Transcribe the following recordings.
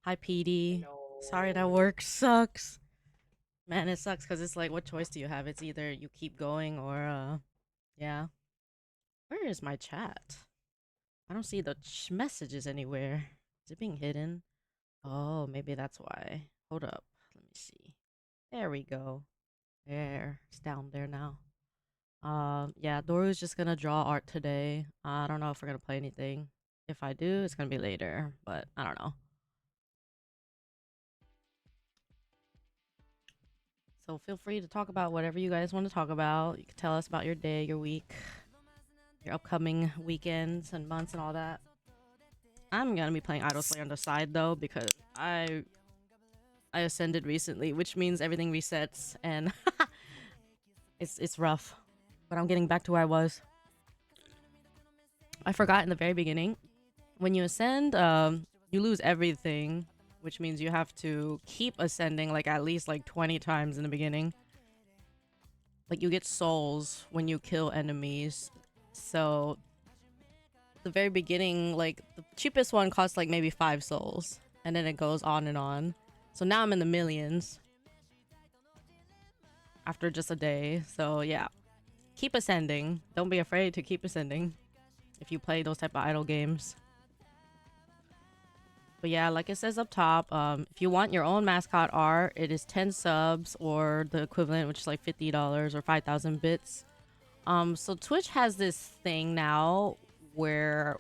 Hi, I PD. Sorry that know. work sucks. Man, it sucks because it's like, what choice do you have? It's either you keep going or, yeah. Where is my chat? I don't see the messages anywhere. Is it being hidden? Oh, maybe that's why. Hold up. Let me see. There we go. There. It's down there now. Yeah, Doru's just gonna draw art today. I don't know if we're gonna play anything. If I do, it's gonna be later, but I don't know. So feel free to talk about whatever you guys want to talk about. You can tell us about your day, your week, your upcoming weekends and months and all that. I'm gonna be playing Idol Slayer on the side though because I ascended recently, which means everything resets and it's rough. But I'm getting back to where I was. I forgot in the very beginning. When you ascend, you lose everything, which means you have to keep ascending like at least like 20 times in the beginning. Like you get souls when you kill enemies. So the very beginning, like the cheapest one costs like maybe 5 souls, and then it goes on and on. So now I'm in the millions after just a day. So yeah, keep ascending. Don't be afraid to keep ascending if you play those type of idle games. But yeah, like it says up top, if you want your own mascot art, it is 10 subs or the equivalent, which is like $50 or 5,000 bits. So Twitch has this thing now where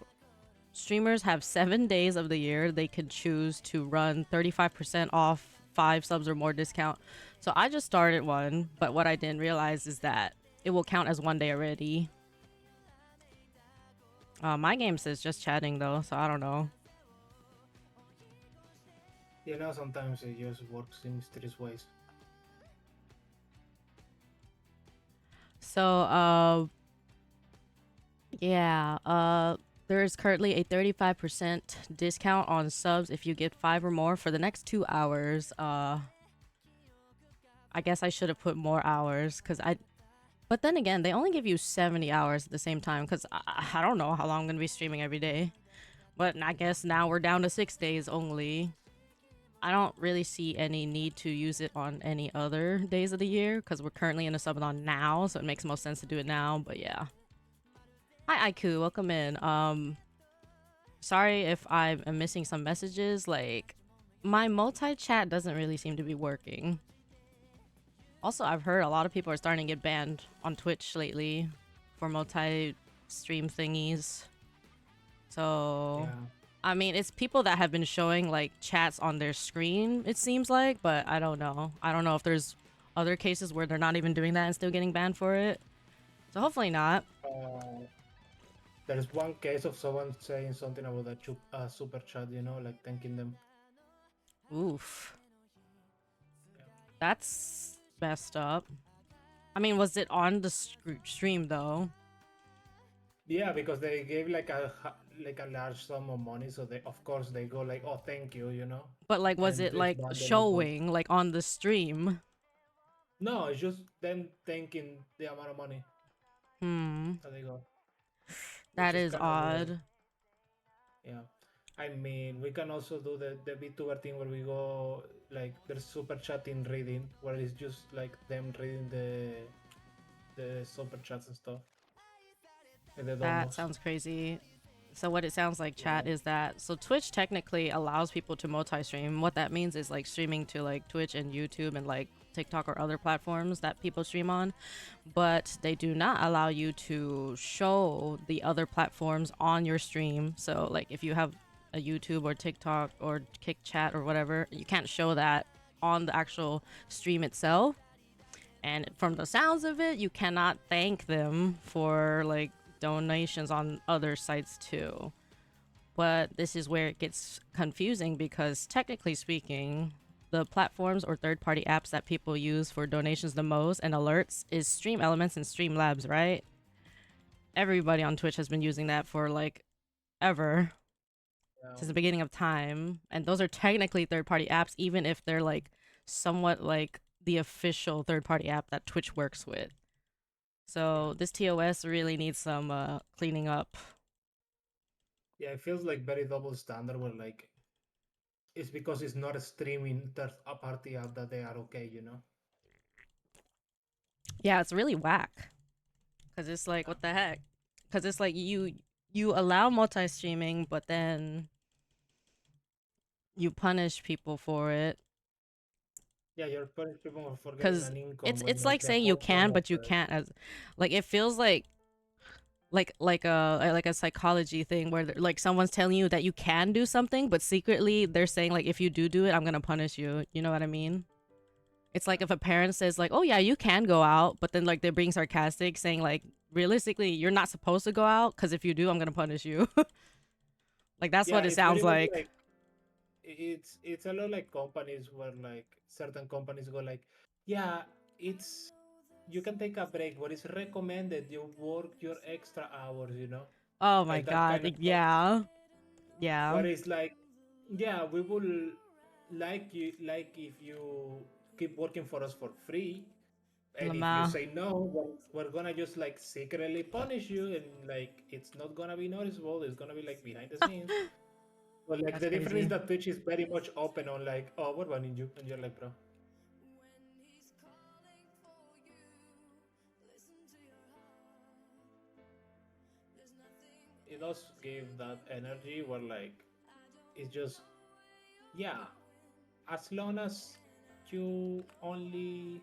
streamers have 7 days of the year they can choose to run 35% off 5 subs or more discount. So I just started one, but what I didn't realize is that it will count as one day already. My game says just chatting though, so I don't know. Sometimes it just works in mysterious ways. So yeah, there is currently a 35% discount on subs if you get 5 or more for the next 2 hours. I guess I should have put more hours because I. But then again, they only give you 70 hours at the same time because I don't know how long I'm gonna be streaming every day. But I guess now we're down to 6 days only. I don't really see any need to use it on any other days of the year because we're currently in a subathon now, so it makes most sense to do it now. But yeah. Hi Aiku, welcome in. Sorry if I'm missing some messages. Like, my multi-chat doesn't really seem to be working. Also, I've heard a lot of people are starting to get banned on Twitch lately for multi-stream thingies. So, Yeah. I mean, it's people that have been showing like chats on their screen, it seems like, but I don't know. I don't know if there's other cases where they're not even doing that and still getting banned for it. So hopefully not. Uh, there's one case of someone saying something about a super chat, like thanking them. Oof. Yeah. That's messed up. I mean, was it on the stream though? Yeah, because they gave like a large sum of money, so they of course they go like, oh, thank you, But like, was and it this like bundle of both. showing like on the stream? No, it's just them thanking the amount of money Hmm. that they got, which That is is kind of weird. odd. Yeah. I mean, we can also do the VTuber thing where we go like there's super chatting reading, where it's just like them reading the super chats and stuff, and the That domos. sounds crazy. So what it sounds like, Yeah. chat, is that so Twitch technically allows people to multi-stream. What that means is like streaming to like Twitch and YouTube and like TikTok or other platforms that people stream on, but they do not allow you to show the other platforms on your stream. So like if you have a YouTube or TikTok or Kick Chat or whatever, you can't show that on the actual stream itself. And from the sounds of it, you cannot thank them for like donations on other sites too. But this is where it gets confusing because technically speaking, the platforms or third-party apps that people use for donations the most and alerts is Stream Elements and Streamlabs, right? Everybody on Twitch has been using that for like ever Yeah. since the beginning of time, and those are technically third-party apps even if they're like somewhat like the official third-party app that Twitch works with. Yeah. So this TOS really needs some cleaning up. Yeah. It feels like very double standard where like it's because it's not a streaming third party app that they are okay, you know? Yeah, it's really whack. Cause it's like, what the heck? Cause it's like you allow multi-streaming, but then you punish people for it. Yeah, you're punishing people for getting Cause an income it's when like the saying you whole point can, of but you it. can't. As like it feels like a psychology thing where like someone's telling you that you can do something, but secretly they're saying like if you do it, I'm gonna punish you. You know what I mean? It's like if a parent says like, "Oh yeah, you can go out," but then like they're being sarcastic, saying like, "Realistically, you're not supposed to go out because if you do, I'm gonna punish you." Like that's Yeah, what it it's very sounds much like. like it's a lot like companies where like certain companies go like, yeah, it's you can take a break, but it's recommended you work your extra hours, you know, Oh my like that god, kind of like, stuff. yeah, yeah, Where it's like, yeah, we will like you like if you keep working for us for free, and if you Lama. say no, we're gonna just like secretly punish you, and like it's not gonna be noticeable. It's gonna be like behind the scenes. But like That's the difference is crazy. that Twitch is very much open on like, oh, we're banning you, and you're like, bro. It does give that energy where like it's just, yeah, as long as you only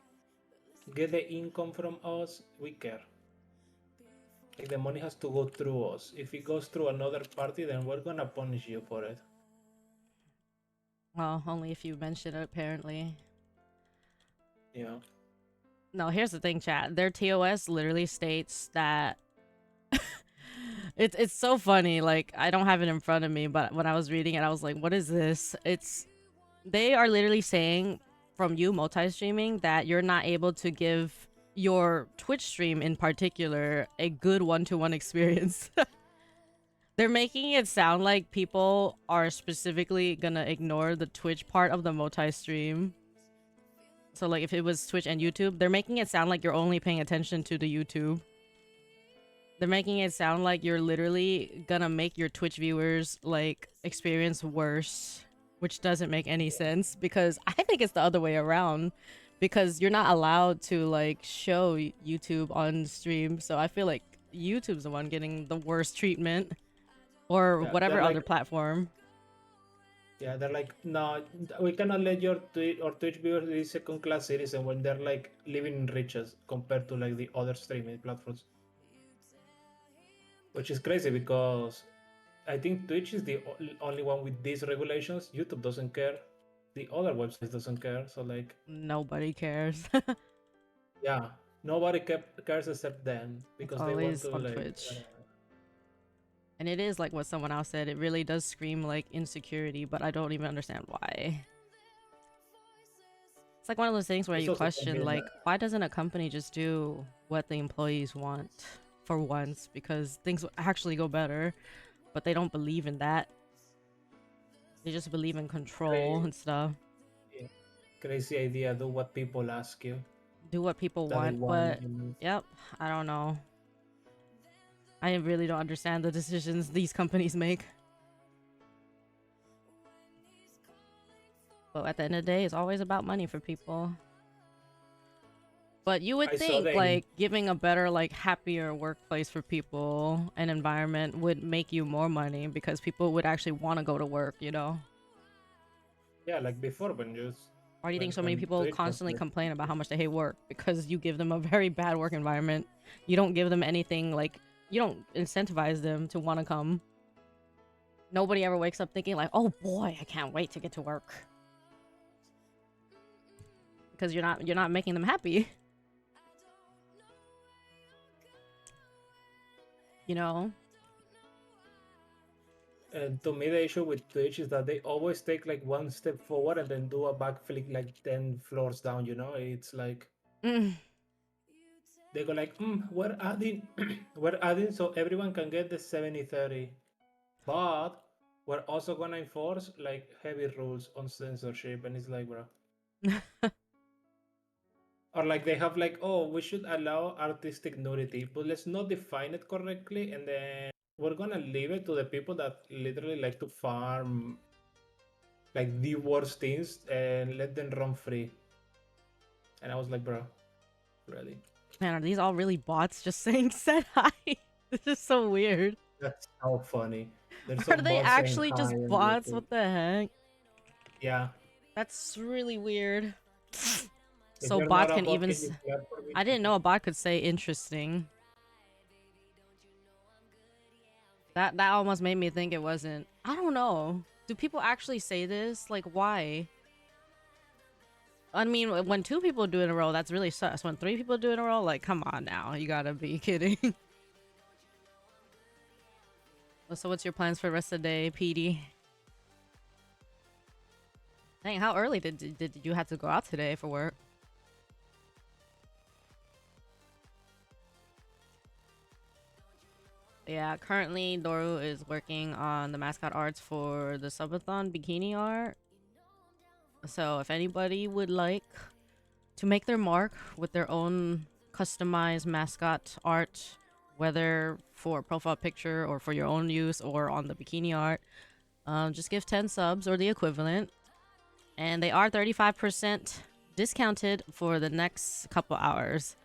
get the income from us, we care. Like the money has to go through us. If it goes through another party, then we're gonna punish you for it. Well, only if you mention it, apparently. Yeah. No, here's the thing, chat. Their TOS literally states that it's so funny. Like I don't have it in front of me, but when I was reading it, I was like, "What is this?" It's they are literally saying from you multi-streaming that you're not able to give your Twitch stream in particular a good one-to-one experience. They're making it sound like people are specifically gonna ignore the Twitch part of the multi-stream. So like if it was Twitch and YouTube, they're making it sound like you're only paying attention to the YouTube. They're making it sound like you're literally gonna make your Twitch viewers like experience worse, which doesn't make any sense because I think it's the other way around because you're not allowed to like show YouTube on stream. So I feel like YouTube's the one getting the worst treatment or Yeah, whatever they're other like, platform. yeah, they're like, no, we cannot let your Twitch viewers be second class citizen when they're like living in riches compared to like the other streaming platforms, which is crazy because I think Twitch is the only one with these regulations. YouTube doesn't care. The other websites doesn't care. So like, Nobody cares. yeah, nobody cares except them It's because they want always to on like, Twitch. And it is like what someone else said, it really does scream like insecurity, but I don't even understand why. It's like one of those things where it's you also question, convenient. like, why doesn't a company just do what the employees want for once? Because things will actually go better, but they don't believe in that. They just believe in control Crazy, and stuff. yeah, crazy idea. Do what people ask you Do what people that they want, want. but yep, I don't know. I really don't understand the decisions these companies make. But at the end of the day, it's always about money for people. But you would I saw think them. like giving a better, like happier workplace for people and environment would make you more money because people would actually want to go to work, you know? Yeah, like before when just Why do you think so many when people Twitch was constantly like, complain about how much they hate work? Because you give them a very bad work environment. You don't give them anything like you don't incentivize them to want to come. Nobody ever wakes up thinking like, "Oh boy, I can't wait to get to work." Because you're not making them happy, you know? and to me the issue with Twitch is that they always take like one step forward and then do a backflip like 10 floors down, you know? It's like Mm. they go like, we're adding we're adding so everyone can get the 70/30, but we're also gonna enforce like heavy rules on censorship, and it's like, bro. Or like they have like, oh, we should allow artistic nudity, but let's not define it correctly, and then we're gonna leave it to the people that literally like to farm like the worst things and let them run free. And I was like, bro, really? Man, are these all really bots just saying said hi? This is so weird. That's so funny. There's Are some they bots saying actually hi just on bots? YouTube. What the heck? Yeah. That's really weird. If So you're not bots a can bot, even can you clap for me? I didn't know a bot could say interesting. That almost made me think it wasn't. I don't know. Do people actually say this? Like, why? I mean, when 2 people do it in a row, that's really sus. When 3 people do it in a row, like, come on now. You gotta be kidding. So what's your plans for the rest of the day, PD? Dang, how early did you have to go out today for work? Yeah, currently Doru is working on the mascot arts for the subathon bikini art. So if anybody would like to make their mark with their own customized mascot art, whether for a profile picture or for your own use or on the bikini art, just give 10 subs or the equivalent. And they are 35% discounted for the next couple hours.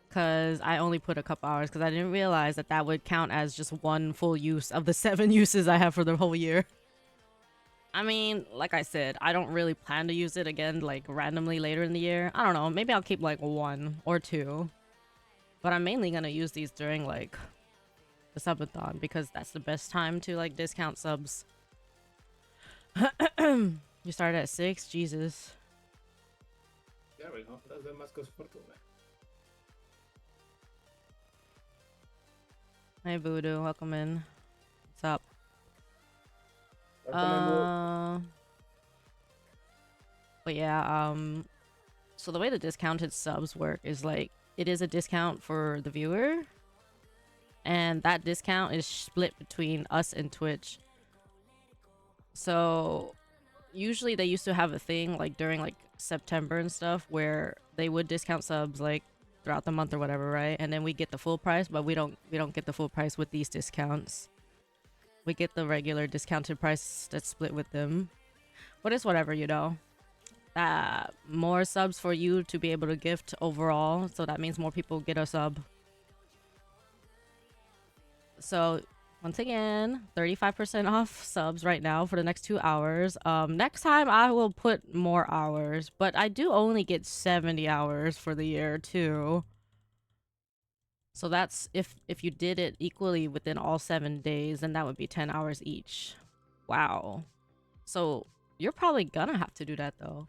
Because I only put a couple hours because I didn't realize that that would count as just one full use of the 7 uses I have for the whole year. I mean, like I said, I don't really plan to use it again, like, randomly later in the year. I don't know, maybe I'll keep, like, 1 or 2. But I'm mainly gonna use these during, like, the subathon because that's the best time to, like, discount subs. You started at 6? Jesus. There we go. That's the mascot's photo, man. Hey, Voodoo. Welcome in. What's up? But yeah, so the way the discounted subs work is like it is a discount for the viewer, and that discount is split between us and Twitch. So usually they used to have a thing like during like September and stuff where they would discount subs like throughout the month or whatever, right? And then we get the full price, but we don't get the full price with these discounts. We get the regular discounted price that's split with them. But it's whatever, you know. More subs for you to be able to gift overall, so that means more people get a sub. So once again, 35% off subs right now for the next 2 hours. Next time I will put more hours, but I do only get 70 hours for the year too. So that's if you did it equally within all 7 days, then that would be 10 hours each. Wow. So you're probably gonna have to do that though.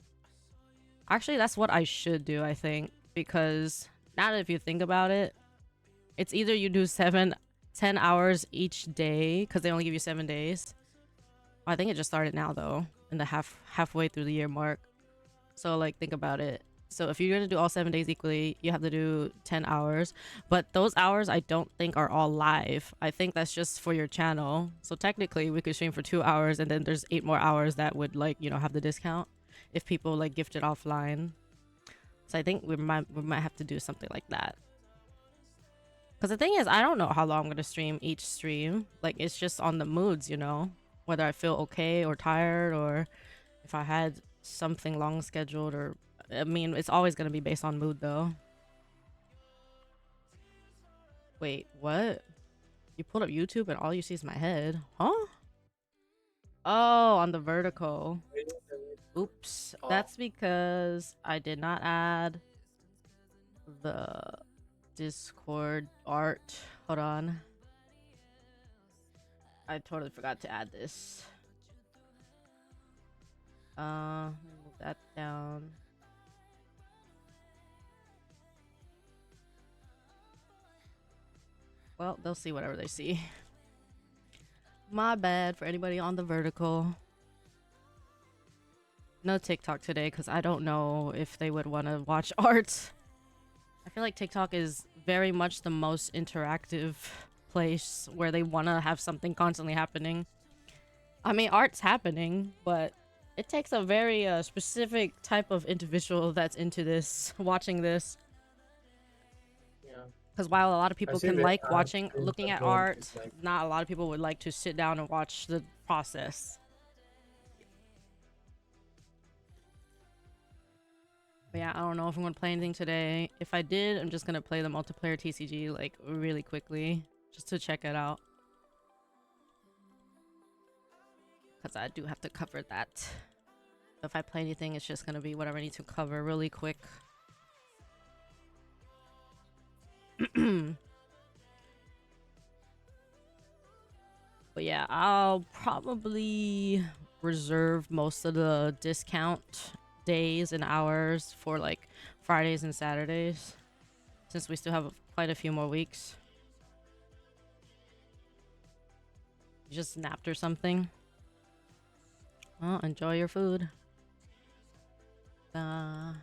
Actually, that's what I should do, I think, because now that if you think about it, it's either you do 10 hours each day because they only give you 7 days. I think it just started now though, in the halfway through the year mark. So like think about it. So if you're gonna do all 7 days equally, you have to do 10 hours. But those hours I don't think are all live. I think that's just for your channel. So technically we could stream for 2 hours and then there's 8 more hours that would like, you know, have the discount if people like gift it offline. So I think we might have to do something like that. Because the thing is, I don't know how long I'm going to stream each stream. Like, it's just on the moods, you know? Whether I feel okay or tired or if I had something long scheduled or... I mean, it's always going to be based on mood, though. Wait, what? You pulled up YouTube and all you see is my head. Huh? Oh, on the vertical. Oops. Oh. That's because I did not add the Discord art. Hold on. I totally forgot to add this. Move that down. Well, they'll see whatever they see. My bad for anybody on the vertical. No TikTok today because I don't know if they would want to watch art. I feel like TikTok is very much the most interactive place where they want to have something constantly happening. I mean, art's happening, but it takes a very specific type of individual that's into this, watching this. Yeah. Because while a lot of people can like watching, looking at art, like... not a lot of people would like to sit down and watch the process. But yeah, I don't know if I'm gonna play anything today. If I did, I'm just gonna play the multiplayer TCG like really quickly, just to check it out. Because I do have to cover that. If I play anything, it's just gonna be whatever I need to cover really quick. But yeah, I'll probably reserve most of the discount days and hours for like Fridays and Saturdays, since we still have quite a few more weeks. You just napped or something? Well, enjoy your food. Oh,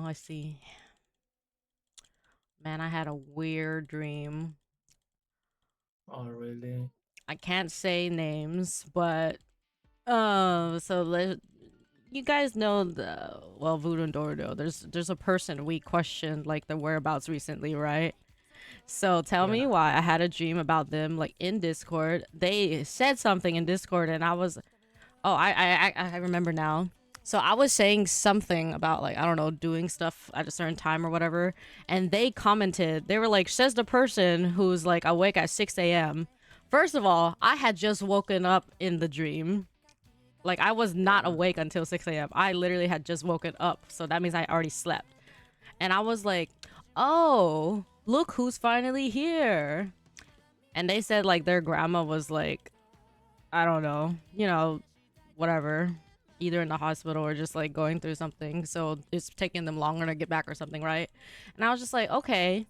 I see. Man, I had a weird dream. Oh, really? I can't say names, but you guys know the Voodoo and Dordo. There's a person we questioned like the whereabouts recently, right? So tell me Yeah. why I had a dream about them like in Discord. They said something in Discord, and I was, oh, I remember now. So I was saying something about like I don't know doing stuff at a certain time or whatever, and they commented. They were like, "Says the person who's like awake at 6 a.m." First of all, I had just woken up in the dream. Like I was not Yeah. awake until 6 a.m. I literally had just woken up, so that means I already slept. And I was like, "Oh, look who's finally here." And they said like their grandma was like, I don't know, whatever, either in the hospital or just like going through something. So it's taking them longer to get back or something, right? And I was just like, okay.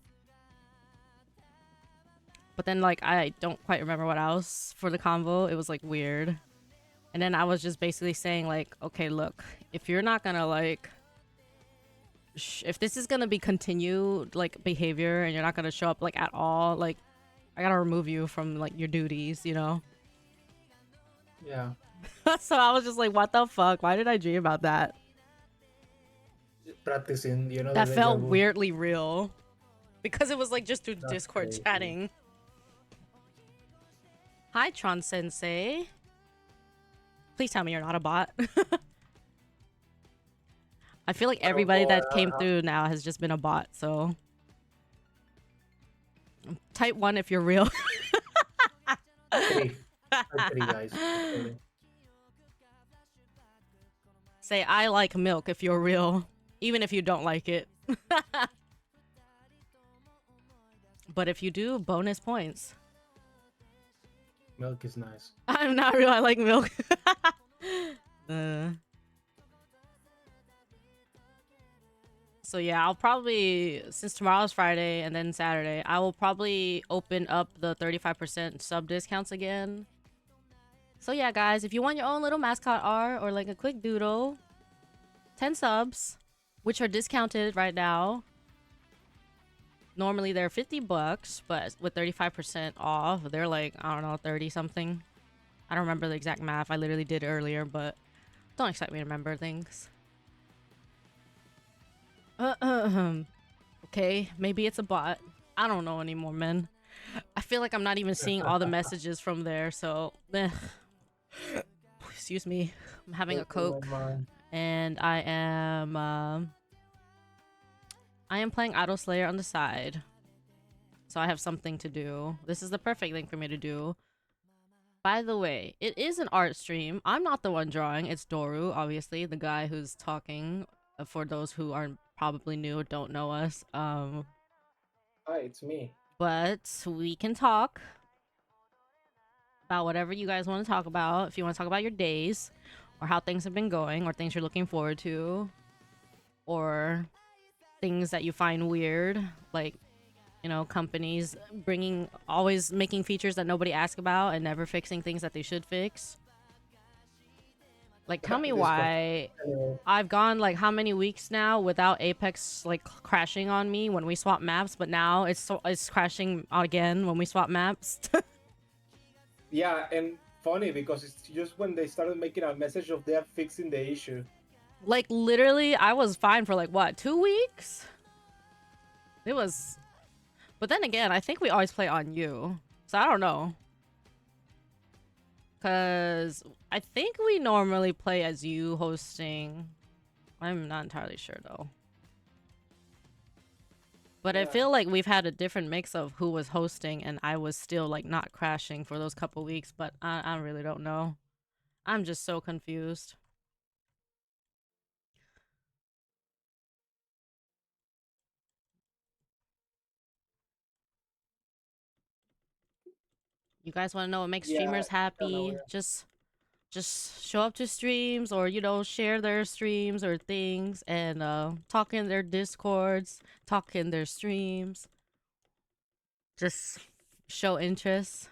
But then like I don't quite remember what else for the convo. It was like weird. And then I was just basically saying like, okay, look, if you're not gonna like if this is gonna be continued like behavior and you're not gonna show up like at all, like I gotta remove you from like your duties, Yeah. So I was just like, what the fuck? Why did I dream about that? Practicing, the That deja felt vu. weirdly real. Because it was like just through That's Discord crazy. chatting. Hi, Tron Sensei. Please tell me you're not a bot. I feel like everybody that came through now has just been a bot, so. Type 1 if you're real. Three. Three guys. Actually. Say, I like milk if you're real. Even if you don't like it. But if you do, bonus points. Milk is nice. I'm not real, I like milk. So yeah, I'll probably, since tomorrow's Friday and then Saturday, I will probably open up the 35% sub discounts again. So yeah, guys, if you want your own little mascot art or like a quick doodle, 10 subs, which are discounted right now. Normally they're $50, but with 35% off, they're like, I don't know, 30 something. I don't remember the exact math. I literally did earlier, but don't expect me to remember things. Okay, maybe it's a bot. I don't know anymore, man. I feel like I'm not even seeing all the messages from there, so excuse me. I'm having a Coke, and I am playing Idol Slayer on the side, so I have something to do. This is the perfect thing for me to do. By the way, it is an art stream. I'm not the one drawing. It's Doru, obviously, the guy who's talking. For those who aren't probably new or don't know us, Hi, it's me. but we can talk about whatever you guys want to talk about. If you want to talk about your days, or how things have been going, or things you're looking forward to, or things that you find weird, like companies always making features that nobody asks about and never fixing things that they should fix. Like, tell me why I've gone like how many weeks now without Apex like crashing on me when we swap maps, but now it's crashing again when we swap maps. Yeah, and funny because it's just when they started making a message of they're fixing the issue. Like literally, I was fine for like what, 2 weeks? It was, but then again, I think we always play on you. So I don't know. Because I think we normally play as you hosting. I'm not entirely sure though. But I Yeah, feel like we've had a different mix of who was hosting and I was still like not crashing for those couple weeks, but I really don't know. I'm just so confused. You guys want to know what makes yeah, streamers it's kind of happy? weird. Just show up to streams, or share their streams or things, and talk in their discords, talk in their streams, just show interest,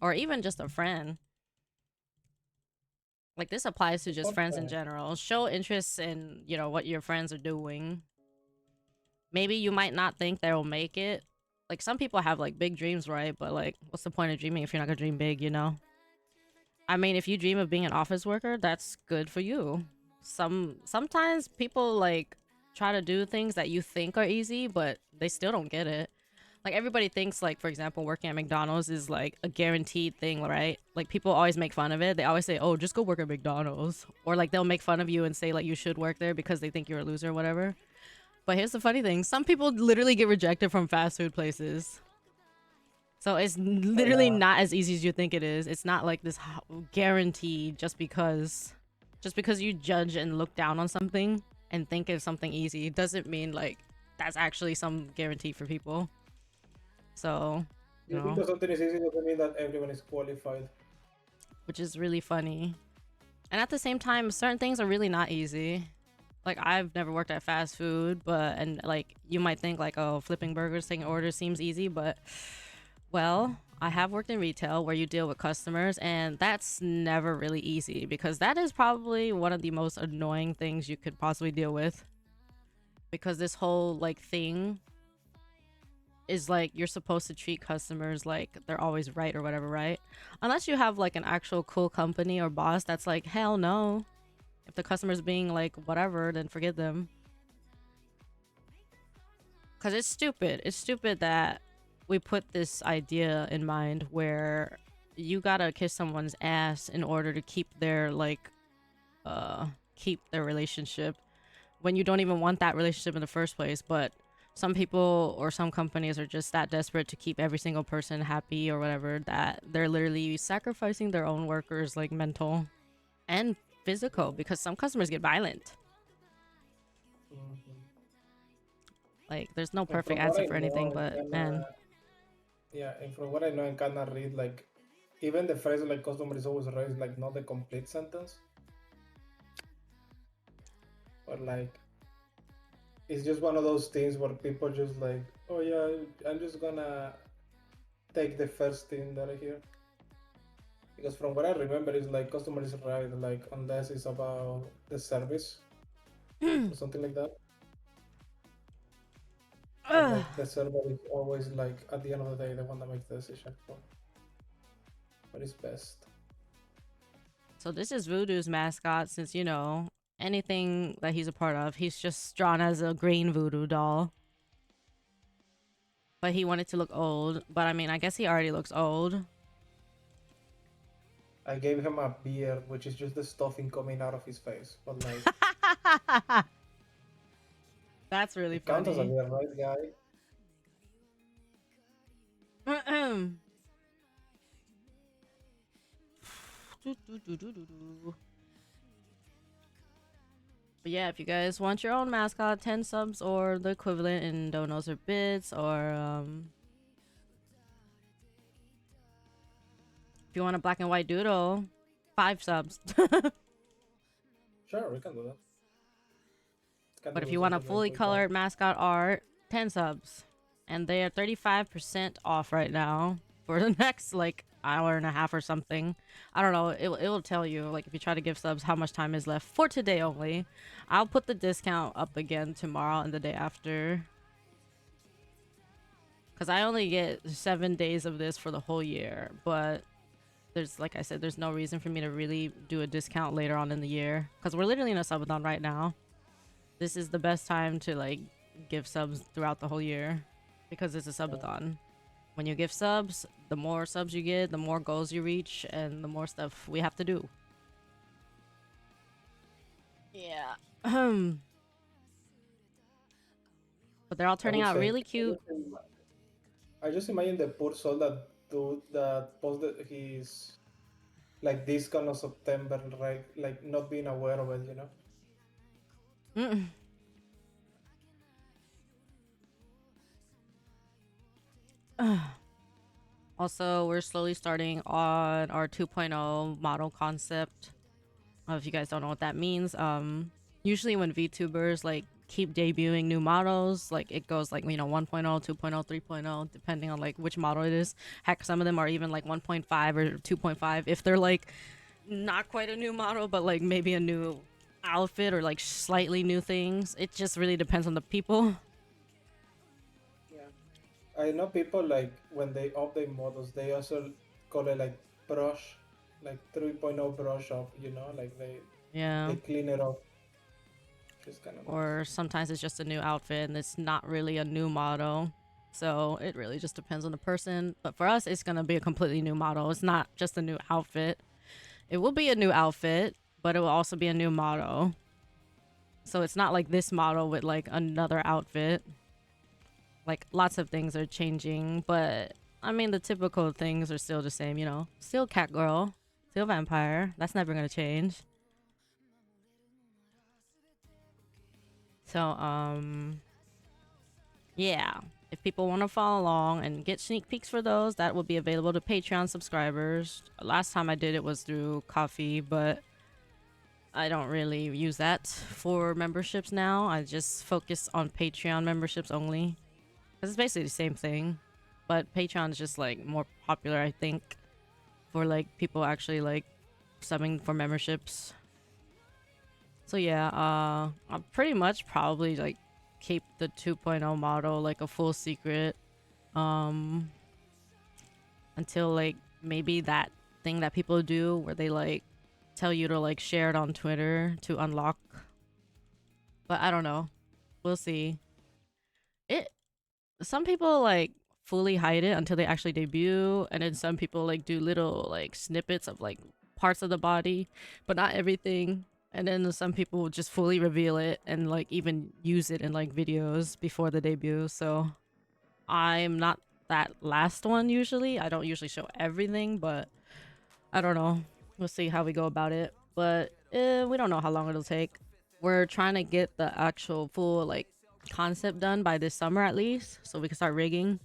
or even just a friend. Like, this applies to just Support friends in friends. general. Show interest in, what your friends are doing. Maybe you might not think they'll make it. Like, some people have like big dreams, right? But like, what's the point of dreaming if you're not gonna dream big? I mean, if you dream of being an office worker, that's good for you. Sometimes people like try to do things that you think are easy, but they still don't get it. Like, everybody thinks, like, for example, working at McDonald's is like a guaranteed thing, right? Like, people always make fun of it. They always say, "Oh, just go work at McDonald's," or like they'll make fun of you and say like you should work there because they think you're a loser or whatever. But here's the funny thing: some people literally get rejected from fast food places. So it's Oh literally yeah, not as easy as you think it is. It's not like this guarantee just because you judge and look down on something and think it's something easy doesn't mean like that's actually some guarantee for people. So, you just know, because something is easy doesn't mean that everyone is qualified. which is really funny. And at the same time, certain things are really not easy. Like, I've never worked at fast food, but and like you might think like, oh, flipping burgers, taking orders seems easy, but well, I have worked in retail where you deal with customers, and that's never really easy because that is probably one of the most annoying things you could possibly deal with. Because this whole like thing is like you're supposed to treat customers like they're always right or whatever, right? Unless you have like an actual cool company or boss that's like, hell no. If the customer's being like whatever, then forget them. Because it's stupid. It's stupid that we put this idea in mind where you gotta kiss someone's ass in order to keep their like keep their relationship when you don't even want that relationship in the first place. But some people or some companies are just that desperate to keep every single person happy or whatever that they're literally sacrificing their own workers like mental and physical because some customers get violent. Mhm. Like, there's no And perfect from what answer I for know, anything, I but can man. yeah, and from what I know, I cannot read like even the phrase like customer is always right is like not the complete sentence, but like it's just one of those things where people just like, oh yeah, I'm just gonna take the first thing that I hear. Because from what I remember, it's like customer is right, like unless it's about the service or something like that. But Ugh. like the server is always like at the end of the day the one that makes the decision for what is best. So this is Voodoo's mascot since, anything that he's a part of, he's just drawn as a green voodoo doll. But he wanted to look old. But I mean, I guess he already looks old. I gave him a beard, which is just the stuffing coming out of his face. But like, That's really it counts as a funny. beard, right, guy? But yeah, if you guys want your own mascot, 10 subs or the equivalent in donos or bits, or if you want a black and white doodle, 5 subs. Sure, we can do that. Can But do if the you want same a for the fully full color. colored mascot art, 10 subs. And they are 35% off right now for the next like hour and a half or something. I don't know. It'll tell you like if you try to give subs how much time is left for today only. I'll put the discount up again tomorrow and the day after. Cause I only get 7 days of this for the whole year, but there's like I said, there's no reason for me to really do a discount later on in the year. Cause we're literally in a subathon right now. This is the best time to like give subs throughout the whole year because it's a Yeah. subathon. When you give subs, the more subs you get, the more goals you reach, and the more stuff we have to do. Yeah. But they're all I turning would out say really cute. I just imagine the poor soul that do that posted his like this kind of September, right? Like not being aware of it, you know. Mm. Also, we're slowly starting on our 2.0 model concept. If you guys don't know what that means, usually when VTubers like keep debuting new models, like it goes like 1.0, 2.0, 3.0, depending on like which model it is. Heck, some of them are even like 1.5 or 2.5 if they're like not quite a new model, but like maybe a new outfit or like slightly new things. It just really depends on the people. Yeah. I know people like when they update models, they also call it like brush, like 3.0 brush up, you know, like Yeah. they clean it up. It's kind of nice. Or sometimes it's just a new outfit and it's not really a new model. So it really just depends on the person. But for us, it's going to be a completely new model. It's not just a new outfit. It will be a new outfit, but it will also be a new model. So it's not like this model with like another outfit. Like lots of things are changing, but I mean, the typical things are still the same, you know? Still cat girl, still vampire. That's never going to change. So, yeah, if people want to follow along and get sneak peeks for those, that will be available to Patreon subscribers. Last time I did it was through Coffee, but I don't really use that for memberships now. I just focus on Patreon memberships only. Because it's basically the same thing. But Patreon is just like more popular, I think, for like people actually like subbing for memberships. So yeah, I'll pretty much probably like keep the 2.0 model like a full secret um until like maybe that thing that people do where they like tell you to like share it on Twitter to unlock. But I don't know. We'll see. It Some people like fully hide it until they actually debut, and then some people like do little like snippets of like parts of the body, but not everything. And then some people will just fully reveal it and like even use it in like videos before the debut. So I'm not that last one usually. I don't usually show everything, but I don't know. We'll see how we go about it. But we don't know how long it'll take. We're trying to get the actual full like concept done by this summer at least, so we can start rigging.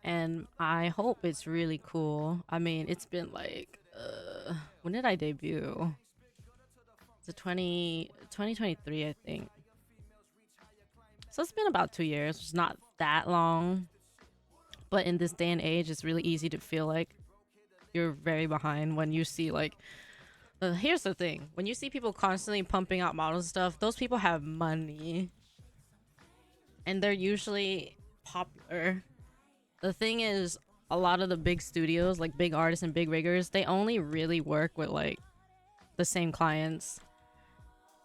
And I hope it's really cool. I mean, it's been like, when did I debut? It's a 2023, I think. So it's been about 2 years. It's not that long. But in this day and age, it's really easy to feel like you're very behind when you see like here's the thing. When you see people constantly pumping out model stuff, those people have money. And they're usually popular. The thing is, a lot of the big studios, like big artists and big riggers, they only really work with like the same clients.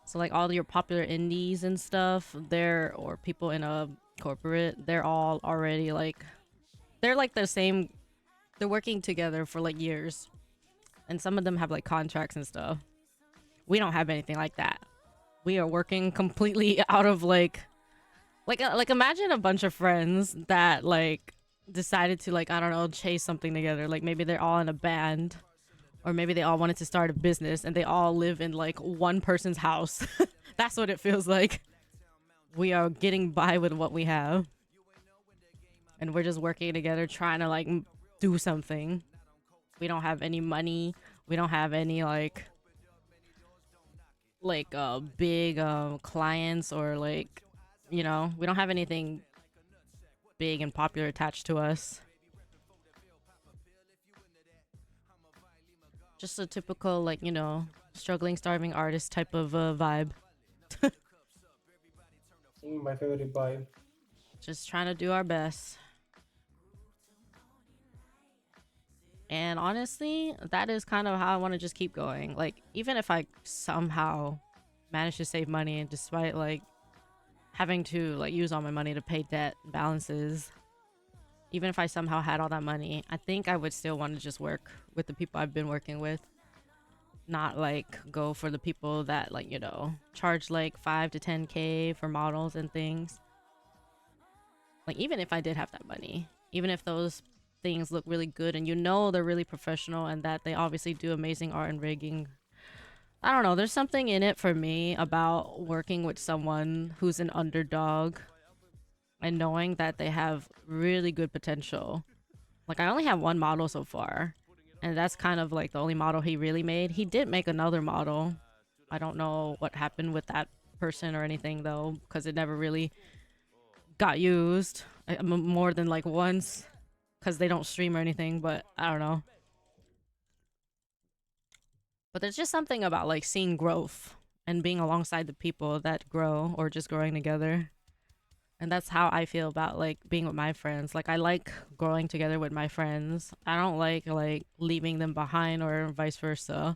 So like all your popular indies and stuff, they're or people in a corporate, they're all already like they're like the same. They're working together for like years, and some of them have like contracts and stuff. We don't have anything like that. We are working completely out of like imagine a bunch of friends that like decided to like I don't know chase something together. Like maybe they're all in a band, or maybe they all wanted to start a business and they all live in like one person's house. That's what it feels like. We are getting by with what we have, and we're just working together trying to like do something. We don't have any money. We don't have any big clients, or like we don't have anything big and popular attached to us. Just a typical like struggling starving artist type of vibe. My favorite vibe. Just trying to do our best. And honestly, that is kind of how I want to just keep going. Like even if I somehow manage to save money, and despite like having to like use all my money to pay debt balances. Even if I somehow had all that money, I think I would still want to just work with the people I've been working with, not like go for the people that like, you know, charge like 5 to 10K for models and things. Like even if I did have that money, even if those things look really good and you know they're really professional and that they obviously do amazing art and rigging, I don't know, there's something in it for me about working with someone who's an underdog and knowing that they have really good potential. Like I only have one model so far, and that's kind of like the only model he really made. He did make another model. I don't know what happened with that person or anything though, because it never really got used more than like once, because they don't stream or anything. But I don't know. But there's just something about like seeing growth and being alongside the people that grow or just growing together. And that's how I feel about like being with my friends. Like I like growing together with my friends. I don't like leaving them behind or vice versa.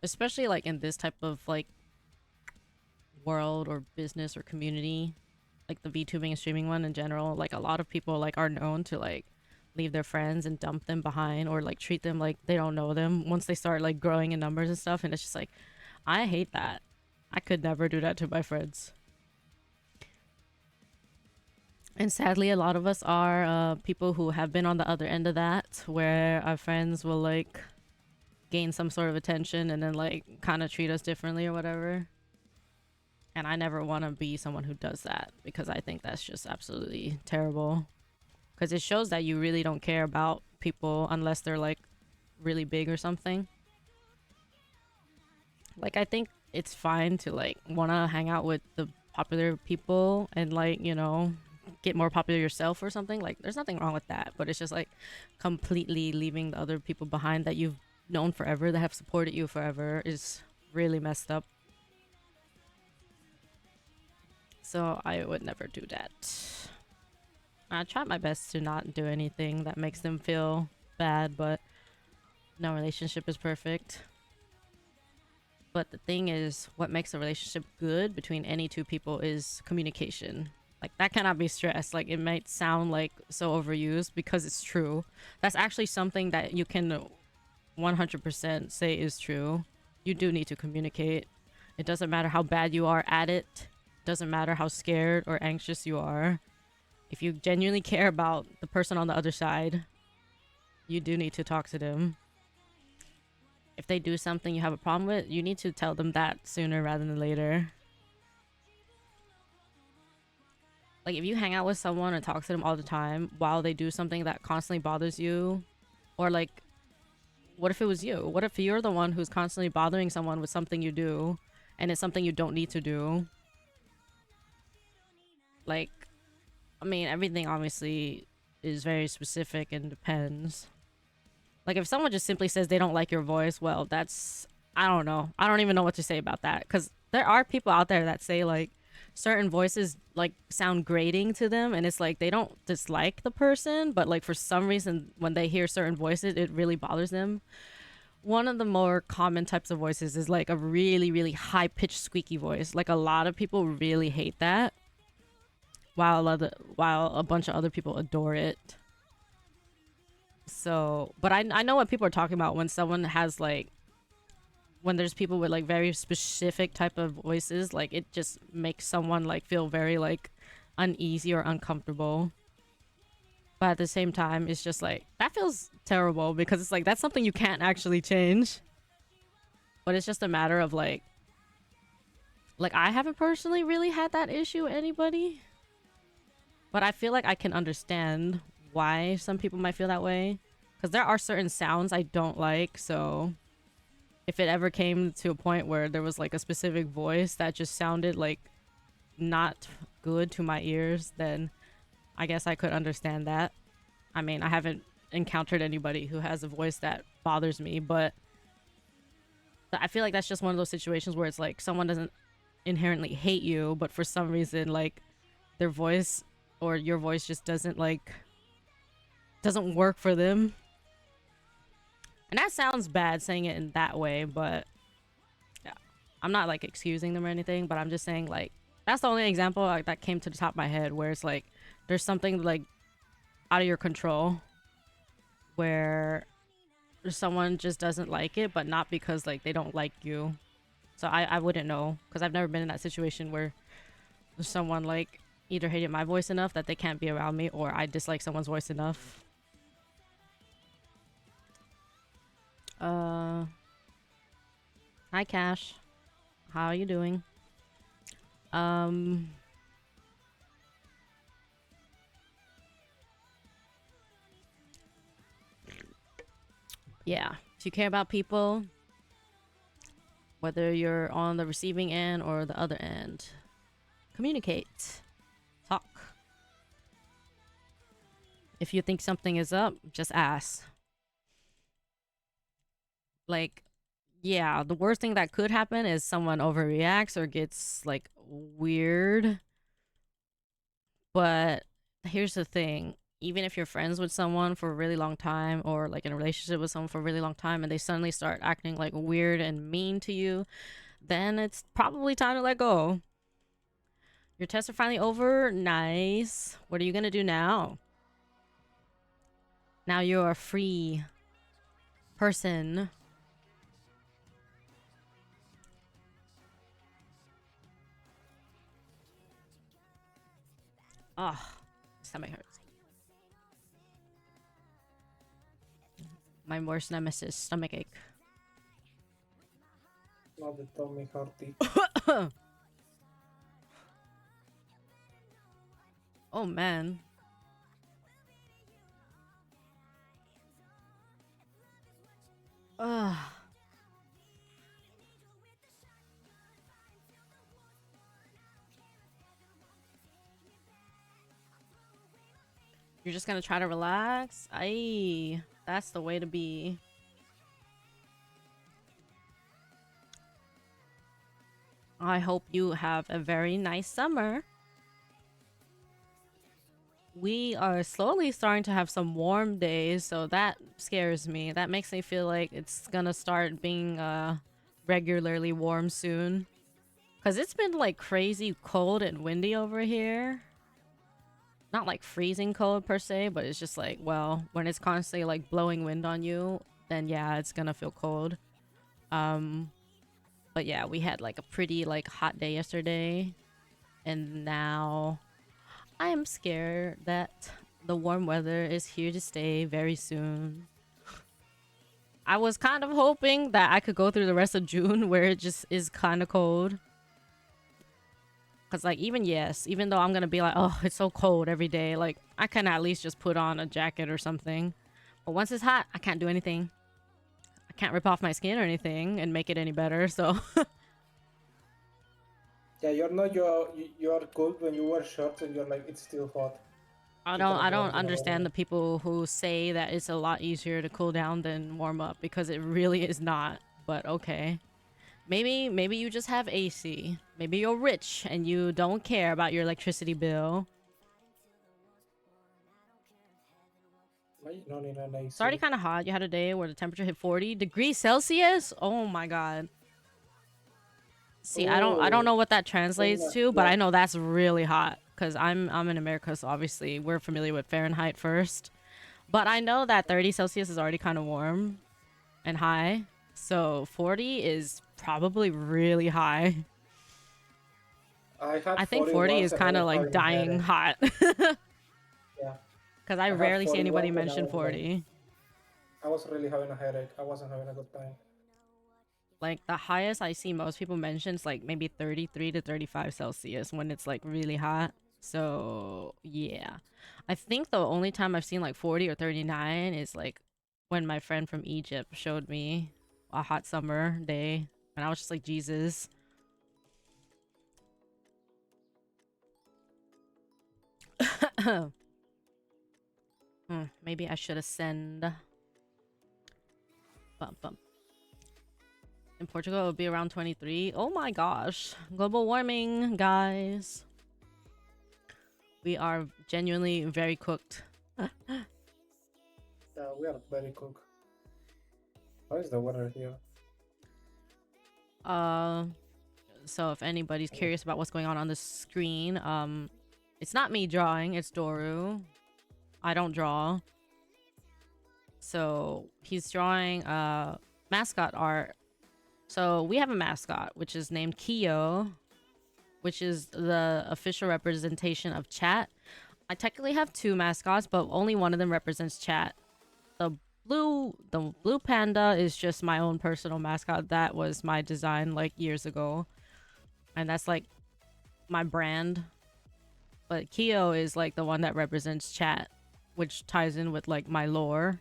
Especially like in this type of like world or business or community, like the VTubing and streaming one in general. Like a lot of people like are known to like leave their friends and dump them behind or like treat them like they don't know them once they start like growing in numbers and stuff. And it's just like I hate that. I could never do that to my friends. And sadly, a lot of us are people who have been on the other end of that, where our friends will like gain some sort of attention and then like kind of treat us differently or whatever. And I never want to be someone who does that because I think that's just absolutely terrible. Because it shows that you really don't care about people unless they're like really big or something. Like, I think it's fine to like want to hang out with the popular people and like, you know, get more popular yourself or something. Like there's nothing wrong with that, but it's just like completely leaving the other people behind that you've known forever, that have supported you forever, is really messed up. So I would never do that. I try my best to not do anything that makes them feel bad, but no relationship is perfect. But the thing is, what makes a relationship good between any two people is communication. Like that cannot be stressed. Like it might sound like so overused because it's true. That's actually something that you can 100% say is true. You do need to communicate. It doesn't matter how bad you are at it. Doesn't matter how scared or anxious you are. If you genuinely care about the person on the other side, you do need to talk to them. If they do something you have a problem with, you need to tell them that sooner rather than later. Like if you hang out with someone and talk to them all the time while they do something that constantly bothers you, or like, what if it was you? What if you're the one who's constantly bothering someone with something you do and it's something you don't need to do? Like, I mean, everything obviously is very specific and depends. Like if someone just simply says they don't like your voice, well, that's, I don't know. I don't even know what to say about that, because there are people out there that say like certain voices like sound grating to them, and it's like they don't dislike the person, but like for some reason when they hear certain voices it really bothers them. One of the more common types of voices is like a really really high pitched squeaky voice. Like a lot of people really hate that, while a bunch of other people adore it. So but I know what people are talking about when someone has like, when there's people with like very specific type of voices, like it just makes someone like feel very like uneasy or uncomfortable. But at the same time it's just like that feels terrible because it's like that's something you can't actually change. But it's just a matter of like I haven't personally really had that issue with anybody, but I feel like I can understand why some people might feel that way, because there are certain sounds I don't like. So if it ever came to a point where there was like a specific voice that just sounded like not good to my ears, then I guess I could understand that. I mean, I haven't encountered anybody who has a voice that bothers me, but I feel like that's just one of those situations where it's like someone doesn't inherently hate you, but for some reason like their voice or your voice just doesn't work for them. And that sounds bad saying it in that way, but yeah, I'm not like excusing them or anything, but I'm just saying like That's the only example like, that came to the top of my head where it's like there's something like out of your control where someone just doesn't like it, but not because like they don't like you. So I wouldn't know because I've never been in that situation where someone like either hated my voice enough that they can't be around me, or I dislike someone's voice enough. Hi Cash, how are you doing? Yeah, if you care about people, whether you're on the receiving end or the other end, communicate, talk. If you think something is up, just ask. Like, yeah, the worst thing that could happen is someone overreacts or gets like weird. But here's the thing, even if you're friends with someone for a really long time or like in a relationship with someone for a really long time and they suddenly start acting like weird and mean to you, then it's probably time to let go. Your tests are finally over. Nice. What are you gonna do now? Now you're a free person. Ugh, stomach hurts. My worst nemesis, stomach ache. Not the tummy hearty. Oh man. Ugh. You're just gonna try to relax? Aye, that's the way to be. I hope you have a very nice summer. We are slowly starting to have some warm days, so that scares me. That makes me feel like it's gonna start being regularly warm soon. Cause it's been like crazy cold and windy over here. Not like freezing cold per se, but it's just like, well, when it's constantly like blowing wind on you, then yeah, it's gonna feel cold. But yeah, we had like a pretty like hot day yesterday, and now I am scared that the warm weather is here to stay very soon. I was kind of hoping that I could go through the rest of June where it just is kind of cold. Cause like even though I'm gonna be like, oh, it's so cold every day, like I can at least just put on a jacket or something. But once it's hot, I can't do anything. I can't rip off my skin or anything and make it any better. So Yeah, you're cold when you wear shorts and you're like it's still hot. I don't understand the people who say that it's a lot easier to cool down than warm up, because it really is not. But okay. Maybe you just have AC. Maybe you're rich and you don't care about your electricity bill. No need an AC. It's already kind of hot. You had a day where the temperature hit 40 degrees Celsius. Oh my god. See, I don't know what that translates to, but I know that's really hot because I'm in America, so obviously we're familiar with Fahrenheit first. But I know that 30 Celsius is already kind of warm and high. So 40 is probably really high. I think 40 is kind of like dying hot. Yeah. Because I rarely see anybody mention 40. Like, I was really having a headache. I wasn't having a good time. Like the highest I see most people mention is like maybe 33 to 35 Celsius when it's like really hot. So yeah. I think the only time I've seen like 40 or 39 is like when my friend from Egypt showed me a hot summer day. And I was just like, Jesus. Maybe I should ascend. Bump, bump. In Portugal, it would be around 23. Oh my gosh. Global warming, guys. We are genuinely very cooked. Yeah, we are very cooked. How is the weather here? So if anybody's Oh, curious about what's going on the screen, it's not me drawing, it's Doru. I don't draw. So he's drawing mascot art. So we have a mascot, which is named Kyo, which is the official representation of chat. I technically have two mascots, but only one of them represents chat. The blue panda is just my own personal mascot. That was my design like years ago. And that's like my brand. But Kyo is like the one that represents chat, which ties in with like my lore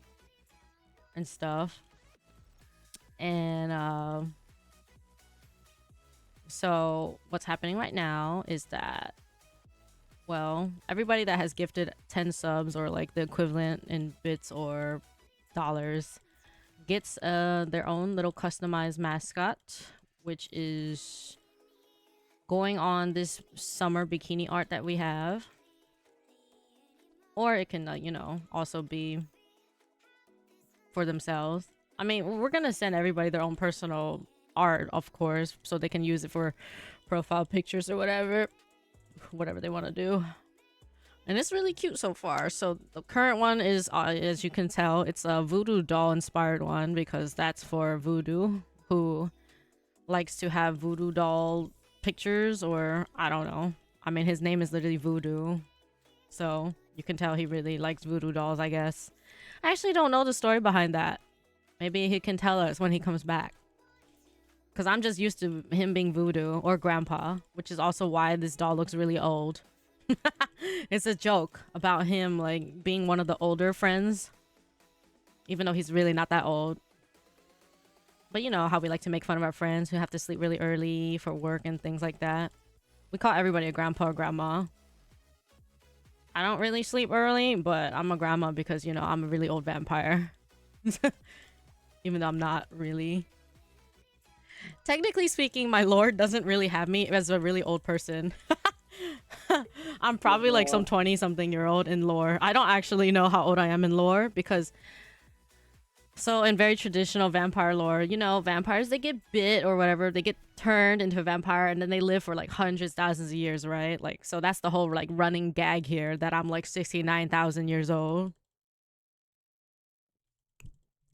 and stuff. And so what's happening right now is that, well, everybody that has gifted 10 subs or like the equivalent in bits or dollars gets their own little customized mascot, which is going on this summer bikini art that we have. Or it can, you know, also be for themselves. I mean, we're gonna send everybody their own personal art, of course, so they can use it for profile pictures or whatever they want to do. And it's really cute so far. So the current one is, as you can tell, it's a voodoo doll inspired one, because that's for Voodoo, who likes to have voodoo doll pictures, or I don't know. I mean, his name is literally Voodoo, so you can tell he really likes voodoo dolls, I guess. I actually don't know the story behind that. Maybe he can tell us when he comes back, because I'm just used to him being Voodoo or Grandpa, which is also why this doll looks really old. It's a joke about him like being one of the older friends, even though he's really not that old. But you know how we like to make fun of our friends who have to sleep really early for work and things like that. We call everybody a grandpa or grandma. I don't really sleep early, but I'm a grandma because, you know, I'm a really old vampire. Even though I'm not really. Technically speaking, my lord doesn't really have me as a really old person. I'm probably like some 20-something-year-old in lore. I don't actually know how old I am in lore, because so in very traditional vampire lore, you know, vampires, they get bit or whatever, they get turned into a vampire and then they live for like hundreds, thousands of years, right? Like, so that's the whole like running gag here, that I'm like 69,000 years old.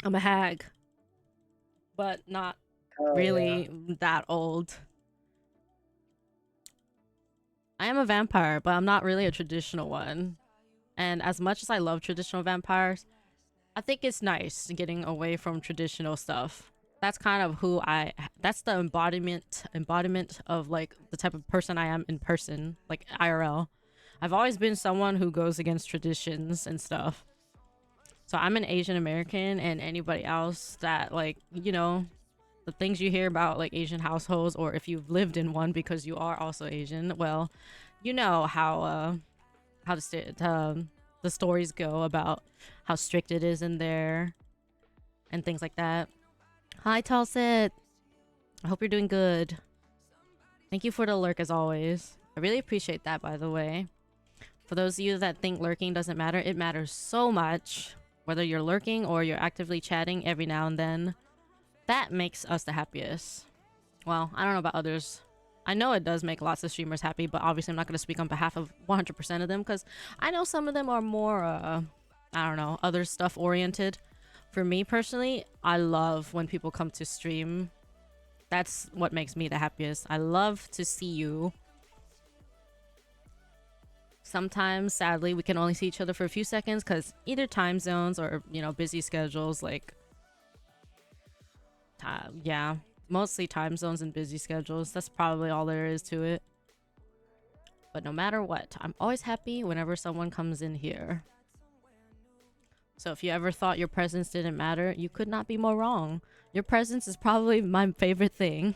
I'm a hag, but not oh yeah. really that old. I am a vampire, but I'm not really a traditional one. And as much as I love traditional vampires, I think it's nice getting away from traditional stuff. That's kind of who that's the embodiment of like the type of person I am in person, like IRL. I've always been someone who goes against traditions and stuff. So I'm an Asian American, and anybody else that, like, you know, the things you hear about like Asian households, or if you've lived in one because you are also Asian, well, you know how the stories go about how strict it is in there and things like that. Hi, Talsit. I hope you're doing good. Thank you for the lurk as always. I really appreciate that, by the way. For those of you that think lurking doesn't matter, it matters so much. Whether you're lurking or you're actively chatting every now and then, that makes us the happiest. Well, I don't know about others. I know it does make lots of streamers happy, but obviously I'm not going to speak on behalf of 100% of them, because I know some of them are more, I don't know, other stuff oriented. For me personally, I love when people come to stream. That's what makes me the happiest. I love to see you. Sometimes, sadly, we can only see each other for a few seconds because either time zones or, you know, busy schedules, like, yeah, mostly time zones and busy schedules. That's probably all there is to it. But no matter what, I'm always happy whenever someone comes in here. So if you ever thought your presence didn't matter, you could not be more wrong. Your presence is probably my favorite thing.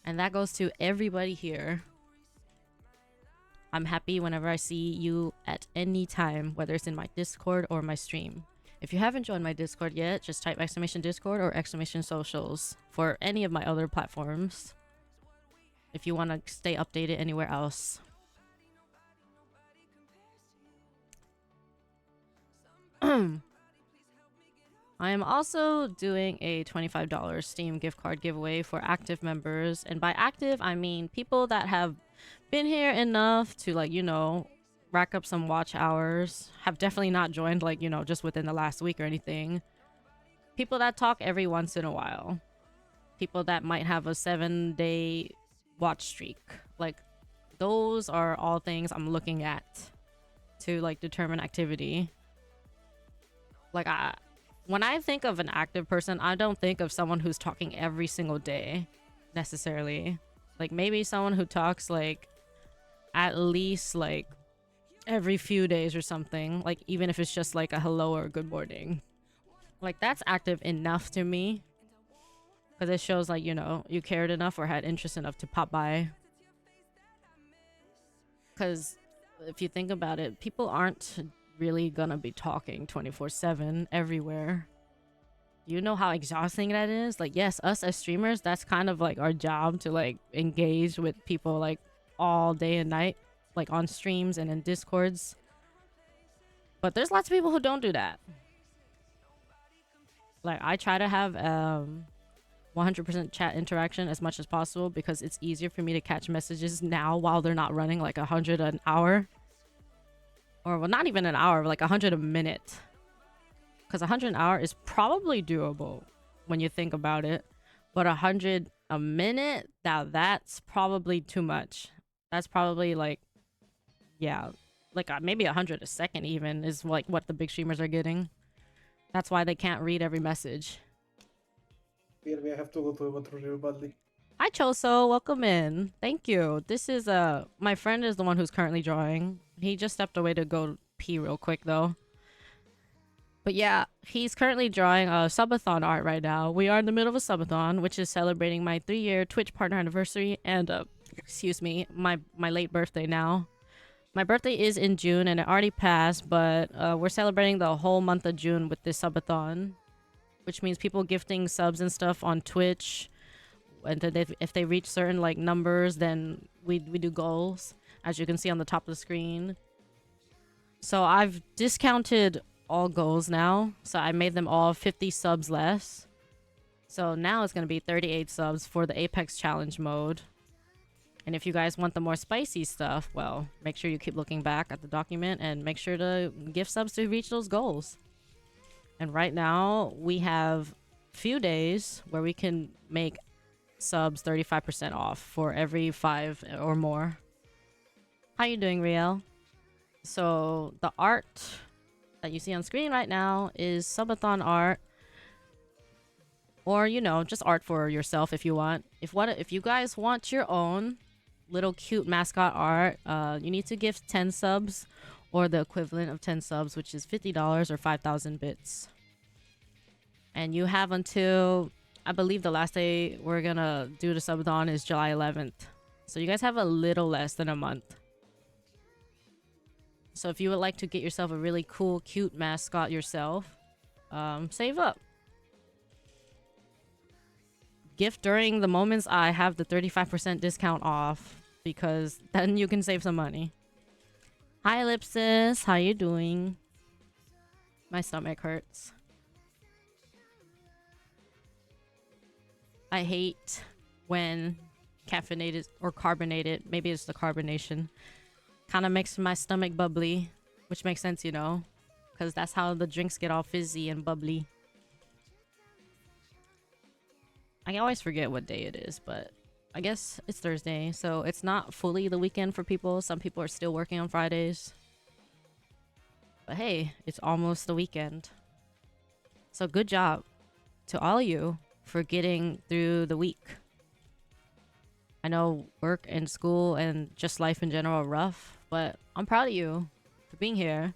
And that goes to everybody here. I'm happy whenever I see you at any time, whether it's in my Discord or my stream. If you haven't joined my Discord yet, just type !Discord or !Socials for any of my other platforms, if you want to stay updated anywhere else. I am also doing a $25 Steam gift card giveaway for active members. And by active, I mean people that have been here enough to, like, you know, rack up some watch hours. Have definitely not joined, like, you know, just within the last week or anything. People that talk every once in a while. People that might have a 7-day watch streak. Like, those are all things I'm looking at to, like, determine activity. Like, when I think of an active person, I don't think of someone who's talking every single day necessarily. Like, maybe someone who talks like at least like every few days or something, like even if it's just like a hello or a good morning. Like, that's active enough to me, because it shows, like, you know, you cared enough or had interest enough to pop by. Because if you think about it, people aren't really gonna be talking 24/7 everywhere. You know how exhausting that is? Like, yes, us as streamers, that's kind of like our job, to like engage with people like all day and night, like on streams and in discords. But there's lots of people who don't do that. Like, I try to have 100% chat interaction as much as possible, because it's easier for me to catch messages now while they're not running like 100 an hour. Or, well, not even an hour, like 100 a minute. Because 100 an hour is probably doable when you think about it. But 100 a minute, now that's probably too much. That's probably like, yeah, like maybe 100 a second even is like what the big streamers are getting. That's why they can't read every message. Clearly, I have to go to the bathroom real badly. Hi Choso, welcome in. Thank you. This is my friend is the one who's currently drawing. He just stepped away to go pee real quick though. But yeah, he's currently drawing a subathon art right now. We are in the middle of a subathon, which is celebrating my 3-year Twitch partner anniversary and excuse me, my late birthday now. My birthday is in June and it already passed, but we're celebrating the whole month of June with this subathon, which means people gifting subs and stuff on Twitch. And then if they reach certain like numbers, then we do goals, as you can see on the top of the screen. So I've discounted all goals now, so I made them all 50 subs less. So now it's going to be 38 subs for the Apex challenge mode. And if you guys want the more spicy stuff, well, make sure you keep looking back at the document and make sure to gift subs to reach those goals. And right now we have few days where we can make subs 35% off for every 5 or more. How you doing, Riel? So the art that you see on screen right now is subathon art, or, you know, just art for yourself if you want. If you guys want your own little cute mascot art, you need to gift 10 subs or the equivalent of 10 subs, which is $50 or 5,000 bits. And you have until, I believe the last day we're gonna do the subathon is July 11th. So you guys have a little less than a month. So if you would like to get yourself a really cool, cute mascot yourself, save up. Gift during the moments I have the 35% discount off, because then you can save some money. Hi Ellipsis, how you doing? My stomach hurts. I hate when caffeinated or carbonated, maybe it's the carbonation, kind of makes my stomach bubbly, which makes sense, you know, because that's how the drinks get all fizzy and bubbly. I always forget what day it is, but I guess it's Thursday, so it's not fully the weekend for people. Some people are still working on Fridays. But hey, it's almost the weekend. So good job to all of you for getting through the week. I know work and school and just life in general are rough, but I'm proud of you for being here.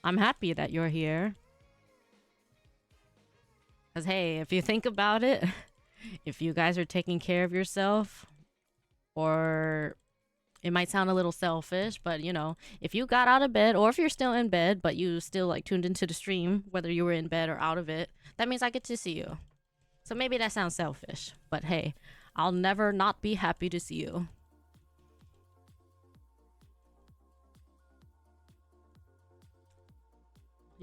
I'm happy that you're here. Because hey, if you think about it, if you guys are taking care of yourself, or it might sound a little selfish, but you know, if you got out of bed, or if you're still in bed, but you still like tuned into the stream, whether you were in bed or out of it, that means I get to see you. So maybe that sounds selfish, but hey, I'll never not be happy to see you.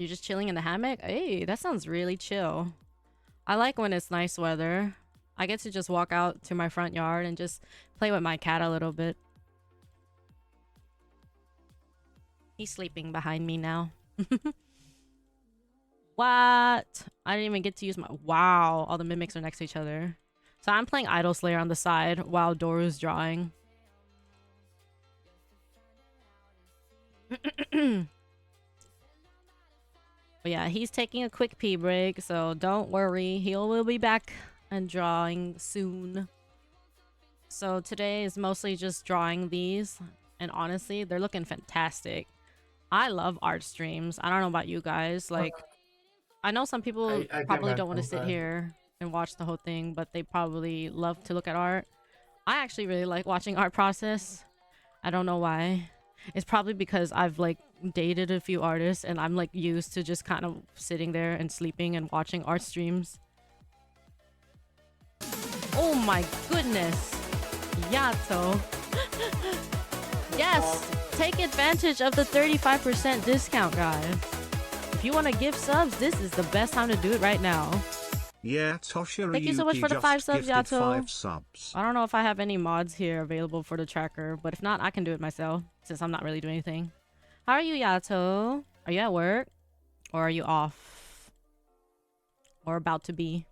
You're just chilling in the hammock? Hey, that sounds really chill. I like when it's nice weather. I get to just walk out to my front yard and just play with my cat a little bit. He's sleeping behind me now. What? I didn't even get to use my... Wow, all the mimics are next to each other. So I'm playing Idol Slayer on the side while Doru's drawing. But yeah, he's taking a quick pee break, so don't worry. He will be back and drawing soon. So today is mostly just drawing these. And honestly, they're looking fantastic. I love art streams. I don't know about you guys. Like, I know some people I probably cannot don't want to sit compare. here and watch the whole thing, but they probably love to look at art. I actually really like watching art process. I don't know why. It's probably because I've like dated a few artists and I'm like used to just kind of sitting there and sleeping and watching art streams. Oh my goodness. Yato. Yes, take advantage of the 35% discount, guys. If you want to give subs, this is the best time to do it right now. Yeah, Tosha, Thank you so much for the 5 subs, Yato. 5 subs. I don't know if I have any mods here available for the tracker, but if not, I can do it myself since I'm not really doing anything. How are you, Yato? Are you at work? Or are you off? Or about to be?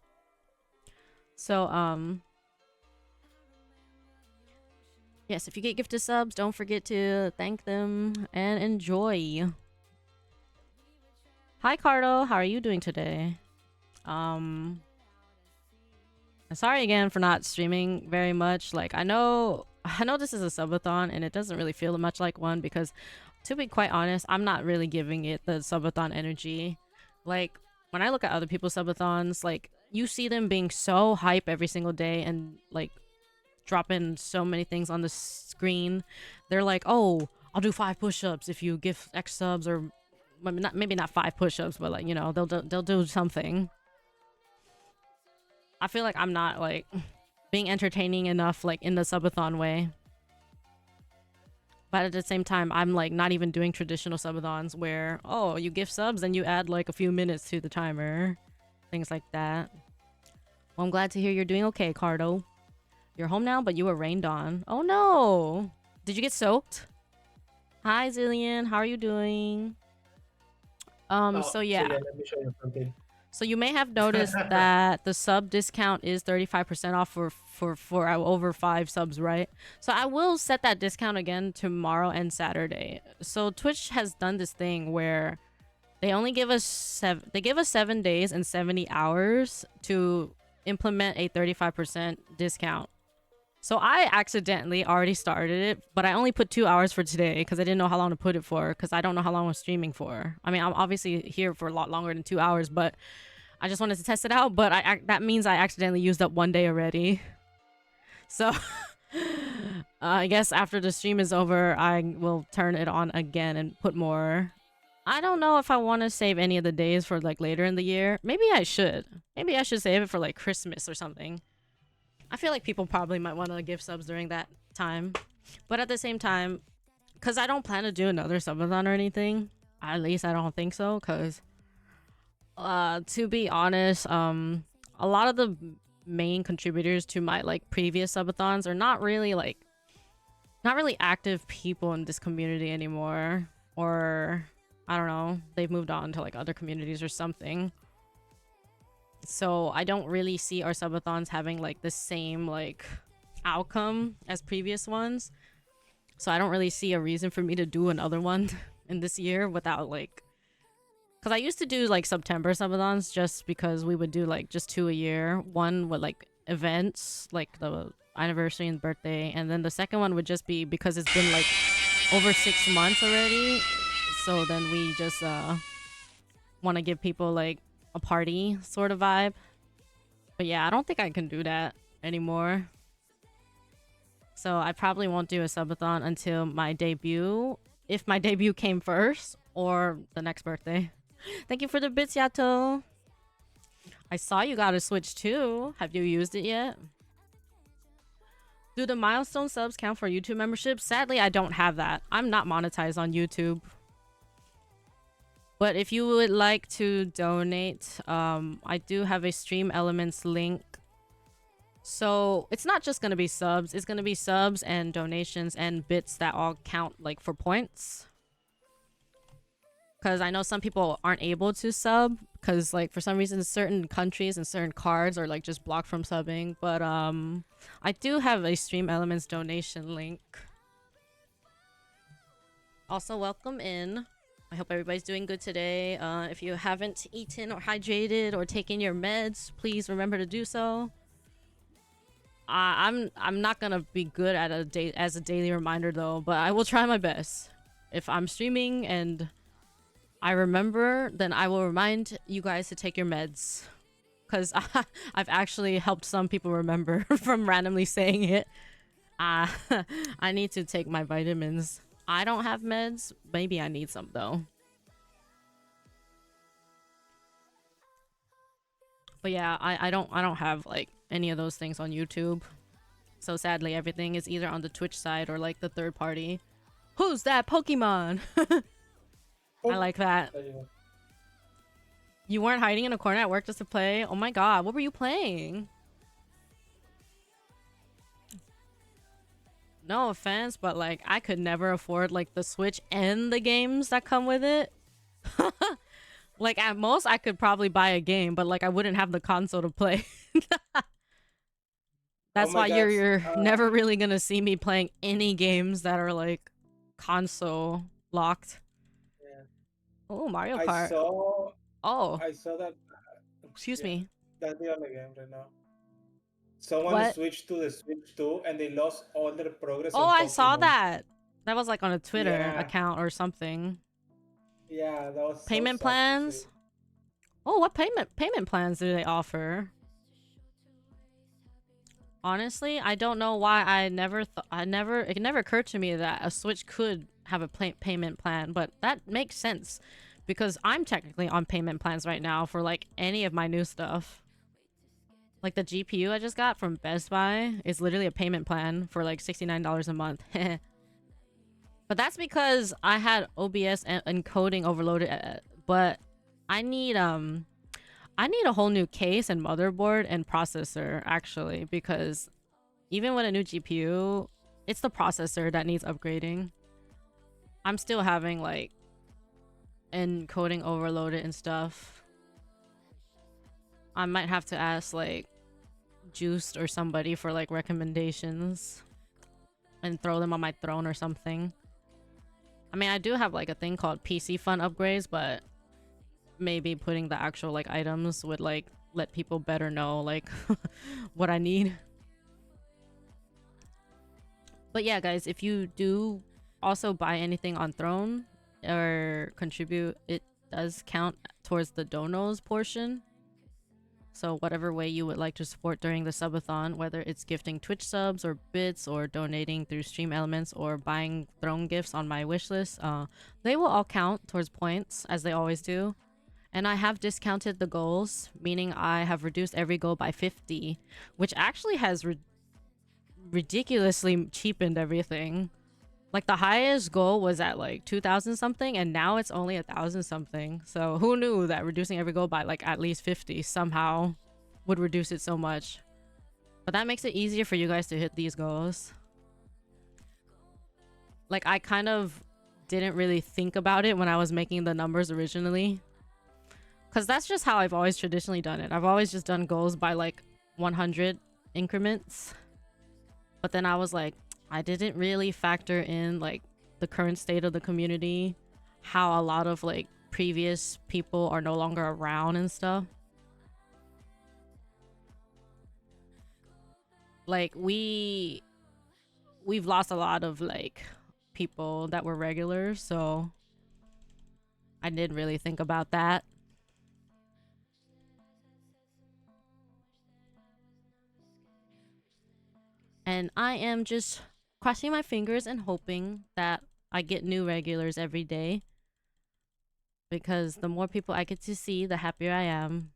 So, yes, if you get gifted subs, don't forget to thank them and enjoy. Hi, Cardo. How are you doing today? Sorry again for not streaming very much. Like, I know this is a subathon and it doesn't really feel much like one because, to be quite honest, I'm not really giving it the subathon energy. Like, when I look at other people's subathons, like, you see them being so hype every single day and, like, dropping so many things on the screen. They're like, oh, I'll do 5 push-ups if you give X subs, or maybe not 5 push-ups, but like, you know, they'll do something. I feel like I'm not like being entertaining enough, like in the subathon way. But at the same time, I'm like not even doing traditional subathons where, oh, you give subs and you add like a few minutes to the timer, things like that. Well, I'm glad to hear you're doing okay, Cardo. You're home now, but you were rained on. Oh no! Did you get soaked? Hi, Zillion. How are you doing? So yeah. Let me show you something. So you may have noticed that the sub discount is 35% off for over 5 subs, right? So I will set that discount again tomorrow and Saturday. So Twitch has done this thing where they only give us 7 days and 70 hours to implement a 35% discount. So I accidentally already started it, but I only put 2 hours for today because I didn't know how long to put it for, because I don't know how long I'm streaming for. I mean, I'm obviously here for a lot longer than 2 hours, but I just wanted to test it out. But that means I accidentally used up 1 day already. So I guess after the stream is over, I will turn it on again and put more. I don't know if I want to save any of the days for like later in the year. Maybe I should. Maybe I should save it for like Christmas or something. I feel like people probably might want to give subs during that time. But at the same time, because I don't plan to do another subathon or anything. At least I don't think so, because to be honest, a lot of the main contributors to my like previous subathons are not really active people in this community anymore. Or I don't know, they've moved on to like other communities or something. So I don't really see our subathons having like the same like outcome as previous ones. So I don't really see a reason for me to do another one in this year without like, because I used to do like September subathons just because we would do like just 2 a year. One with like events like the anniversary and birthday, and then the second one would just be because it's been like over 6 months already. So then we just want to give people like a party sort of vibe. But yeah, I don't think I can do that anymore. So I probably won't do a subathon until my debut, if my debut came first, or the next birthday. Thank you for the bits, Yato. I saw you got a Switch too. Have you used it yet? Do the milestone subs count for YouTube membership? Sadly, I don't have that. I'm not monetized on YouTube. But if you would like to donate, I do have a Stream Elements link. So it's not just gonna be subs, it's gonna be subs and donations and bits that all count like for points. Because I know some people aren't able to sub because like for some reason certain countries and certain cards are like just blocked from subbing. But I do have a Stream Elements donation link. Also, welcome in. I hope everybody's doing good today. If you haven't eaten or hydrated or taken your meds, please remember to do so. I'm not gonna be good at as a daily reminder though, but I will try my best. If I'm streaming and I remember, then I will remind you guys to take your meds. Because I've actually helped some people remember from randomly saying it. I need to take my vitamins. I don't have meds. Maybe I need some though. But yeah, I don't have like any of those things on YouTube. So sadly, everything is either on the Twitch side or like the third party. Who's that Pokemon? I like that. You weren't hiding in a corner at work just to play? Oh my god, what were you playing? No offense, but like I could never afford like the Switch and the games that come with it. Like at most I could probably buy a game, but like I wouldn't have the console to play. That's why you're never really gonna see me playing any games that are like console locked. Yeah. Oh, Mario Kart. I saw that. Excuse me. That's the only game right now. Someone What? switched to the Switch 2 and they lost all their progress. Oh, on I saw Pokemon. that. That was like on a Twitter Yeah. account or something. Yeah, that was Payment plans? Oh, what payment plans do they offer? Honestly, I don't know why it never occurred to me that a Switch could have a payment plan, but that makes sense because I'm technically on payment plans right now for like any of my new stuff. Like the GPU I just got from Best Buy is literally a payment plan for like $69 a month. But that's because I had OBS encoding overloaded, but I need a whole new case and motherboard and processor actually, because even with a new GPU, it's the processor that needs upgrading. I'm still having like encoding overloaded and stuff. I might have to ask like Juiced or somebody for like recommendations and throw them on my throne or something. I mean, I do have like a thing called PC Fun upgrades, but maybe putting the actual like items would like let people better know like what I need. But yeah, guys, if you do also buy anything on Throne or contribute, it does count towards the donos portion. So whatever way you would like to support during the subathon, whether it's gifting Twitch subs or bits or donating through Stream Elements or buying Throne gifts on my wishlist, they will all count towards points as they always do. And I have discounted the goals, meaning I have reduced every goal by 50, which actually has ridiculously cheapened everything. Like the highest goal was at like 2,000 something, and now it's only 1,000 something. So who knew that reducing every goal by like at least 50 somehow would reduce it so much? But that makes it easier for you guys to hit these goals. Like I kind of didn't really think about it when I was making the numbers originally, because that's just how I've always traditionally done it. I've always just done goals by like 100 increments. But then I was like, I didn't really factor in like the current state of the community, how a lot of like previous people are no longer around and stuff. Like we've lost a lot of like people that were regulars, so I didn't really think about that. And I am just crossing my fingers and hoping that I get new regulars every day, because the more people I get to see, the happier I am.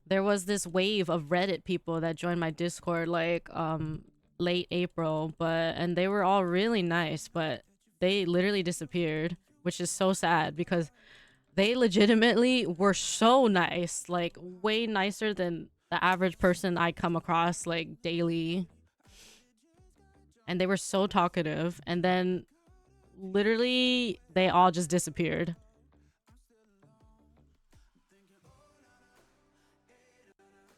There was this wave of Reddit people that joined my Discord like late April, and they were all really nice, but they literally disappeared. which is so sad because they legitimately were so nice, like way nicer than the average person I come across like daily. And they were so talkative, and then literally they all just disappeared.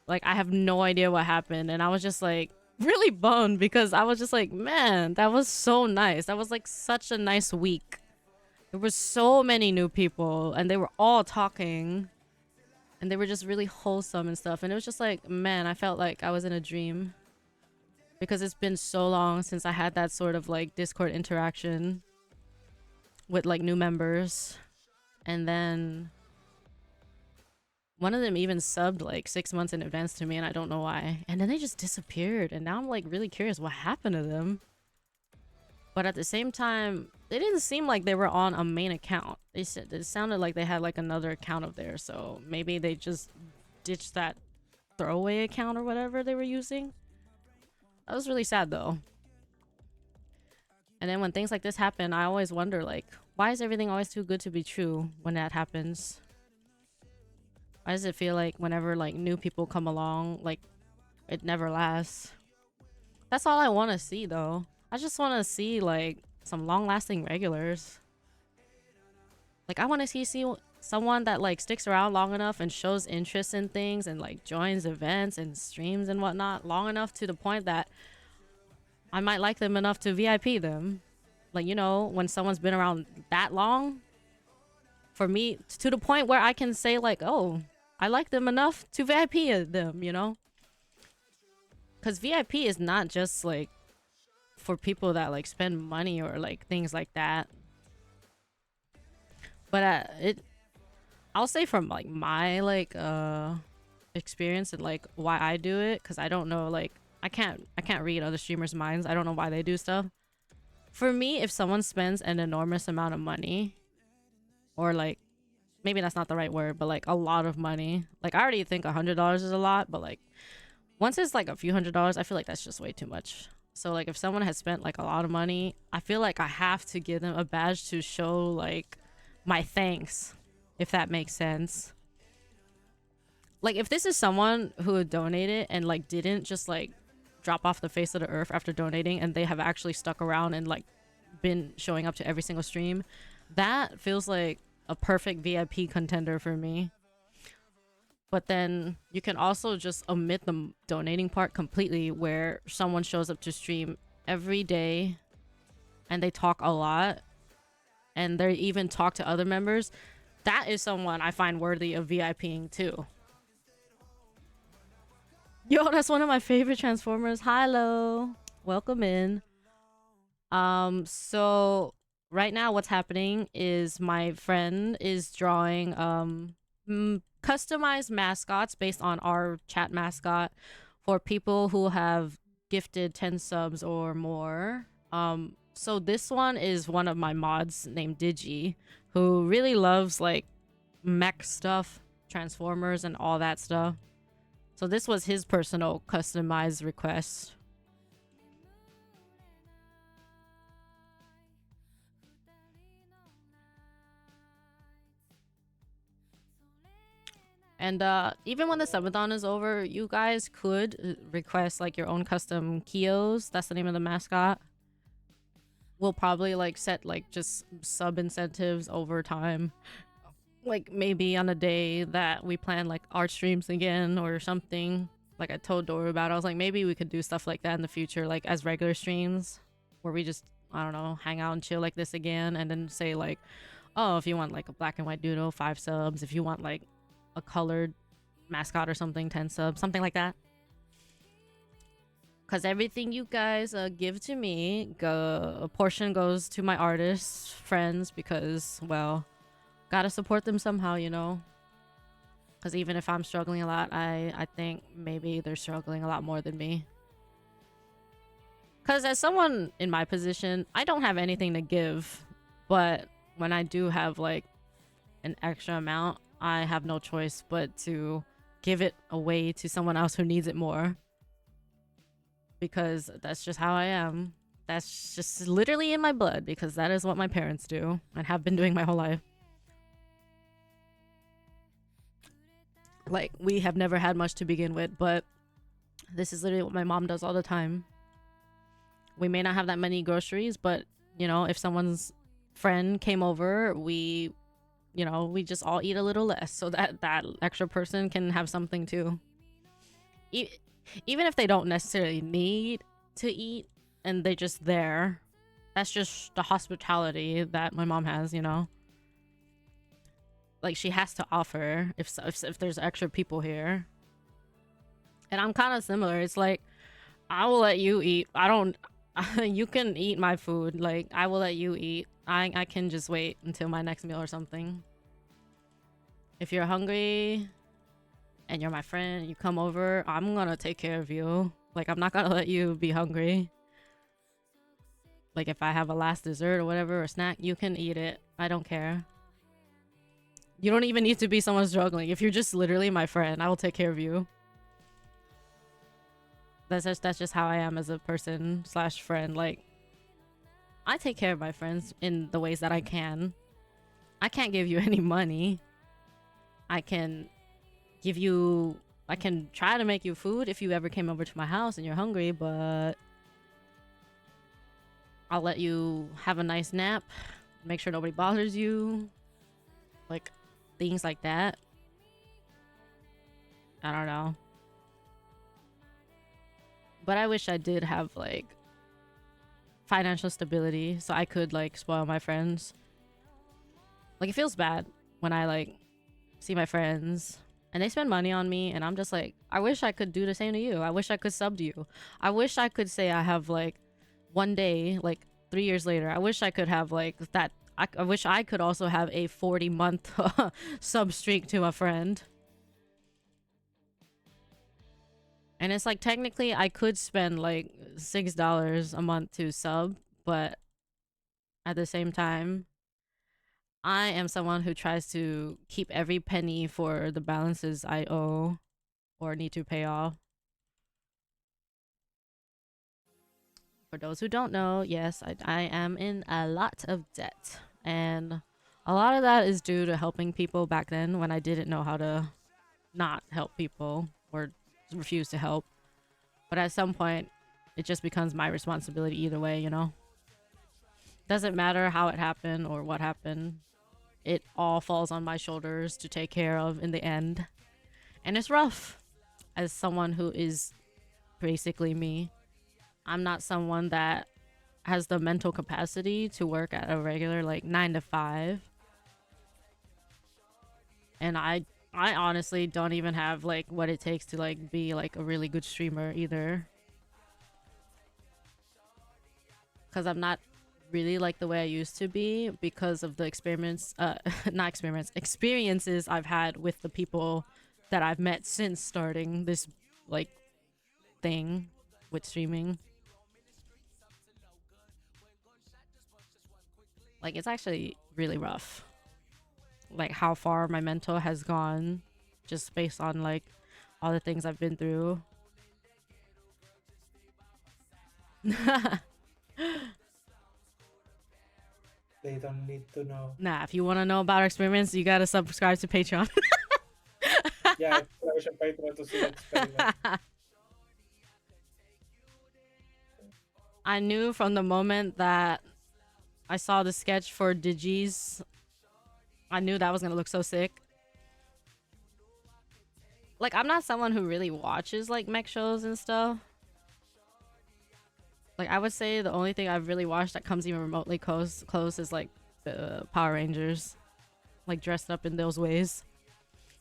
Like, I have no idea what happened, and I was just like really bummed because I was just like, man, that was so nice. That was like such a nice week. There were so many new people, and they were all talking, and they were just really wholesome and stuff. And it was just like, man, I felt like I was in a dream because it's been so long since I had that sort of like Discord interaction with like new members. And then one of them even subbed like 6 months in advance to me, and I don't know why. And then they just disappeared, and now I'm like really curious what happened to them. But at the same time, they didn't seem like they were on a main account. They said it sounded like they had like another account of theirs, so maybe they just ditched that throwaway account or whatever they were using. That was really sad though. And then when things like this happen, I always wonder, like, why is everything always too good to be true when that happens? Why does it feel like whenever like new people come along, like it never lasts? That's all I want to see though. I just want to see like some long-lasting regulars. Like, I want to see someone that like sticks around long enough and shows interest in things and like joins events and streams and whatnot long enough to the point that I might like them enough to VIP them. Like, you know, when someone's been around that long, for me, to the point where I can say like, oh, I like them enough to VIP them, you know? Because VIP is not just like for people that like spend money or like things like that. But I'll say from like my like experience and like why I do it, because I don't know, like I can't read other streamers' minds. I don't know why they do stuff. For me, if someone spends an enormous amount of money, or like maybe that's not the right word, but like a lot of money, like I already think $100 is a lot, but like once it's like a few $100s, I feel like that's just way too much. So like if someone has spent like a lot of money, I feel like I have to give them a badge to show like my thanks, if that makes sense. Like if this is someone who had donated and like didn't just like drop off the face of the earth after donating, and they have actually stuck around and like been showing up to every single stream, that feels like a perfect VIP contender for me. But then you can also just omit the donating part completely, where someone shows up to stream every day and they talk a lot and they even talk to other members. That is someone I find worthy of VIPing too. Yo, that's one of my favorite Transformers. Hello, welcome in. So right now what's happening is my friend is drawing customized mascots based on our chat mascot for people who have gifted 10 subs or more. So this one is one of my mods named Digi, who really loves like mech stuff, Transformers and all that stuff. So this was his personal customized request. And even when the subathon is over, you guys could request like your own custom Kios. That's the name of the mascot. We'll probably like set like just sub incentives over time. Like maybe on a day that we plan like art streams again or something. Like I told Doru about, I was like, maybe we could do stuff like that in the future, like as regular streams where we just, I don't know, hang out and chill like this again, and then say like, oh, if you want like a black and white doodle, 5 subs. If you want like a colored mascot or something, 10 subs, something like that. Because everything you guys give to me, a portion goes to my artists friends, because, well, gotta support them somehow, you know. Because even if I'm struggling a lot, I think maybe they're struggling a lot more than me. Because as someone in my position, I don't have anything to give, but when I do have like an extra amount, I have no choice but to give it away to someone else who needs it more. Because that's just how I am. That's just literally in my blood because that is what my parents do and have been doing my whole life. Like, we have never had much to begin with, but this is literally what my mom does all the time. We may not have that many groceries, but, you know, if someone's friend came over, we just all eat a little less so that that extra person can have something too. Even if they don't necessarily need to eat and they're just there, that's just the hospitality that my mom has, you know? Like, she has to offer if there's extra people here. And I'm kind of similar. It's like, I will let you eat. You can eat my food. Like, I will let you eat. I can just wait until my next meal or something. If you're hungry and you're my friend, you come over, I'm gonna take care of you. Like, I'm not gonna let you be hungry. Like, if I have a last dessert or whatever, or snack, you can eat it. I don't care. You don't even need to be someone struggling. If you're just literally my friend, I will take care of you. That's just how I am as a person / friend. Like, I take care of my friends in the ways that I can. I can't give you any money. I can try to make you food if you ever came over to my house and you're hungry, but I'll let you have a nice nap, make sure nobody bothers you. Like, things like that. I don't know. But I wish I did have, like, financial stability so I could, like, spoil my friends. Like, it feels bad when I, like, see my friends and they spend money on me and I'm just like, I wish I could do the same to you. I wish I could sub to you. I wish I could say I have, like, one day, like, 3 years later, I wish I could have, like, that. I wish I could also have a 40-month sub streak to a friend. And it's like, technically I could spend like $6 a month to sub, but at the same time, I am someone who tries to keep every penny for the balances I owe or need to pay off. For those who don't know, yes, I am in a lot of debt. And a lot of that is due to helping people back then when I didn't know how to not help people or refuse to help. But at some point, it just becomes my responsibility either way, you know? Doesn't matter how it happened or what happened. It all falls on my shoulders to take care of in the end. And it's rough as someone who is basically me. I'm not someone that has the mental capacity to work at a regular, like, 9 to 5. And I honestly don't even have, like, what it takes to, like, be, like, a really good streamer either. Because I'm not really like the way I used to be because of the experiences I've had with the people that I've met since starting this, like, thing with streaming. Like, it's actually really rough. Like, how far my mental has gone just based on, like, all the things I've been through. They don't need to know. Nah, if you want to know about our experiments, you gotta subscribe to Patreon. Yeah, Patreon to see the experiment. I knew from the moment that I saw the sketch for Digis, I knew that was gonna look so sick. Like, I'm not someone who really watches, like, mech shows and stuff. Like, I would say the only thing I've really watched that comes even remotely close is, like, the Power Rangers. Like, dressed up in those ways.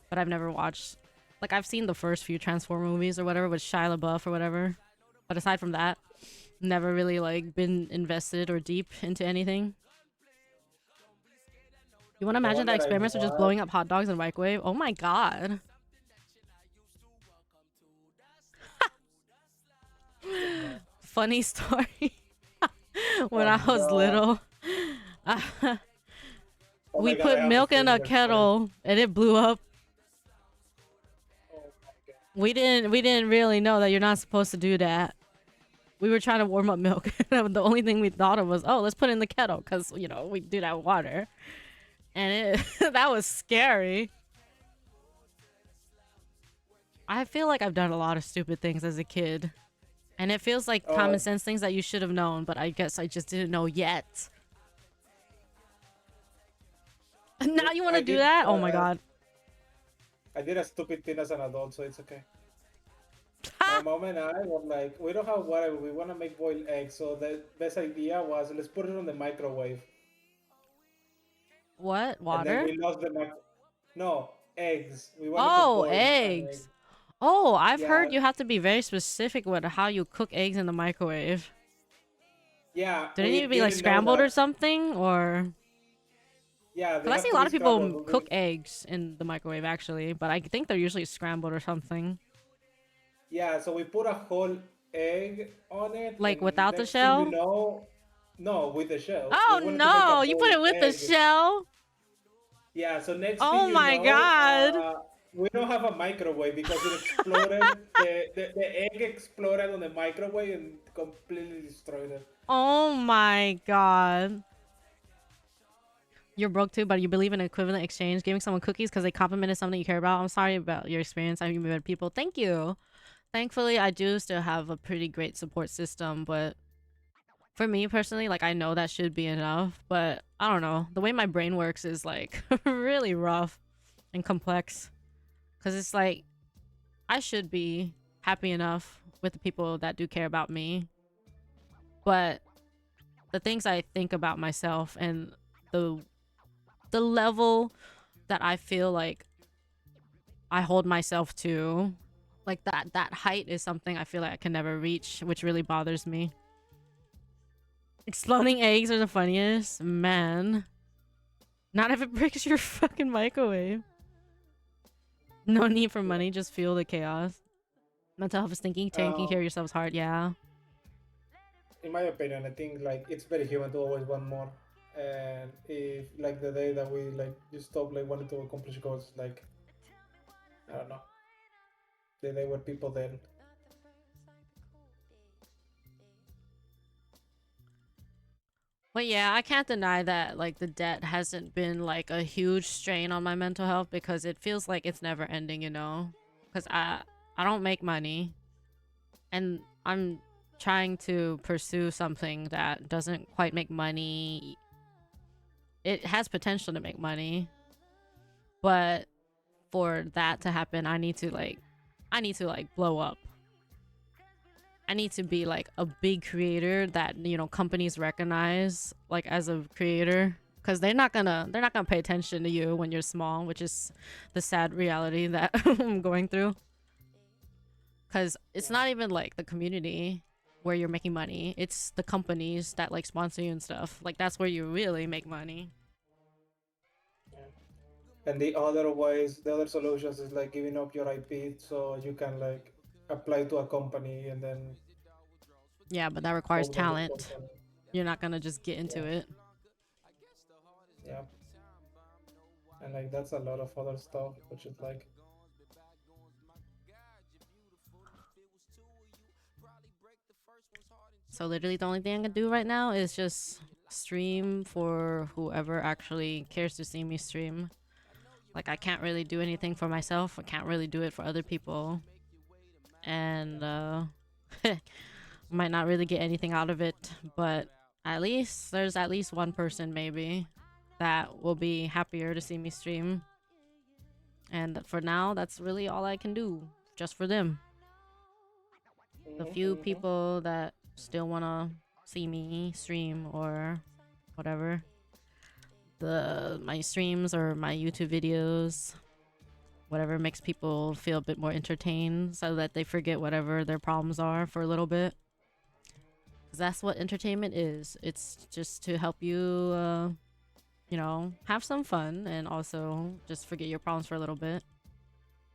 But I've never watched... Like, I've seen the first few Transformer movies or whatever with Shia LaBeouf or whatever. But aside from that, never really, like, been invested or deep into anything. You want to imagine that experiments are just blowing up hot dogs in a microwave? Oh my god. Funny story. When I was little, we put milk in a kettle and it blew up. We didn't really know that you're not supposed to do that. we were trying to warm up milk. The only thing we thought of was, oh, let's put it in the kettle because, you know, we do that with water. And that was scary. I feel like I've done a lot of stupid things as a kid. And it feels like common sense things that you should have known, but I guess I just didn't know yet. And now you want to do that? Oh my god. I did a stupid thing as an adult, so it's okay. My mom and I were like, we don't have water, we want to make boiled eggs. So the best idea was, let's put it on the microwave. What? Water? And then we lost the No, eggs. We wanted to Oh, boil eggs. egg. Oh, I've heard Yeah. you have to be very specific with how you cook eggs in the microwave. Yeah. Do they we need to be like didn't know scrambled or that. something? Or Yeah, they because I have see a to lot be of people scrambled. cook eggs in the microwave actually, but I think they're usually scrambled or something. Yeah, so we put a whole egg on it. Like and without the next thing you shell? know, no, with the shell. Oh We wanted to make a no, you put it boiled with the egg. shell? Yeah, so next Oh thing you my know, god. we don't have a microwave because it exploded. the egg exploded on the microwave and completely destroyed it. Oh my god. You're broke too, but you believe in equivalent exchange, giving someone cookies because they complimented something you care about. I'm sorry about your experience. I'm met people. Thank you. Thankfully, I do still have a pretty great support system, but for me personally, like I know that should be enough, but I don't know. The way my brain works is like really rough and complex. Cause it's like I should be happy enough with the people that do care about me. But the things I think about myself and the level that I feel like I hold myself to, like that height is something I feel like I can never reach, which really bothers me. Exploding eggs are the funniest. Man. Not if it breaks your fucking microwave. No need for money, just feel the chaos. Mental health is thinking, taking care of yourself's hard, yeah. In my opinion, I think like it's very human to always want more. And if like the day that we like just stop like wanting to accomplish goals, like I don't know, the day where people then. But yeah, I can't deny that like the debt hasn't been like a huge strain on my mental health because it feels like it's never ending, you know? Because I don't make money and I'm trying to pursue something that doesn't quite make money. It has potential to make money, but for that to happen, I need to like blow up. I need to be like a big creator that, you know, companies recognize like as a creator, because they're not gonna pay attention to you when you're small, which is the sad reality that I'm going through. Because it's not even like the community where you're making money, it's the companies that like sponsor you and stuff. Like that's where you really make money. And the other ways, the other solutions is like giving up your IP so you can like apply to a company and then. Yeah, but that requires hold on the talent. company. You're not gonna just get into it. Yeah. And like that's a lot of other stuff, which is like. So literally the only thing I can do right now is just stream for whoever actually cares to see me stream. Like I can't really do anything for myself. I can't really do it for other people. And might not really get anything out of it, but at least there's at least one person maybe that will be happier to see me stream. And for now, that's really all I can do, just for them. The few people that still want to see me stream or whatever, my streams or my YouTube videos, whatever makes people feel a bit more entertained so that they forget whatever their problems are for a little bit. Because that's what entertainment is. It's just to help you, you know, have some fun and also just forget your problems for a little bit.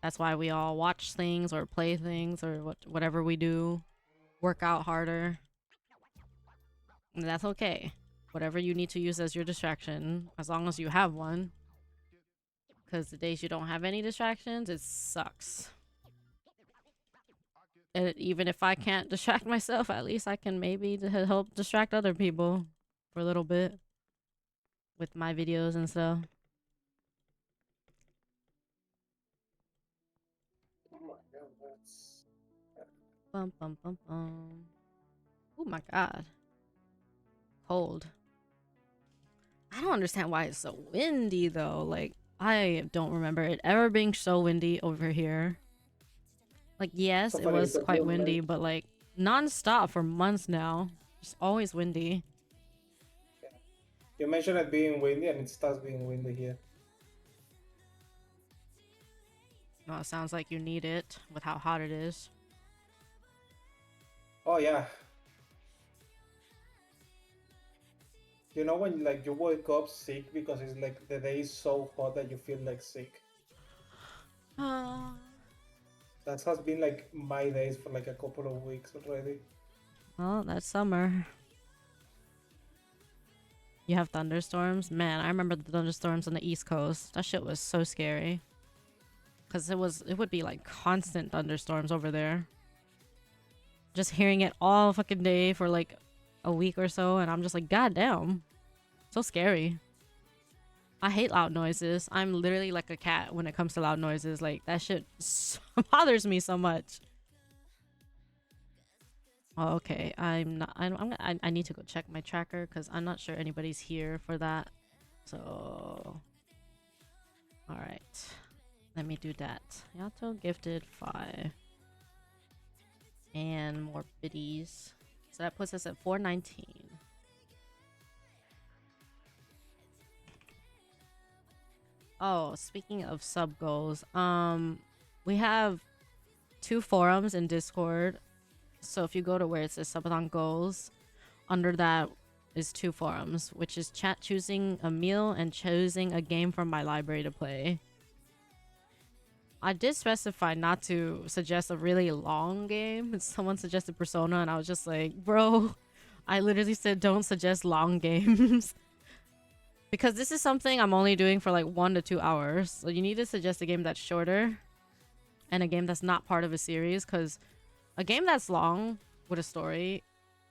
That's why we all watch things or play things or whatever we do. Work out harder. And that's okay. Whatever you need to use as your distraction, as long as you have one. Because the days you don't have any distractions, it sucks. even if I can't distract myself, at least I can maybe help distract other people for a little bit with my videos and stuff. Oh my god, that's Bum bum bum bum. Oh my god, cold. I don't understand why it's so windy though. Like, I don't remember it ever being so windy over here. Like, yes, so it funny was because quite windy, but like non-stop for months now. Just always windy. you mentioned it being windy and it starts being windy here. Oh, it sounds like you need it with how hot it is. Oh yeah. You know when like you wake up sick because it's like the day is so hot that you feel like sick? That has been like my days for like a couple of weeks already. Well, that's summer. You have thunderstorms? Man, I remember the thunderstorms on the East Coast. That shit was so scary. Cause it would be like constant thunderstorms over there. Just hearing it all fucking day for like a week or so, and I'm just like, god damn. So scary. I hate loud noises. I'm literally like a cat when it comes to loud noises. Like, that shit bothers me so much. Oh, okay, I'm not. I need to go check my tracker because I'm not sure anybody's here for that. So, all right, let me do that. Yato gifted 5 and more biddies, so that puts us at 419. Oh, speaking of sub goals, we have 2 forums in Discord. So if you go to where it says Subathon goals, under that is 2 forums, which is chat choosing a meal and choosing a game from my library to play. I did specify not to suggest a really long game. Someone suggested Persona and I was just like, bro, I literally said don't suggest long games. Because this is something I'm only doing for like 1 to 2 hours. So you need to suggest a game that's shorter and a game that's not part of a series, because a game that's long with a story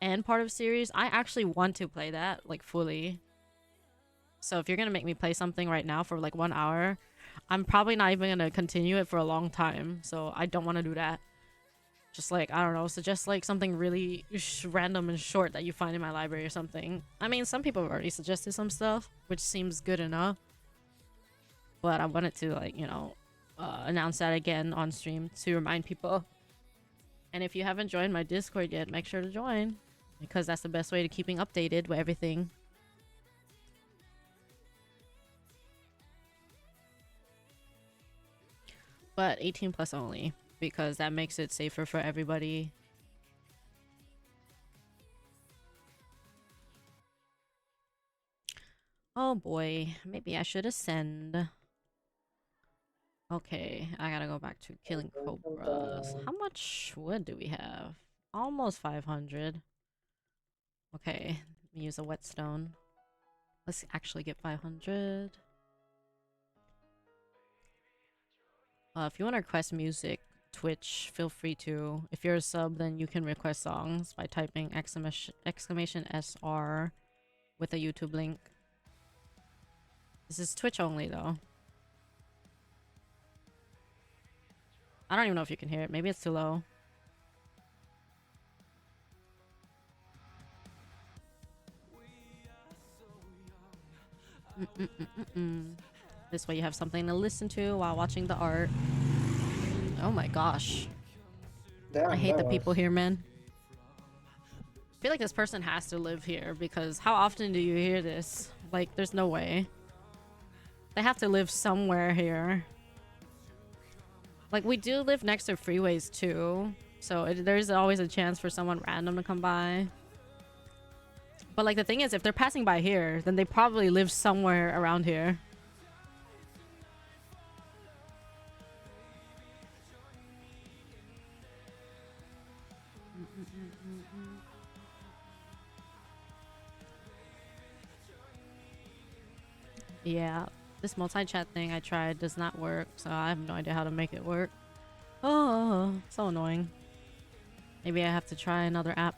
and part of a series, I actually want to play that like fully. So if you're gonna make me play something right now for like 1 hour, I'm probably not even gonna continue it for a long time. So I don't want to do that. Just like, I don't know, suggest like something really random and short that you find in my library or something. I mean, some people have already suggested some stuff, which seems good enough. But I wanted to, like, you know, announce that again on stream to remind people. And if you haven't joined my Discord yet, make sure to join, because that's the best way to keeping updated with everything. But 18 plus only, because that makes it safer for everybody. Oh boy, maybe I should ascend. Okay, I gotta go back to killing cobras. How much wood do we have? Almost 500. Okay, let me use a whetstone. Let's actually get 500. If you want to request music, Twitch, feel free to. If you're a sub, then you can request songs by typing exclamation SR with a YouTube link. This is Twitch only though. I don't even know if you can hear it. Maybe it's too low. This way you have something to listen to while watching the art. Oh my gosh. Damn, I hate that the people was- here, man. I feel like this person has to live here, because how often do you hear this? Like, there's no way. They have to live somewhere here. Like, we do live next to freeways too, so there's always a chance for someone random to come by. But like, the thing is, if they're passing by here, then they probably live somewhere around here. Yeah, this multi-chat thing I tried does not work, so I have no idea how to make it work. Oh, so annoying. Maybe I have to try another app.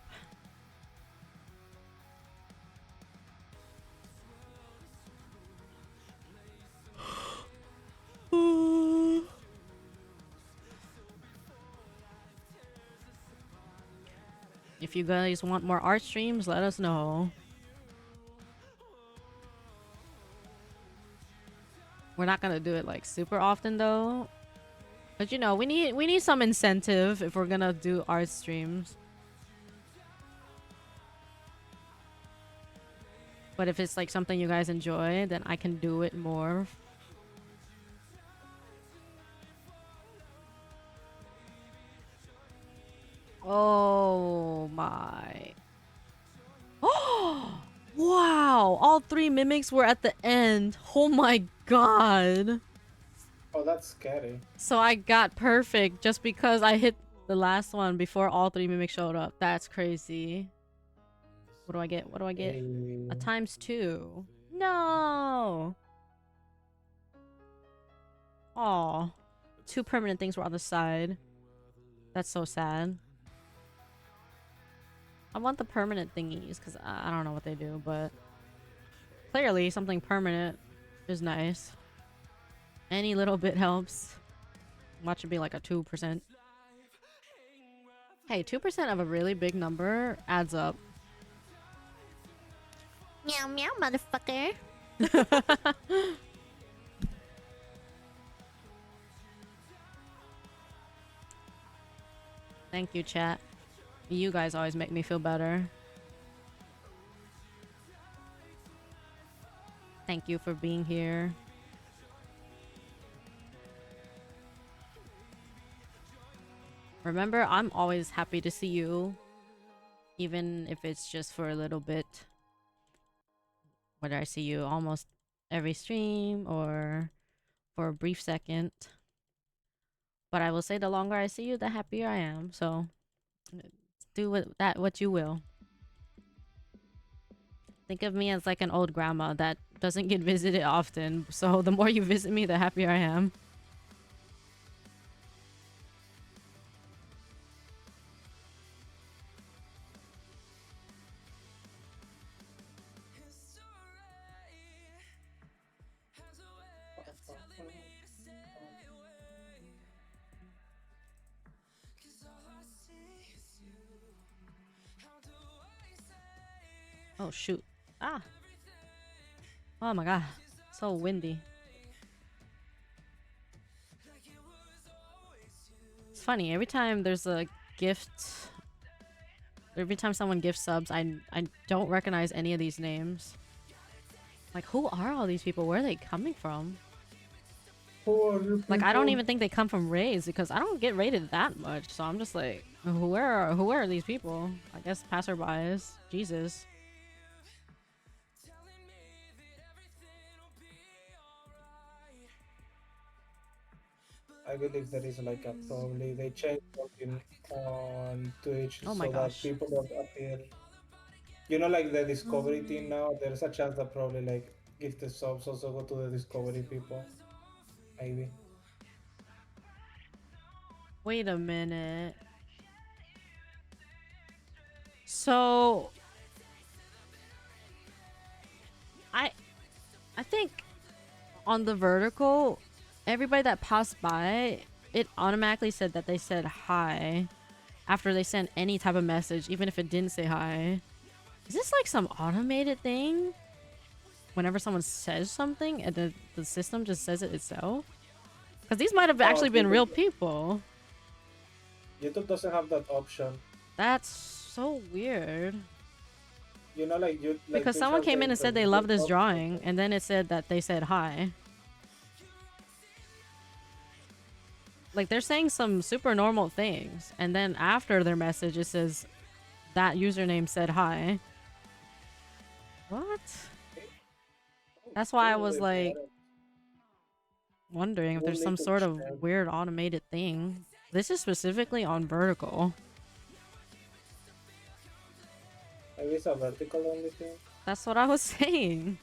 If you guys want more art streams, let us know. We're not gonna do it like super often though. But you know, we need some incentive if we're gonna do art streams. But if it's like something you guys enjoy, then I can do it more. Oh my. Oh, wow. All 3 mimics were at the end. Oh my god. Oh, that's scary. So I got perfect just because I hit the last one before all 3 mimics showed up. That's crazy. What do I get? What do I get? A ×2. No. Aw. 2 permanent things were on the side. That's so sad. I want the permanent thingies because I don't know what they do, but clearly something permanent is nice. Any little bit helps. Watch it be like a 2%. Hey, 2% of a really big number adds up. Meow meow, motherfucker. Thank you, chat. You guys always make me feel better. Thank you for being here. Remember, I'm always happy to see you, even if it's just for a little bit. Whether I see you almost every stream or for a brief second. But I will say the longer I see you, the happier I am. So do with that what you will. Think of me as like an old grandma that doesn't get visited often. So the more you visit me, the happier I am. Oh shoot. Ah. Oh my god. So windy. It's funny, every time there's a gift, every time someone gifts subs, I don't recognize any of these names. Like, who are all these people? Where are they coming from? Like, I don't even think they come from raids because I don't get raided that much. So I'm just like, who are these people? I guess passerbys. Jesus. I believe there is like a probably they changed something on Twitch Oh so my that gosh. people don't appear. You know, like the discovery thing now. There's a chance that probably like if the subs also go to the discovery people, maybe. Wait a minute. So I think on the vertical, everybody that passed by, it automatically said that they said hi after they sent any type of message, even if it didn't say hi. Is this like some automated thing? Whenever someone says something and the system just says it itself? Because these might have actually been real people. YouTube doesn't have that option. That's so weird. You know, like you like Because someone came in and said they love this drawing, and then it said that they said hi. Like, they're saying some super normal things, and then after their message, it says that username said hi. What? That's why I was like wondering if there's some sort of weird automated thing. This is specifically on vertical. Maybe it's a vertical only thing. That's what I was saying.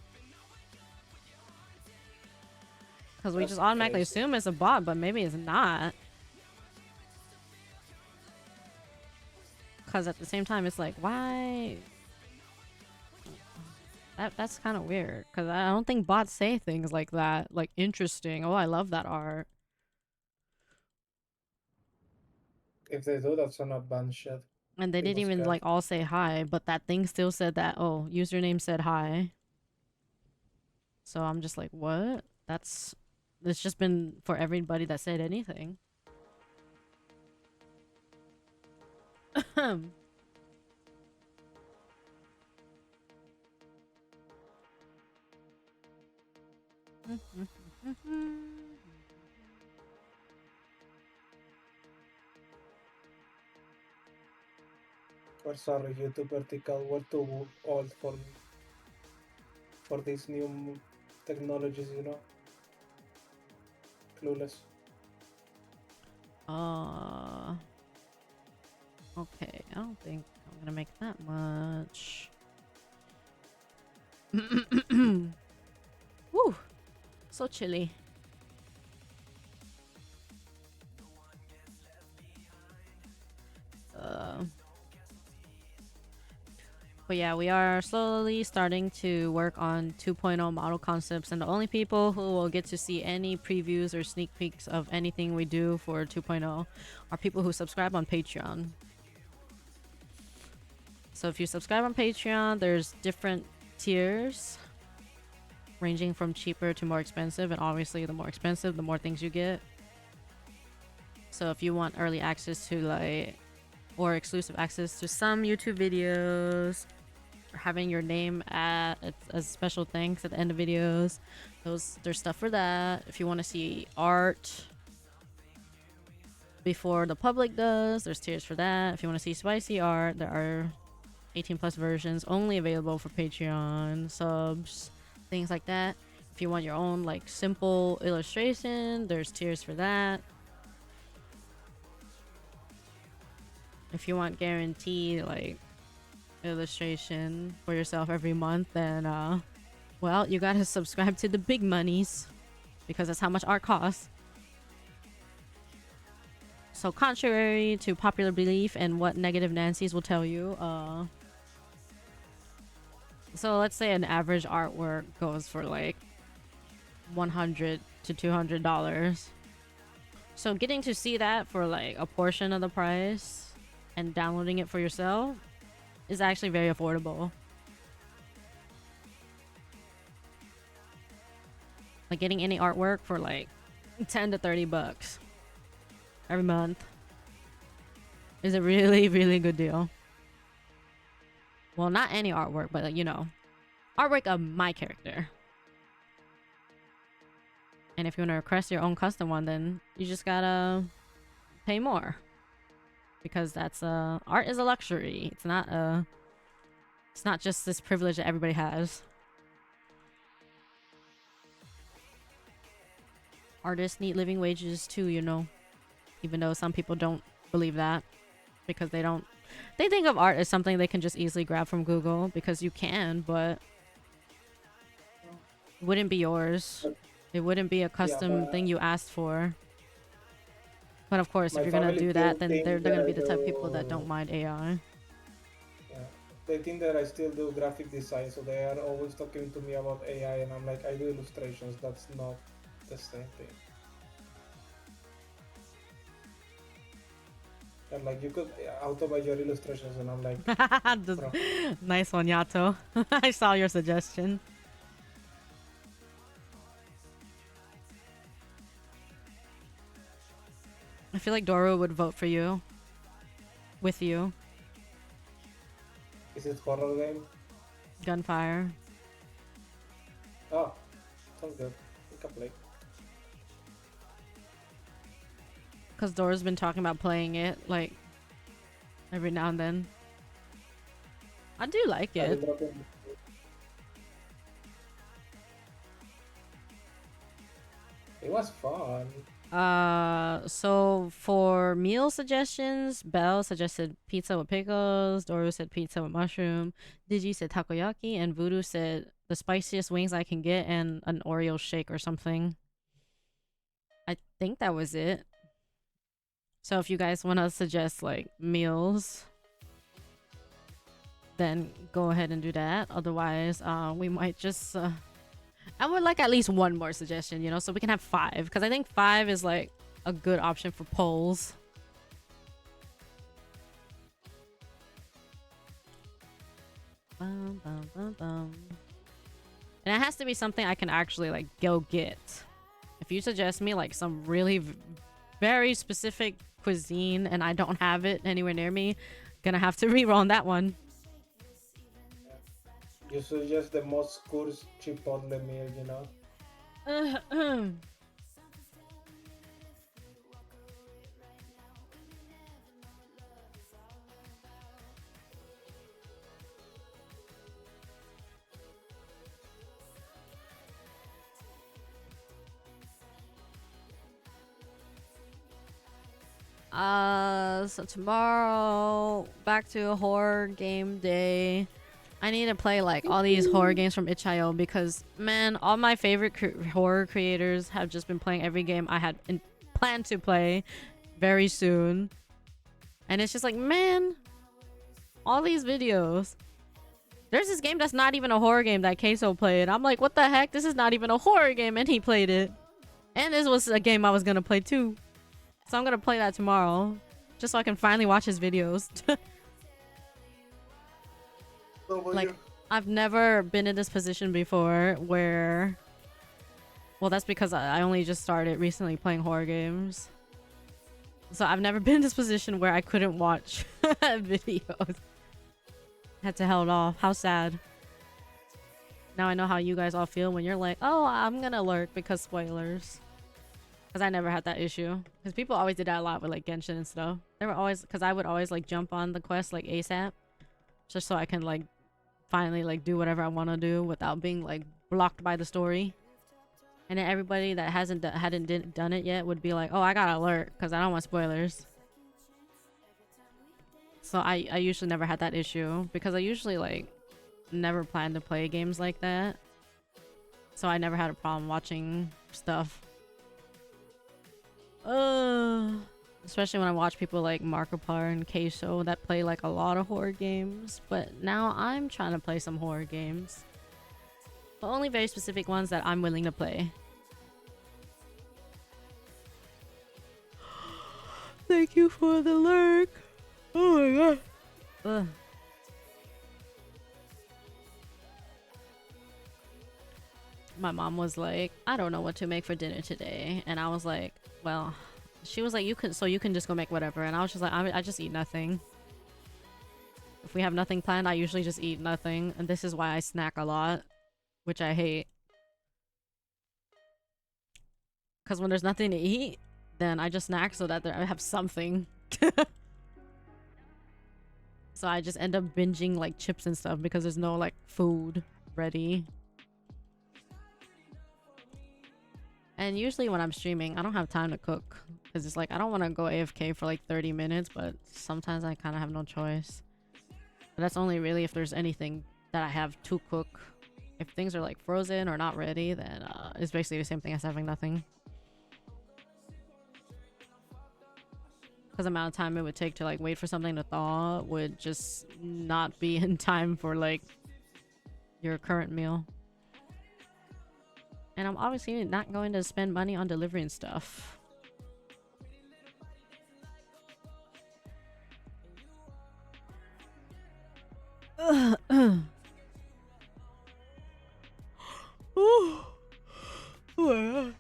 Because we just automatically assume it's a bot, but maybe it's not. Because at the same time, it's like, why? That's kind of weird. Because I don't think bots say things like that. Like, interesting. Oh, I love that art. If they do, that's an advanced shit. And they didn't People's even cat. like all say hi, but that thing still said that, oh, username said hi. So I'm just like, what? It's just been for everybody that said anything. Or sorry, YouTube vertical were too old for these new technologies, you know. Clueless. Okay, I don't think I'm gonna make that much. Woo! So chilly. But yeah, we are slowly starting to work on 2.0 model concepts, and the only people who will get to see any previews or sneak peeks of anything we do for 2.0 are people who subscribe on Patreon. So if you subscribe on Patreon, there's different tiers ranging from cheaper to more expensive, and obviously the more expensive, the more things you get. So if you want early access to like or exclusive access to some YouTube videos, or having your name at as special thanks at the end of videos, there's stuff for that. If you want to see art before the public does, there's tiers for that. If you want to see spicy art, there are 18 plus versions only available for Patreon subs, things like that. If you want your own like simple illustration, there's tiers for that. If you want guaranteed like illustration for yourself every month, then well, you gotta subscribe to the big monies, because that's how much art costs. So contrary to popular belief and what negative Nancy's will tell you, so let's say an average artwork goes for like $100 to $200. So getting to see that for like a portion of the price and downloading it for yourself is actually very affordable. Like getting any artwork for like 10 to 30 bucks every month is a really, really good deal. Well, not any artwork, but you know, artwork of my character. And if you want to request your own custom one, then you just gotta pay more, because that's art is a luxury. It's not just this privilege that everybody has. Artists need living wages too, you know, even though some people don't believe that, because they think of art as something they can just easily grab from Google, because you can, but it wouldn't be yours. It wouldn't be a custom thing you asked for. But of course, if you're gonna do that, then they're gonna be the type of people that don't mind AI. Yeah, they think that I still do graphic design, so they are always talking to me about AI, and I'm like, I do illustrations. That's not the same thing. They're like, you could automate your illustrations, and I'm like, nice one, Yato. I saw your suggestion. I feel like Doro would vote for you. With you. Is it horror game? Gunfire. Oh, sounds good. We can play. Because Doro's been talking about playing it, like, every now and then. I do like it. It was fun. So for meal suggestions, Belle suggested pizza with pickles, Doru said pizza with mushroom, Digi said takoyaki, and Voodoo said the spiciest wings I can get and an Oreo shake or something. I think that was it. So if you guys want to suggest like meals, then go ahead and do that. Otherwise, we might just I would like at least one more suggestion, you know, so we can have 5, because I think 5 is like a good option for polls. Bum, bum, bum, bum. And it has to be something I can actually like go get. If you suggest me like some really very specific cuisine and I don't have it anywhere near me, gonna have to reroll on that one. You suggest the most course Chipotle meal, you know? So tomorrow, back to horror game day. I need to play like all these horror games from itch.io because man, all my favorite horror creators have just been playing every game I had planned to play very soon. And it's just like, man, all these videos. There's this game that's not even a horror game that Queso played. I'm like, what the heck? This is not even a horror game, and he played it. And this was a game I was gonna play too. So I'm gonna play that tomorrow. Just so I can finally watch his videos. Like, I've never been in this position before where... Well, that's because I only just started recently playing horror games. So I've never been in this position where I couldn't watch videos. Had to held off. How sad. Now I know how you guys all feel when you're like, oh, I'm gonna lurk because spoilers. Because I never had that issue. Because people always did that a lot with like Genshin and stuff. They were always... Because I would always like jump on the quest like ASAP. Just so I can like finally like do whatever I want to do without being like blocked by the story. And then everybody that hadn't done it yet would be like, oh, I gotta alert because I don't want spoilers. So I usually never had that issue because I usually like never plan to play games like that. So I never had a problem watching stuff. Especially when I watch people like Markiplier and Queso that play like a lot of horror games. But now I'm trying to play some horror games. But only very specific ones that I'm willing to play. Thank you for the lurk. Oh my god. Ugh. My mom was like, I don't know what to make for dinner today. And I was like, well, she was like, you can just go make whatever. And I was just like, I just eat nothing. If we have nothing planned, I usually just eat nothing. And this is why I snack a lot, which I hate. Because when there's nothing to eat, then I just snack so that I have something. So I just end up binging like chips and stuff because there's no like food ready. And usually when I'm streaming, I don't have time to cook. Because it's like, I don't want to go AFK for like 30 minutes, but sometimes I kind of have no choice. But that's only really if there's anything that I have to cook. If things are like frozen or not ready, then it's basically the same thing as having nothing. Because the amount of time it would take to like wait for something to thaw would just not be in time for like your current meal. And I'm obviously not going to spend money on delivering stuff. Oh my god.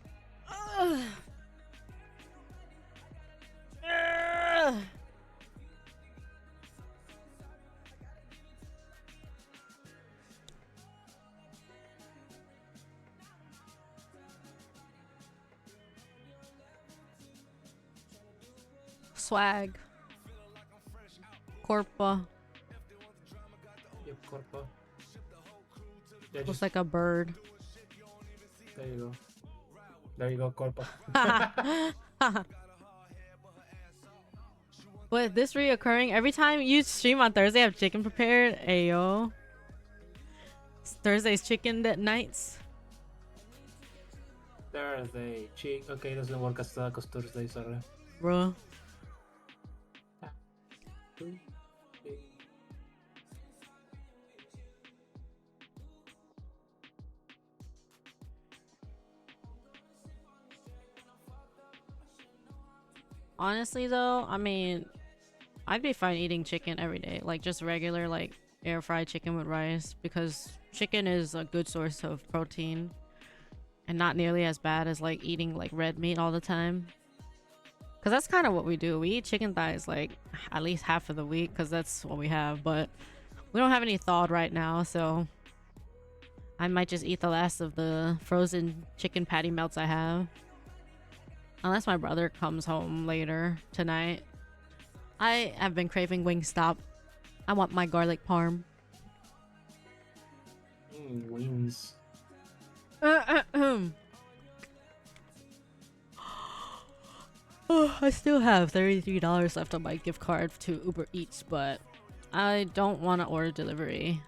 Swag. Corpa. Yep, Corpa. Yeah, Looks like a bird. There you go. There you go, Corpa. But this reoccurring every time you stream on Thursday, I have chicken prepared. Ayo. Thursday's chicken nights. Thursday. Okay, doesn't work as Thursday, sorry. Bro. Honestly though, I mean, I'd be fine eating chicken every day, like just regular like air fried chicken with rice, because chicken is a good source of protein and not nearly as bad as like eating like red meat all the time. Cause that's kind of what we do. We eat chicken thighs like at least half of the week, cause that's what we have. But we don't have any thawed right now, so I might just eat the last of the frozen chicken patty melts I have. Unless my brother comes home later tonight. I have been craving Wingstop. I want my garlic parm. Wings. Oh, I still have $33 left on my gift card to Uber Eats, but I don't want to order delivery.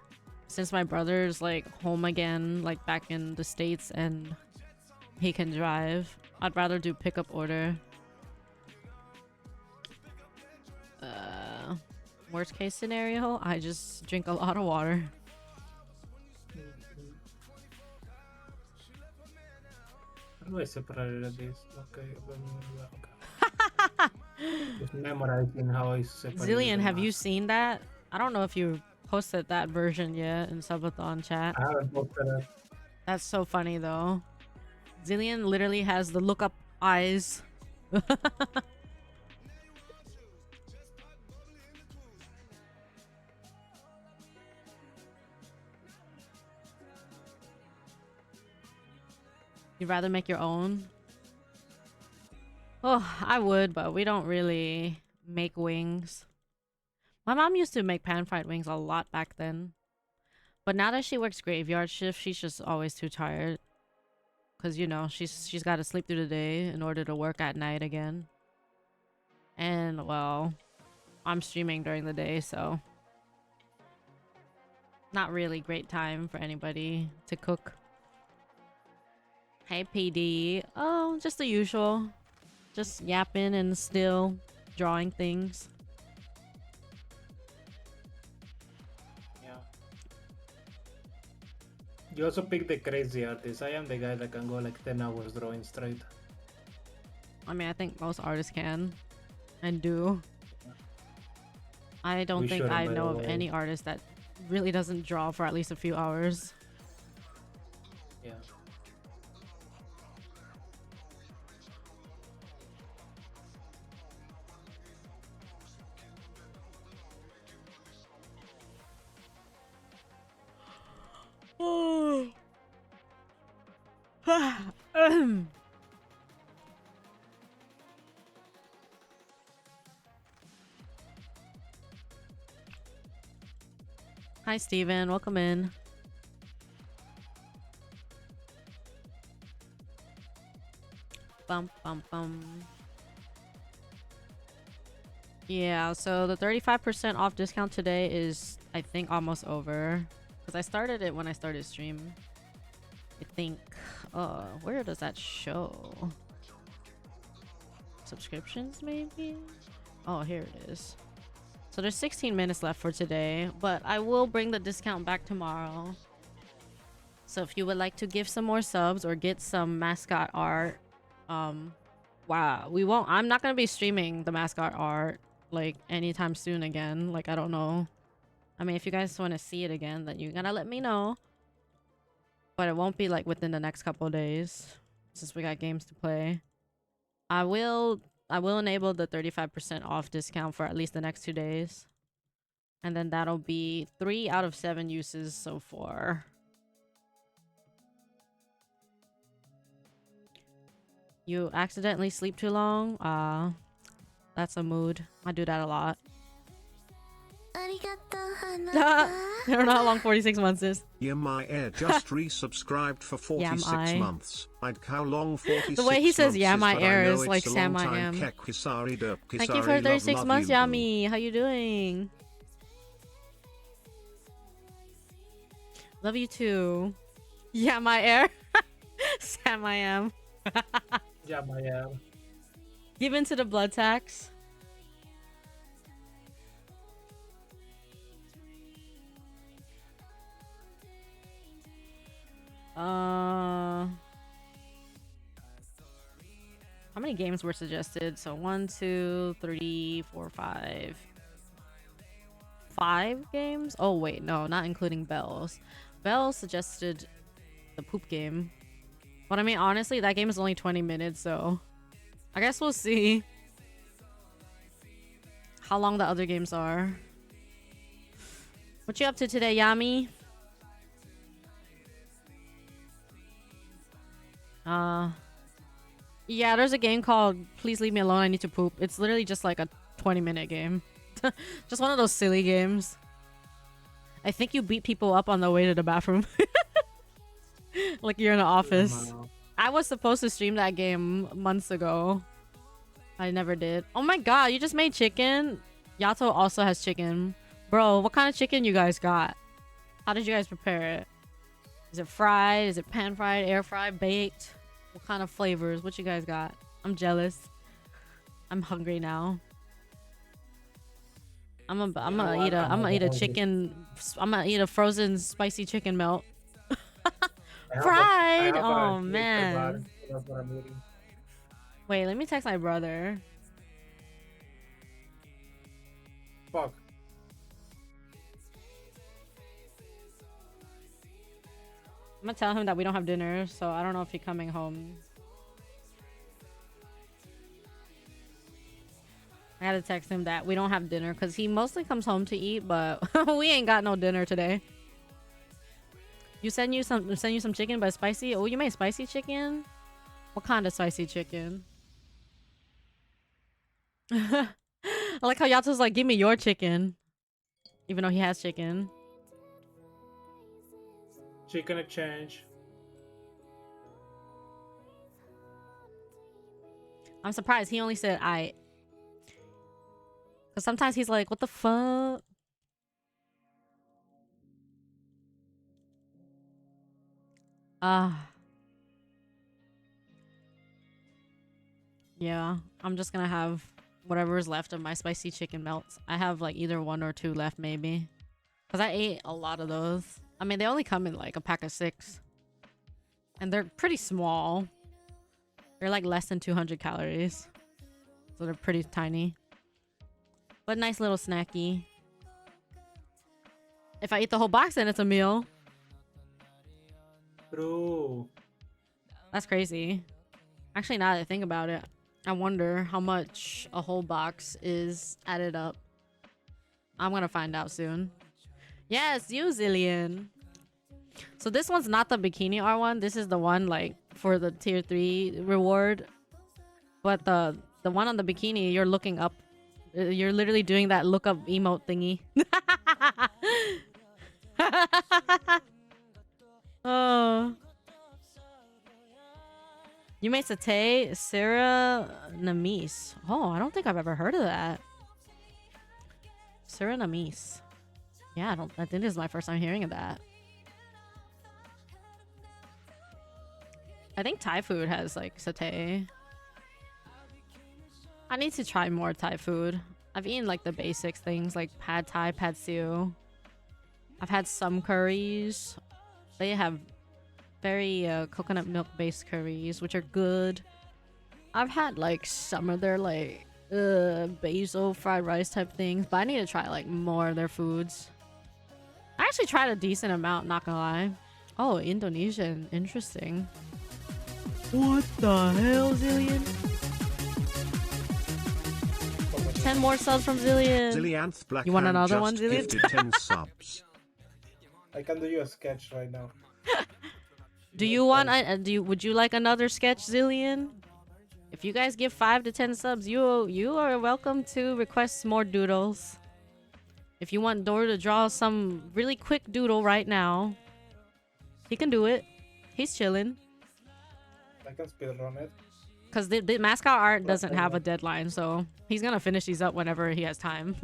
Since my brother's like home again, like back in the States, and he can drive, I'd rather do pickup order. Worst case scenario, I just drink a lot of water. How do I separate this? Okay. Just memorizing how I separate. Zillion, have you seen that? I don't know if you posted that version yet in Subathon chat. I haven't posted it. That's so funny though. Zillion literally has the look up eyes. You'd rather make your own? Oh, I would, but we don't really make wings. My mom used to make pan-fried wings a lot back then. But now that she works graveyard shift, she's just always too tired. Cause you know, she's gotta sleep through the day in order to work at night again. And well, I'm streaming during the day, so not really great time for anybody to cook. Hey PD. Oh, just the usual. Just yapping and still drawing things. Yeah. You also pick the crazy artist. I am the guy that can go like 10 hours drawing straight. I mean, I think most artists can and do. I don't think I know of any artist that really doesn't draw for at least a few hours. Yeah. Oh. Hi, Steven. Welcome in. Bum, bum, bum. Yeah, so the 35% off discount today is, I think, almost over. Because I started it when I started stream. I think. Where does that show? Subscriptions, maybe? Oh, here it is. So there's 16 minutes left for today, but I will bring the discount back tomorrow. So if you would like to give some more subs or get some mascot art, wow, I'm not gonna be streaming the mascot art like anytime soon again. Like, I don't know. I mean, if you guys want to see it again, then you gotta let me know. But it won't be like within the next couple of days, since we got games to play. I will enable the 35% off discount for at least the next 2 days. And then that'll be 3 out of 7 uses so far. You accidentally sleep too long? That's a mood. I do that a lot. I don't know how long 46 months is. Yeah, my air just resubscribed for 46 months. I'd how long 46 The way he says months yeah, my but air I know is it's like a Sam long I time. am. Kisari, Thank you for 36 months, Yami. How you doing? Love you too. Yeah, my air. Sam I am. Yeah, my Give in to the blood tax. How many games were suggested? So 1, 2, 3, 4, 5. 5 games? Oh wait, no, not including Bells. Bells suggested the poop game. But I mean, honestly, that game is only 20 minutes, so I guess we'll see how long the other games are. What you up to today, Yami? Yeah, there's a game called Please Leave Me Alone, I Need to Poop. It's literally just like a 20-minute game. Just one of those silly games. I think you beat people up on the way to the bathroom. Like you're in an office. I was supposed to stream that game months ago. I never did. Oh my god, you just made chicken? Yato also has chicken. Bro, what kind of chicken you guys got? How did you guys prepare it? Is it fried? Is it pan fried? Air fried? Baked? What kind of flavors? What you guys got? I'm jealous. I'm hungry now. I'm gonna eat a chicken. I'm gonna eat a frozen spicy chicken melt. Fried. Oh man. Wait, let me text my brother. Fuck. I'm gonna tell him that we don't have dinner, so I don't know if he's coming home. I gotta text him that we don't have dinner because he mostly comes home to eat, but we ain't got no dinner today. You send you some chicken, but spicy. Oh, you made spicy chicken? What kind of spicy chicken? I like how Yato's like, give me your chicken, even though he has chicken. Chicken exchange. I'm surprised he only said I. Cause sometimes he's like, what the fuck? Yeah, I'm just gonna have whatever's left of my spicy chicken melts. I have like either 1 or 2 left maybe. Cause I ate a lot of those. I mean, they only come in like a pack of 6. And they're pretty small. They're like less than 200 calories. So they're pretty tiny. But nice little snacky. If I eat the whole box, then it's a meal. True. That's crazy. Actually, now that I think about it, I wonder how much a whole box is added up. I'm gonna find out soon. Yes, you Zillion. So this one's not the bikini R one. This is the one like for the tier 3 reward. But the one on the bikini, you're looking up. You're literally doing that look up emote thingy. Oh. You made satay Surinamese. Oh, I don't think I've ever heard of that. Surinamese. Yeah, I think this is my first time hearing of that. I think Thai food has like satay. I need to try more Thai food. I've eaten like the basics things like pad Thai, pad siu. I've had some curries. They have very coconut milk based curries, which are good. I've had like some of their like basil fried rice type things, but I need to try like more of their foods. I actually tried a decent amount, not gonna lie. Oh, Indonesian. Interesting. What the hell, Zillion? 10 more subs from Zillion. Zillianth Black You want another just one, Zillion? gifted 10 subs. I can do you a sketch right now. Do you want would you like another sketch, Zillion? If you guys give 5 to 10 subs, you are welcome to request more doodles. If you want Dor to draw some really quick doodle right now, he can do it. He's chilling. I can speedrun it. Because the mascot art doesn't have a deadline, so he's gonna finish these up whenever he has time.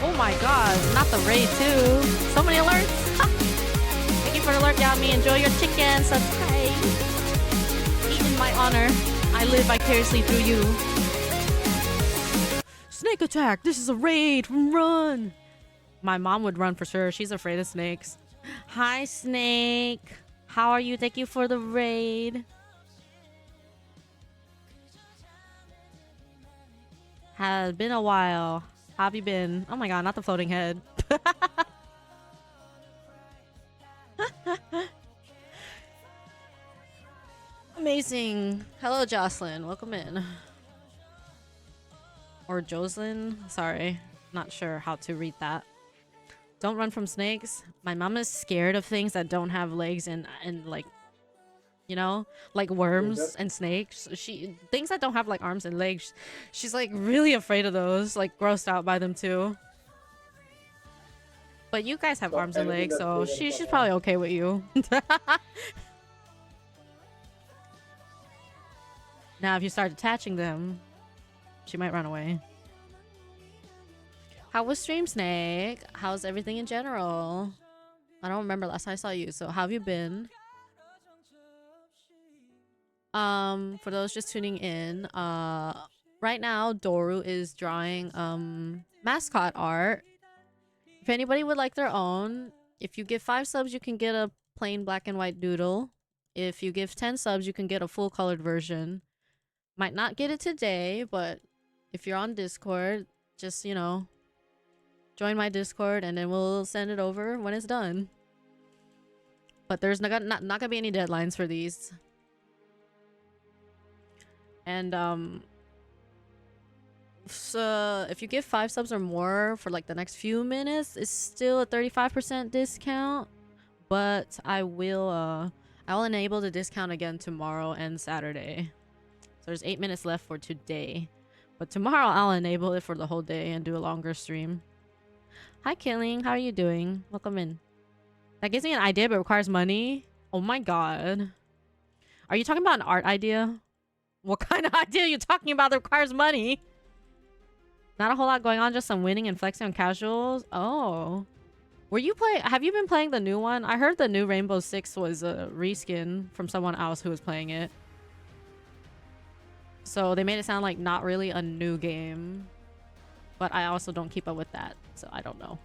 Oh my god, not the raid too. So many alerts. Thank you for the alert, Yami. Enjoy your chicken. Subscribe. Eat in my honor. I live vicariously through you. Snake attack. This is a raid. Run. My mom would run for sure. She's afraid of snakes. Hi, Snake. How are you? Thank you for the raid. Has been a while. How have you been? Oh my god, not the floating head. Amazing. Hello, Jocelyn. Welcome in. Or Jocelyn. Sorry. Not sure how to read that. Don't run from snakes. My mom is scared of things that don't have legs and like, you know, like worms and snakes. Things that don't have like arms and legs. She's like really afraid of those. Like grossed out by them too. But you guys have arms and legs, so she's probably okay with you. Now, if you start attaching them, she might run away. How was stream, Snake? How's everything in general? I don't remember last time I saw you, so how have you been? For those just tuning in, right now Doru is drawing mascot art. If anybody would like their own, if you give 5 subs, you can get a plain black and white doodle. If you give 10 subs, you can get a full colored version. Might not get it today, but if you're on Discord, just, you know, join my Discord and then we'll send it over when it's done. But there's not gonna be any deadlines for these. And so if you give 5 subs or more for like the next few minutes, it's still a 35% discount. But I'll enable the discount again tomorrow and Saturday. So there's 8 minutes left for today. But tomorrow I'll enable it for the whole day and do a longer stream. Hi Killing, how are you doing? Welcome in. That gives me an idea but requires money. Oh my god. Are you talking about an art idea? What kind of idea are you talking about that requires money? Not a whole lot going on, just some winning and flexing on casuals. Oh. Have you been playing the new one? I heard the new Rainbow Six was a reskin from someone else who was playing it. So they made it sound like not really a new game. But I also don't keep up with that, so I don't know.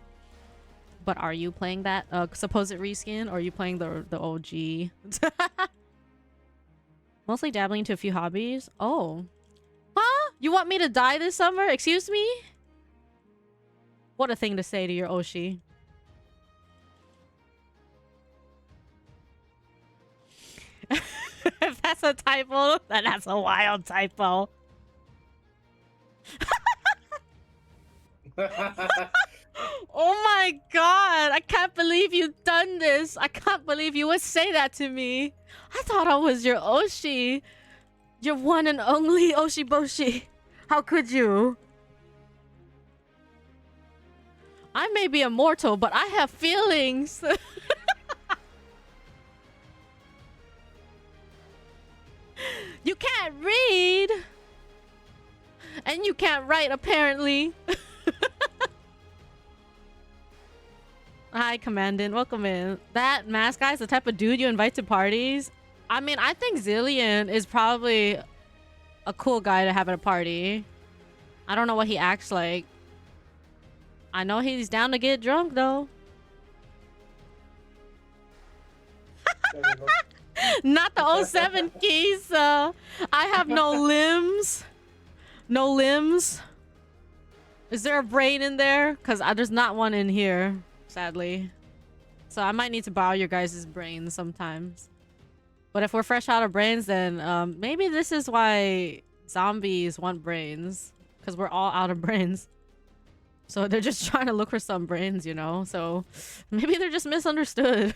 But are you playing that supposed reskin, or are you playing the OG? Mostly dabbling into a few hobbies. Oh. Huh? You want me to die this summer? Excuse me? What a thing to say to your Oshi. If that's a typo, then that's a wild typo. Oh my god, I can't believe you've done this. I can't believe you would say that to me. I thought I was your Oshi. Your one and only Oshi Boshi. How could you? I may be immortal, but I have feelings. You can't read. And you can't write, apparently. Hi, Commandant. Welcome in. That mask guy is the type of dude you invite to parties. I mean, I think Zillion is probably a cool guy to have at a party. I don't know what he acts like. I know he's down to get drunk, though. Not the 07 keys. I have no limbs. No limbs. Is there a brain in there? Because there's not one in here, sadly. So I might need to borrow your guys' brains sometimes. But if we're fresh out of brains, then maybe this is why zombies want brains. Because we're all out of brains. So they're just trying to look for some brains, you know? So maybe they're just misunderstood.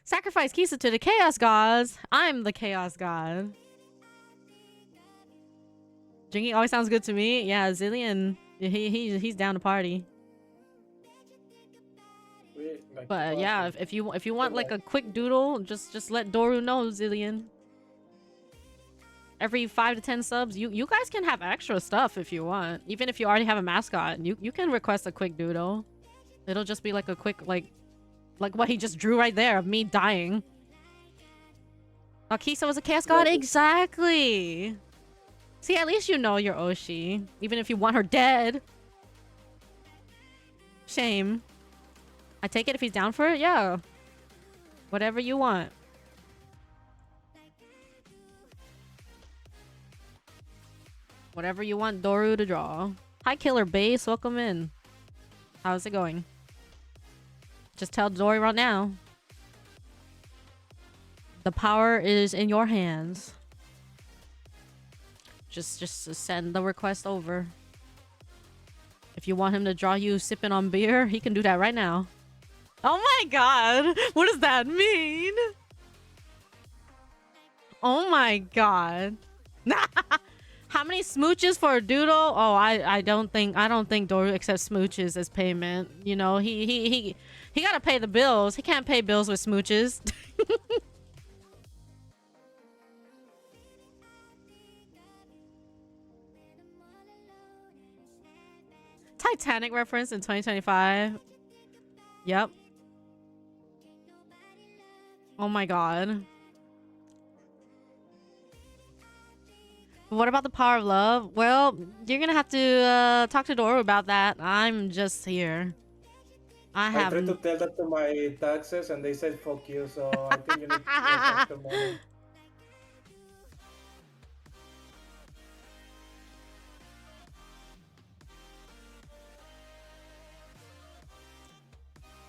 Sacrifice Kisa to the Chaos Gods. I'm the Chaos God. Drinking always sounds good to me. Yeah, Zillion, he's down to party. But yeah, if you want like a quick doodle, just let Doru know, Zillion. Every 5 to 10 subs, you guys can have extra stuff if you want. Even if you already have a mascot, you can request a quick doodle. It'll just be like a quick like what he just drew right there of me dying. Oh, Kisa was a chaos god? Exactly. See, at least you know your Oshi. Even if you want her dead. Shame. I take it if he's down for it. Yeah. Whatever you want. Whatever you want Doru to draw. Hi, Killer Base. Welcome in. How's it going? Just tell Dory right now. The power is in your hands. Just send the request over. If you want him to draw you sipping on beer, he can do that right now. Oh my god. What does that mean? Oh my god. How many smooches for a doodle? Oh, I don't think Doru accepts smooches as payment. You know, he gotta pay the bills. He can't pay bills with smooches. Titanic reference in 2025. Yep. Oh my god. What about the power of love? Well, you're gonna have to talk to Doru about that. I'm just here. I tried to tell that to my taxes and they said fuck you, so I think you need to talk to money.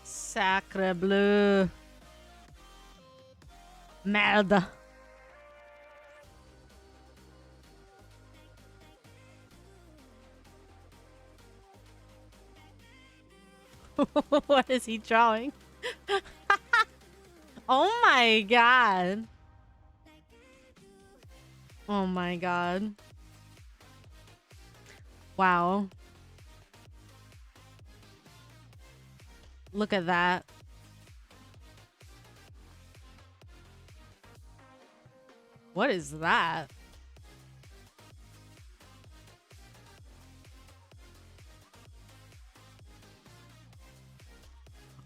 Sacre bleu. Merde. What is he drawing? Oh my god. Oh my god. Wow. Look at that. What is that?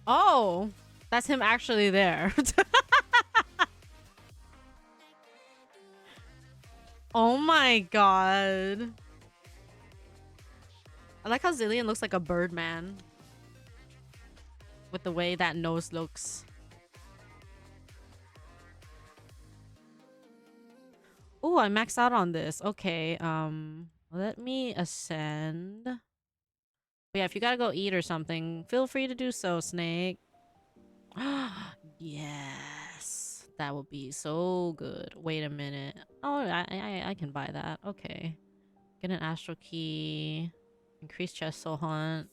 Oh, that's him actually there. Oh my god. I like how Zillion looks like a bird man. With the way that nose looks. Oh, I maxed out on this. Okay, let me ascend. But yeah, if you gotta go eat or something, feel free to do so, Snake. Yes, that would be so good. Wait a minute. Oh, I can buy that. Okay, get an astral key, increase chest soul hunt.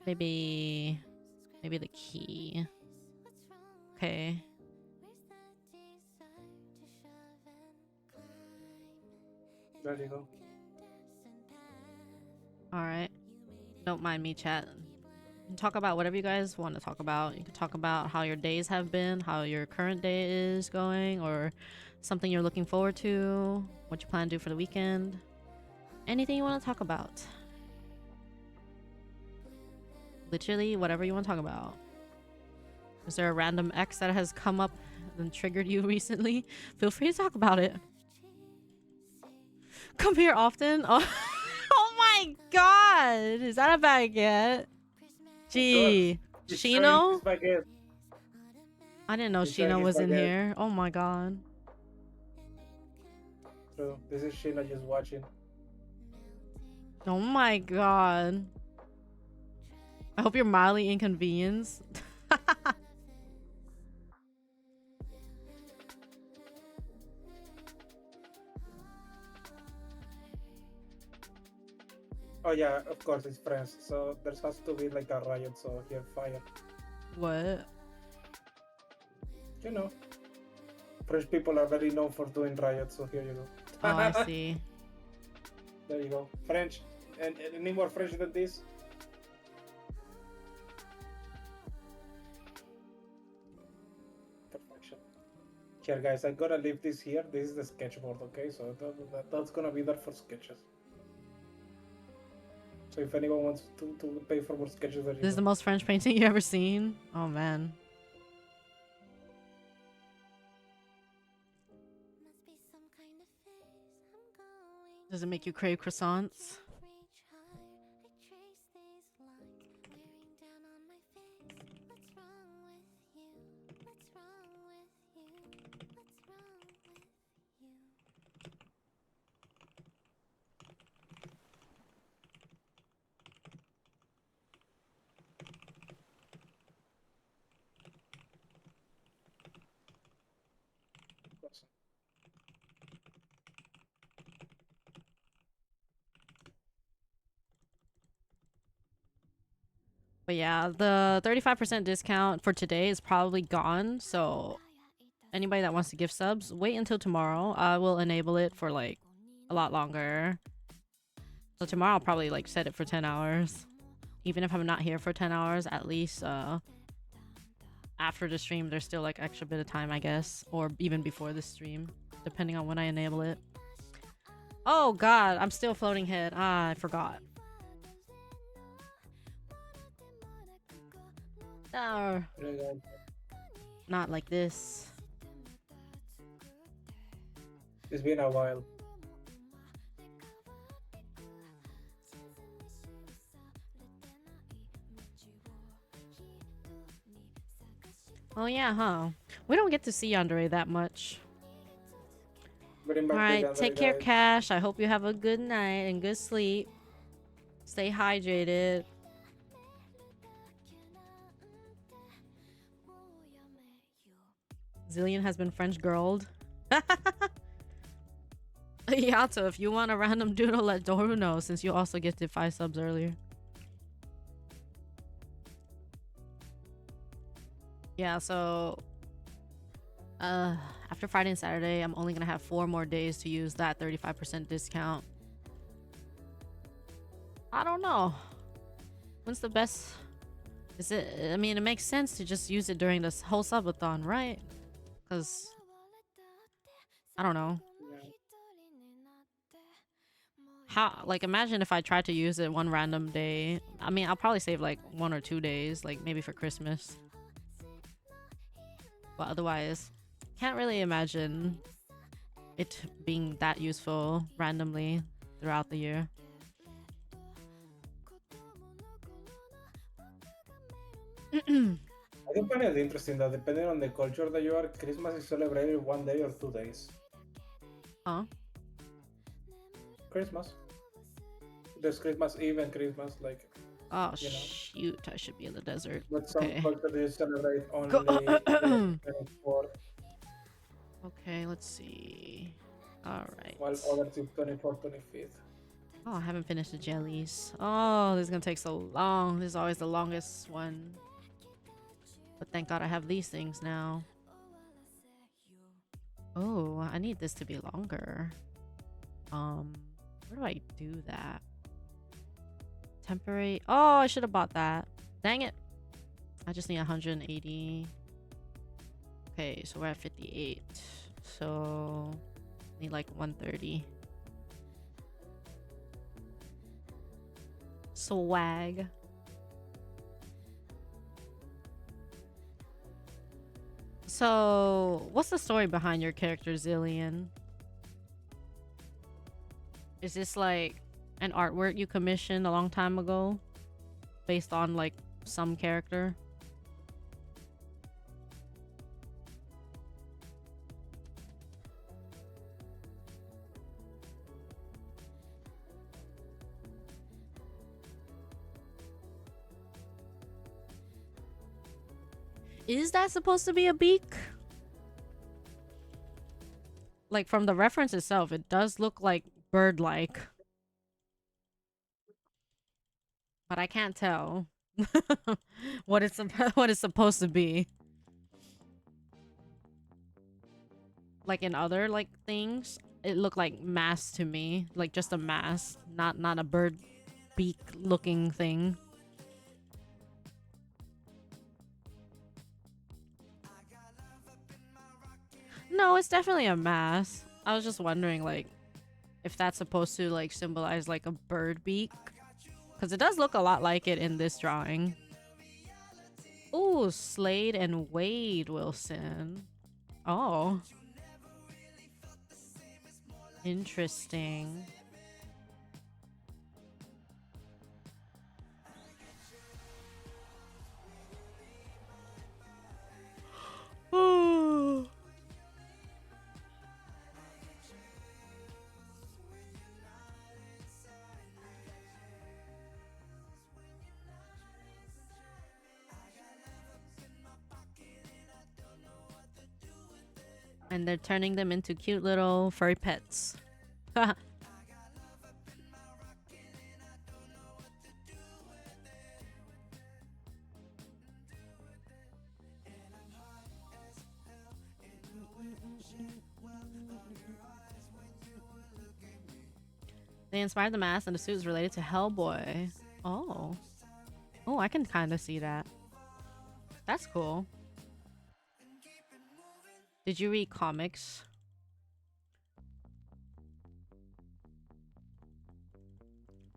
Maybe the key. Okay. There you go. Alright. Don't mind me, chat. You can talk about whatever you guys want to talk about. You can talk about how your days have been, how your current day is going, or something you're looking forward to, what you plan to do for the weekend. Anything you want to talk about. Literally, whatever you want to talk about. Is there a random X that has come up and triggered you recently? Feel free to talk about it. Come here often? Oh, oh my god! Is that a baguette? Gee. Shino? I didn't know Shino was in here. Oh my god. So this is Shino just watching. Oh my god. I hope you're mildly inconvenienced. Oh yeah, of course it's France. So there has to be like a riot, so here fire. What? You know. French people are very known for doing riots, so here you go. Oh, I see. There you go. French. And any more French than this? Perfection. Here guys, I'm gonna leave this here. This is the sketchboard, okay? So that's gonna be there for sketches. So if anyone wants to pay for more sketches, This is the most French painting you ever seen? Oh man. Does it make you crave croissants? But yeah, the 35% discount for today is probably gone. So anybody that wants to give subs, wait until tomorrow. I will enable it for like a lot longer. So tomorrow I'll probably like set it for 10 hours. Even if I'm not here for 10 hours, at least after the stream, there's still like extra bit of time, I guess. Or even before the stream, depending on when I enable it. Oh god, I'm still floating head. Ah, I forgot. No. Not like this. It's been a while. Oh yeah, huh? We don't get to see Andre that much. Alright, take care, Cash. I hope you have a good night and good sleep. Stay hydrated. Zillion has been French girled. Yato, if you want a random doodle, let Doru know, since you also gifted 5 subs earlier. Yeah, so after Friday and Saturday, I'm only gonna have 4 more days to use that 35% discount. I don't know. When's the best? Is it? I mean, it makes sense to just use it during this whole subathon, right? Because I don't know. How, like, imagine if I tried to use it one random day. I mean, I'll probably save like 1 or 2 days, like maybe for Christmas. But otherwise, can't really imagine it being that useful randomly throughout the year. I do find it interesting that depending on the culture that you are, Christmas is celebrated 1 day or 2 days. Huh? Christmas. There's Christmas Eve and Christmas, like. Oh shoot! I should be in the desert. But some Okay. cultures celebrate only the 24th. Okay, let's see. All right. While others is 24th, 25th. Oh, I haven't finished the jellies. Oh, this is gonna take so long. This is always the longest one. But thank God I have these things now. Oh, I need this to be longer. Where do I do that? Temporary. Oh, I should have bought that. Dang it. I just need 180. Okay, so we're at 58. So need like 130. Swag. So, what's the story behind your character, Zillion? Is this like an artwork you commissioned a long time ago? Based on like some character? Is that supposed to be a beak? Like from the reference itself, it does look like bird-like. But I can't tell what it's supposed to be. Like in other like things, it looked like mass to me, like just a mass, not a bird beak looking thing. No, it's definitely a mass. I was just wondering like if that's supposed to like symbolize like a bird beak, because it does look a lot like it in this drawing. Ooh, Slade and Wade Wilson. Oh. Interesting. Oh. And they're turning them into cute little furry pets. They inspired the mask and the suit is related to Hellboy. Oh. Oh, I can kind of see that. That's cool. Did you read comics?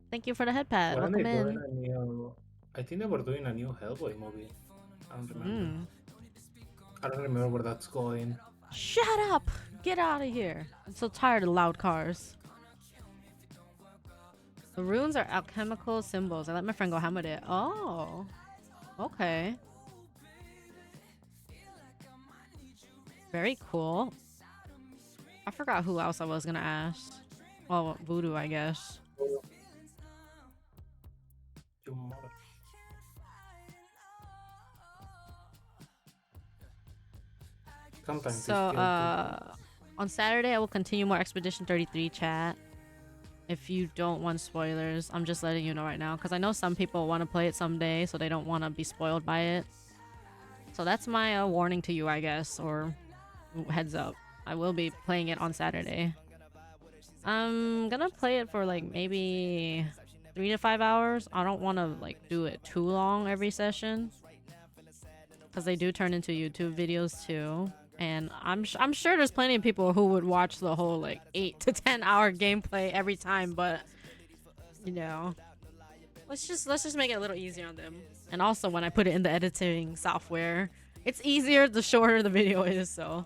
Thank you for the head pad. Weren't they Welcome doing in. a new? I think they were doing a new Hellboy movie. I don't remember. I don't remember where that's going. Shut up! Get out of here. I'm so tired of loud cars. The runes are alchemical symbols. I let my friend go hammer it. Oh. Okay. Very cool. I forgot who else I was gonna ask. Well, Voodoo, I guess. Sometimes So, on Saturday, I will continue more Expedition 33 chat. If you don't want spoilers, I'm just letting you know right now. Because I know some people want to play it someday, so they don't want to be spoiled by it. So that's my warning to you, I guess. Or heads up. I will be playing it on Saturday. I'm gonna play it for like maybe 3 to 5 hours. I don't want to like do it too long every session. Because they do turn into YouTube videos too. And I'm sure there's plenty of people who would watch the whole like 8 to 10 hour gameplay every time, but you know, let's just make it a little easier on them. And also when I put it in the editing software, it's easier the shorter the video is. So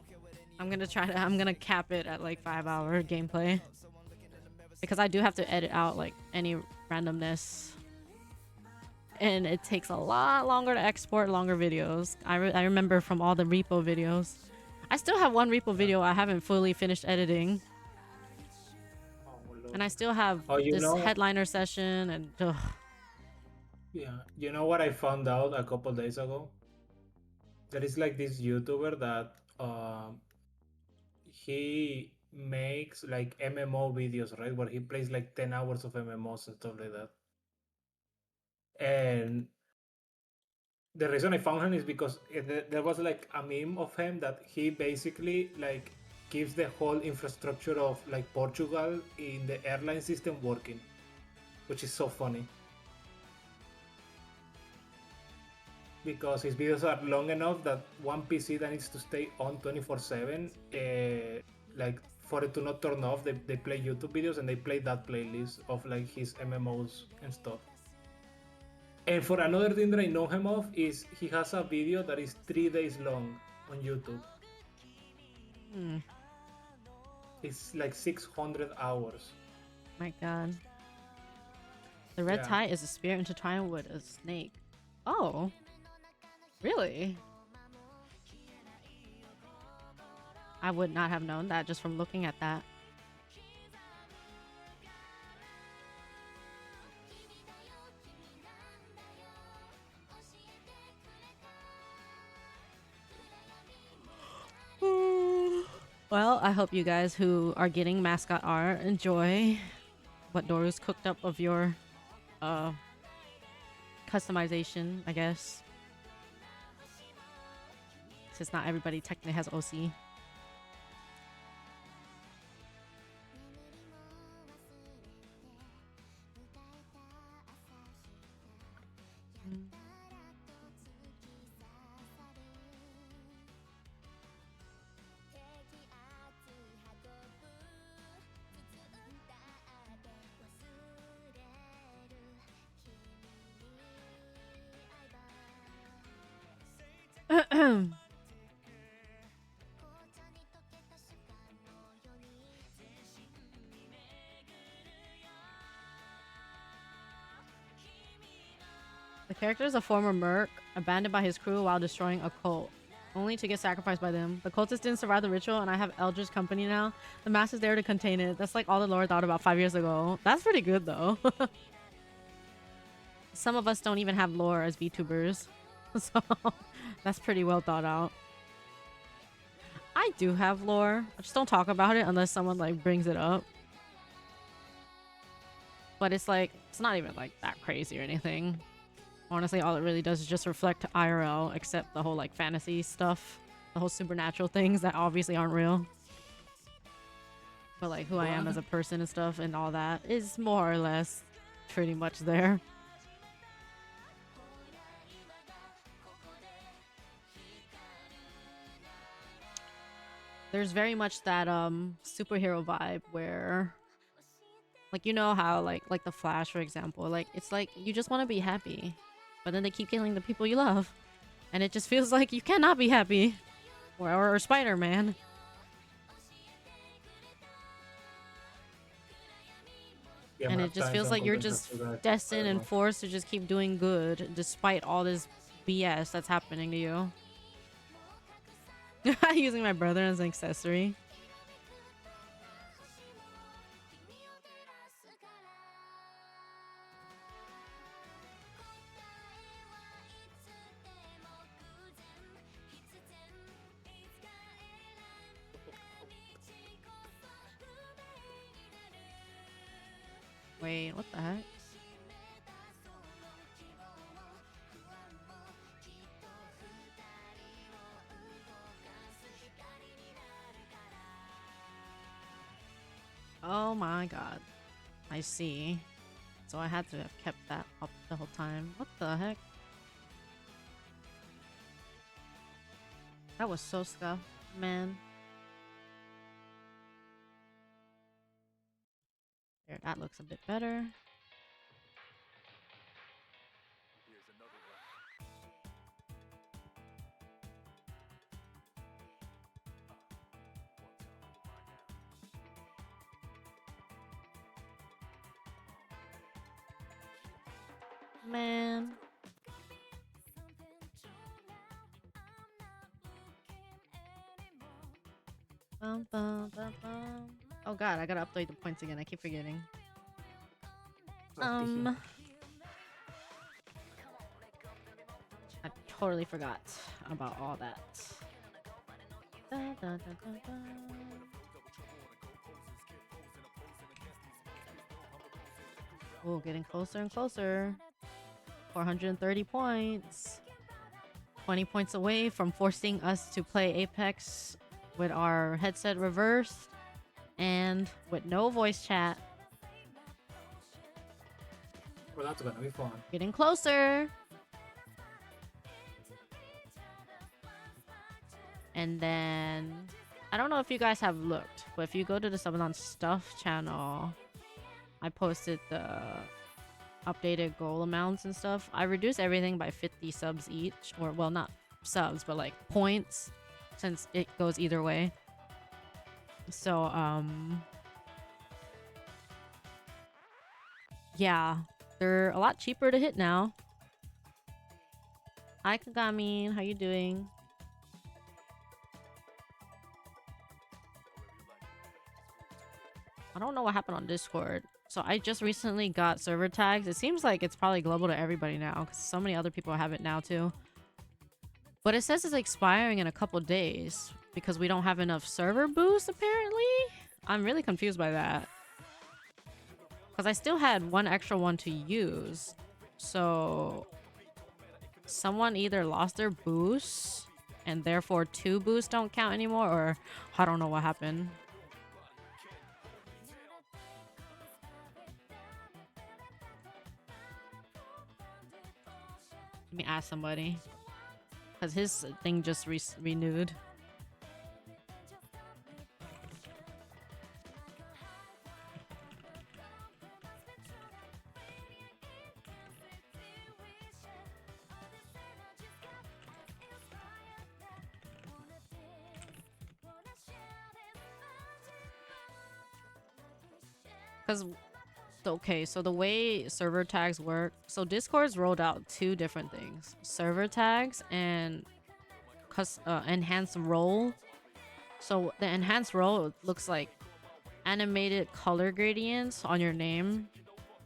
I'm gonna cap it at like 5-hour gameplay because I do have to edit out like any randomness. And it takes a lot longer to export longer videos. I remember from all the repo videos. I still have one repo video I haven't fully finished editing. And I still have this headliner session and... Ugh. Yeah, you know what I found out a couple days ago? There is like this YouTuber that he makes like MMO videos, right? Where he plays like 10 hours of MMOs and stuff like that. And the reason I found him is because there was like a meme of him that he basically like keeps the whole infrastructure of like Portugal in the airline system working, which is so funny. Because his videos are long enough that one PC that needs to stay on 24/7, like for it to not turn off, they play YouTube videos and they play that playlist of like his MMOs and stuff. And for another thing that I know him of is he has a video that is 3 days long on YouTube. It's like 600 hours. My god. The red tie is a spear intertwined with a snake. Oh. Really? I would not have known that just from looking at that. Well, I hope you guys who are getting mascot art enjoy what Doru's cooked up of your customization, I guess. Since not everybody technically has OC. The character is a former merc, abandoned by his crew while destroying a cult, only to get sacrificed by them. The cultists didn't survive the ritual, and I have Eldritch company now. The mask is there to contain it. That's like all the lore thought about 5 years ago. That's pretty good, though. Some of us don't even have lore as VTubers, so that's pretty well thought out. I do have lore. I just don't talk about it unless someone like brings it up. But it's like, it's not even like that crazy or anything. Honestly, all it really does is just reflect IRL, except the whole like fantasy stuff, the whole supernatural things that obviously aren't real. But like who I am as a person and stuff and all that is more or less pretty much there. There's very much that superhero vibe where, like, you know how like the Flash, for example, like it's like you just want to be happy, but then they keep killing the people you love, and it just feels like you cannot be happy. Or Spider-Man. Yeah, And it just feels like you're just destined and forced to just keep doing good despite all this BS that's happening to you. Using my brother as an accessory. Wait, what the heck? Oh my god. I see. So I had to have kept that up the whole time. What the heck? That was so scuffed, man. There, that looks a bit better. Man. Bum, bum, bum, bum. Oh god, I gotta update the points again. I keep forgetting. I totally forgot about all that. Da, da, da, da, da. Oh, getting closer and closer. 430 points. 20 points away from forcing us to play Apex with our headset reversed and with no voice chat. Well, that's gonna be fun. Getting closer. And then I don't know if you guys have looked, but if you go to the SUBATHON Stuff channel, I posted the updated goal amounts and stuff. I reduced everything by 50 subs each, or well, not subs, but like points, since it goes either way. So yeah, they're a lot cheaper to hit now. Hi Kagami, how you doing? I don't know what happened on Discord. So I just recently got server tags. It seems like it's probably global to everybody now because so many other people have it now too. But it says it's expiring in a couple days because we don't have enough server boosts apparently. I'm really confused by that. Because I still had one extra one to use. So someone either lost their boost and therefore 2 boosts don't count anymore, or I don't know what happened. Let me ask somebody. Because his thing just renewed. Because okay, so the way server tags work, so Discord's rolled out 2 different things: server tags and enhanced role. So the enhanced role looks like animated color gradients on your name,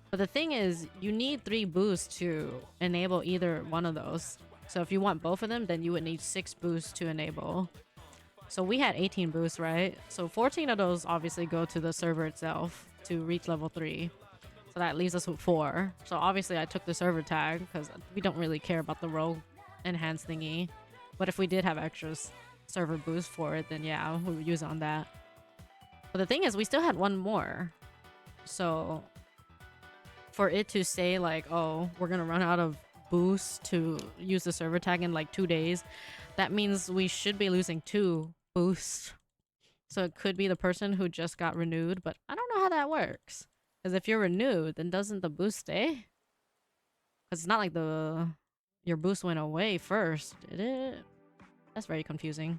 but the thing is you need 3 boosts to enable either one of those. So if you want both of them, then you would need 6 boosts to enable. So we had 18 boosts, right? So 14 of those obviously go to the server itself to reach level 3. So that leaves us with 4. So obviously I took the server tag because we don't really care about the role enhanced thingy. But if we did have extra server boost for it, then yeah, we would use it on that. But the thing is, we still had one more. So for it to say like, oh, we're gonna run out of boosts to use the server tag in like 2 days, that means we should be losing 2 boosts. So it could be the person who just got renewed, but I don't know how that works. Because if you're renewed, then doesn't the boost stay? Because it's not like your boost went away first, did it? That's very confusing.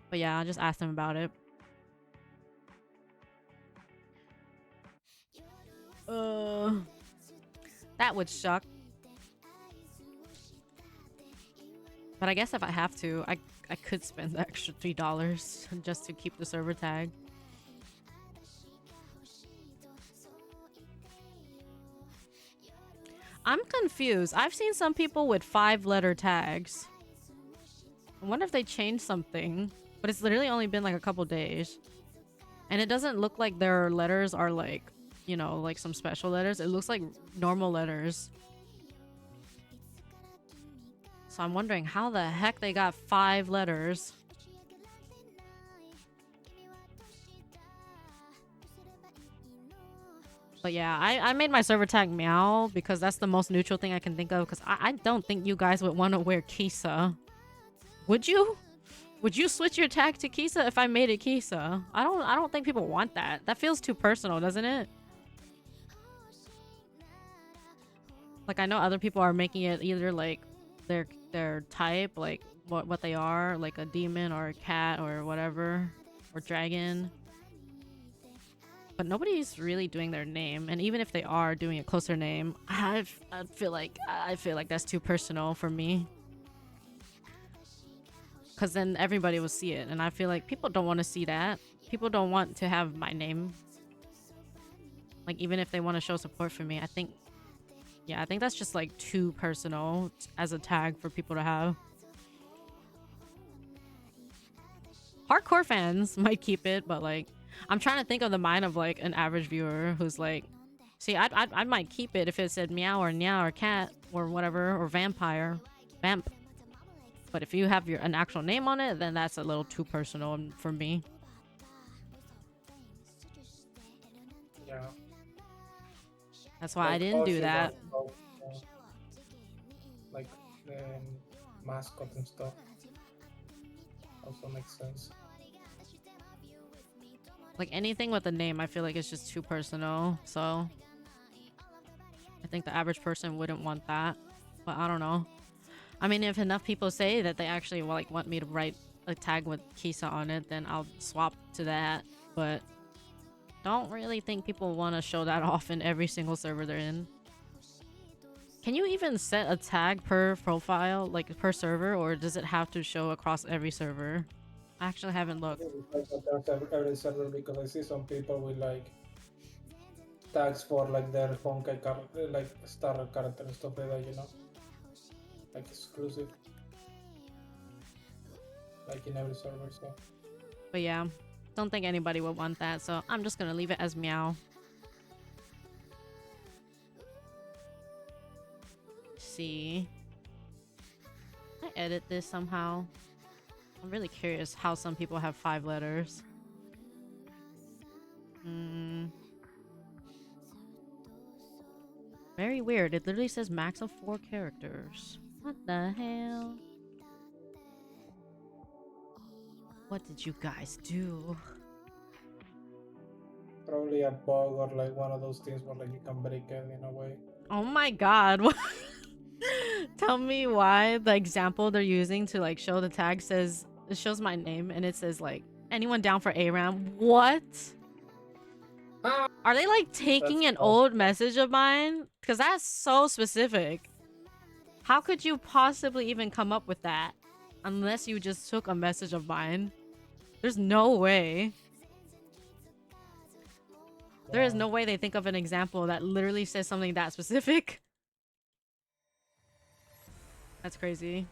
But yeah, I just asked him about it. That would suck. But I guess if I have to, I could spend the extra $3 just to keep the server tag. I'm confused. I've seen some people with 5-letter tags. I wonder if they changed something. But it's literally only been like a couple days. And it doesn't look like their letters are like, you know, like some special letters. It looks like normal letters. So I'm wondering how the heck they got 5 letters. But yeah, I made my server tag Meow because that's the most neutral thing I can think of. Because I don't think you guys would want to wear Kisa. Would you? Would you switch your tag to Kisa if I made it Kisa? I don't think people want that. That feels too personal, doesn't it? Like I know other people are making it either like their type, like what they are, like a demon or a cat or whatever, or dragon. But nobody's really doing their name, and even if they are doing a closer name, I feel like that's too personal for me. Because then everybody will see it, and I feel like people don't want to see that. People don't want to have my name. Like even if they want to show support for me, I think that's just like too personal as a tag for people to have. Hardcore fans might keep it, but like I'm trying to think of the mind of like an average viewer who's like, see, I might keep it if it said meow or meow or cat or whatever, or vampire, vamp. But if you have an actual name on it, then that's a little too personal for me. Yeah. That's why I didn't do that. Like the mascot and stuff. Also makes sense. Like anything with a name, I feel like it's just too personal. So I think the average person wouldn't want that. But I don't know. I mean, if enough people say that they actually like want me to write a tag with Kisa on it, then I'll swap to that. But don't really think people want to show that off in every single server they're in. Can you even set a tag per profile, like per server, or does it have to show across every server? I actually haven't looked. Every server, because I see some people with like tags for like their Honkai like star character and stuff like that, you know, like exclusive, like in every server. So, but yeah, don't think anybody would want that, so I'm just gonna leave it as meow. See, I edit this somehow. I'm really curious how some people have 5 letters. Very weird. It literally says max of 4 characters. What the hell? What did you guys do? probably a bug or like one of those things where like you can break it in a way. Oh my god. Tell me why the example they're using to like show the tag says, it shows my name and it says like anyone down for ARAM. What? Are they like taking an old message of mine? Because that's so specific. How could you possibly even come up with that? Unless you just took a message of mine. There's no way. There is no way they think of an example that literally says something that specific. That's crazy.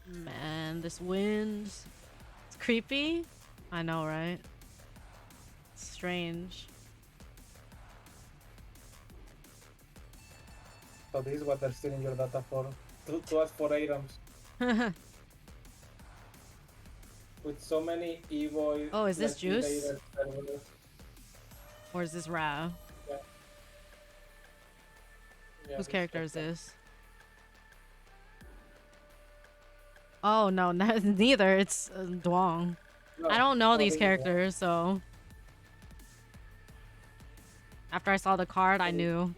Man, this wind. It's creepy. I know, right? It's strange. So this is what they're stealing your data for. To ask for items. With so many Evo, Oh, is this like Juice? servers. Or is this Ra? Yeah. Yeah, Whose this character is one. this? Oh, no, neither. It's Duong. No, I don't know no, these this is one. characters, so... After I saw the card, I knew.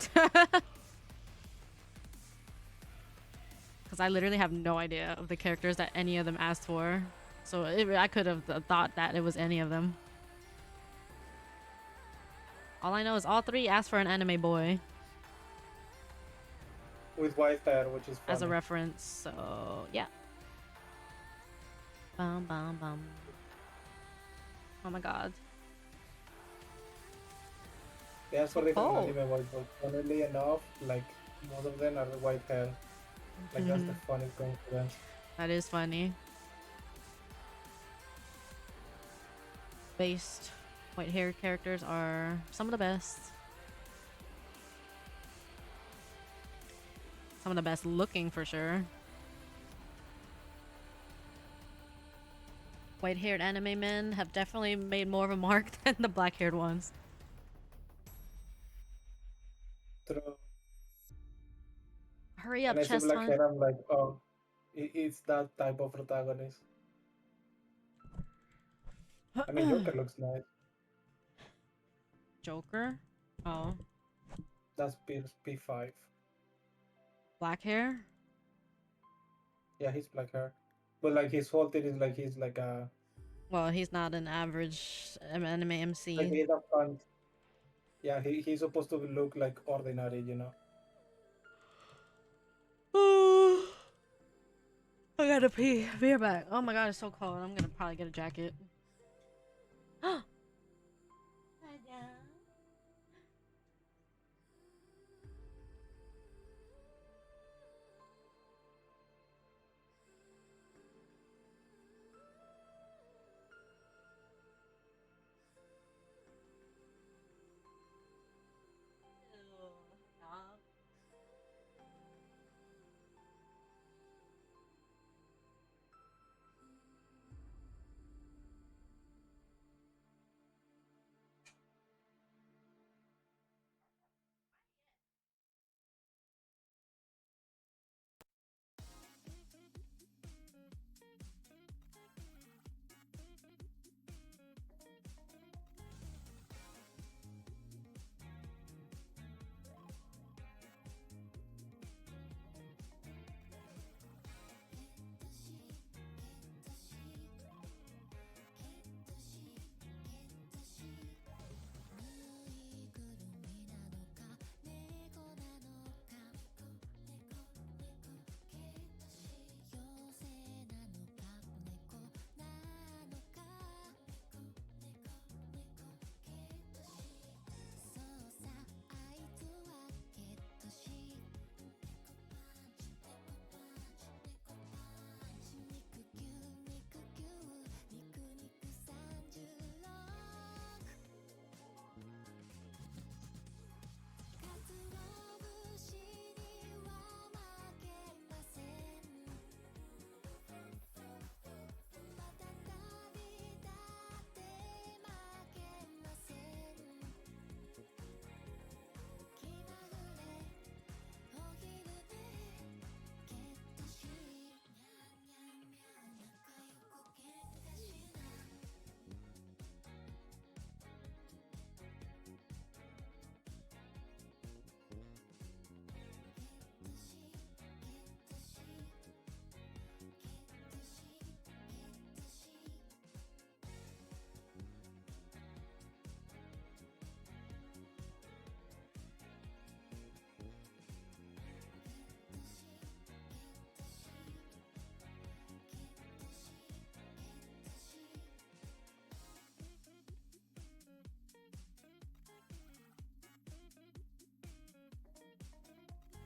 Because I literally have no idea of the characters that any of them asked for. So I could have thought that it was any of them. All I know is all three asked for an anime boy. With white hair, which is funny. As a reference, so yeah. Bum bum bum. Oh my god. They ask So for different cold. anime boys, but funnily enough, like most of them are white hair. Like that's the funny coincidence. That is funny. Based white hair characters are some of the best. Some of the best looking for sure. White haired anime men have definitely made more of a mark than the black haired ones. True. Hurry up, And I see chest black hunt. hair, I'm like, oh, it's that type of protagonist. I mean, Joker looks nice. Joker? Oh. That's P5. Black hair? Yeah, he's black hair. But like his whole thing is like he's like a Well, he's not an average anime like MC. he's a fun. Yeah, he's supposed to look like ordinary, you know. I gotta pee. Be right back. Oh my god, it's so cold. I'm gonna probably get a jacket.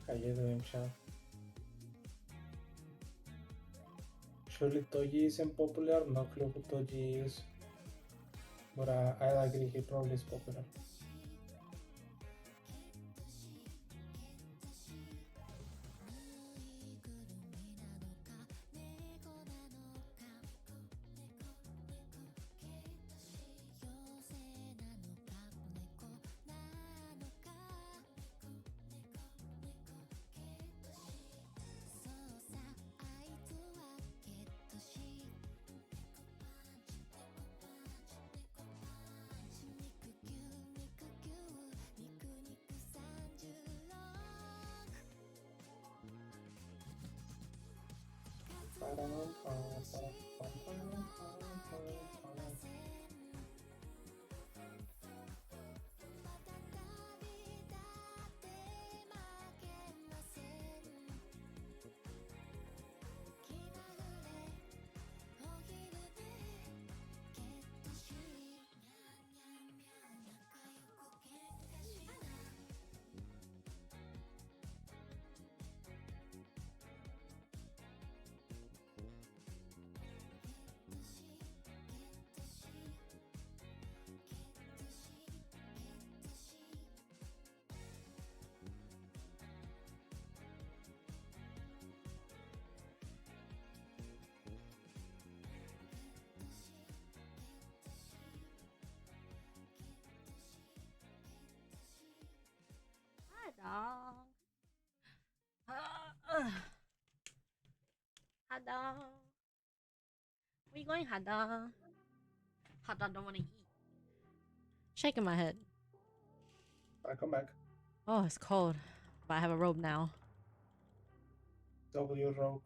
How you doing, Sean? Surely Toji isn't popular. No clue who Toji is, but I agree he probably is popular. Hi, dog. Hot dog. Where you going, hot dog? Hot dog don't want to eat. Shaking my head. I come back. Oh, it's cold. But I have a robe now. W row.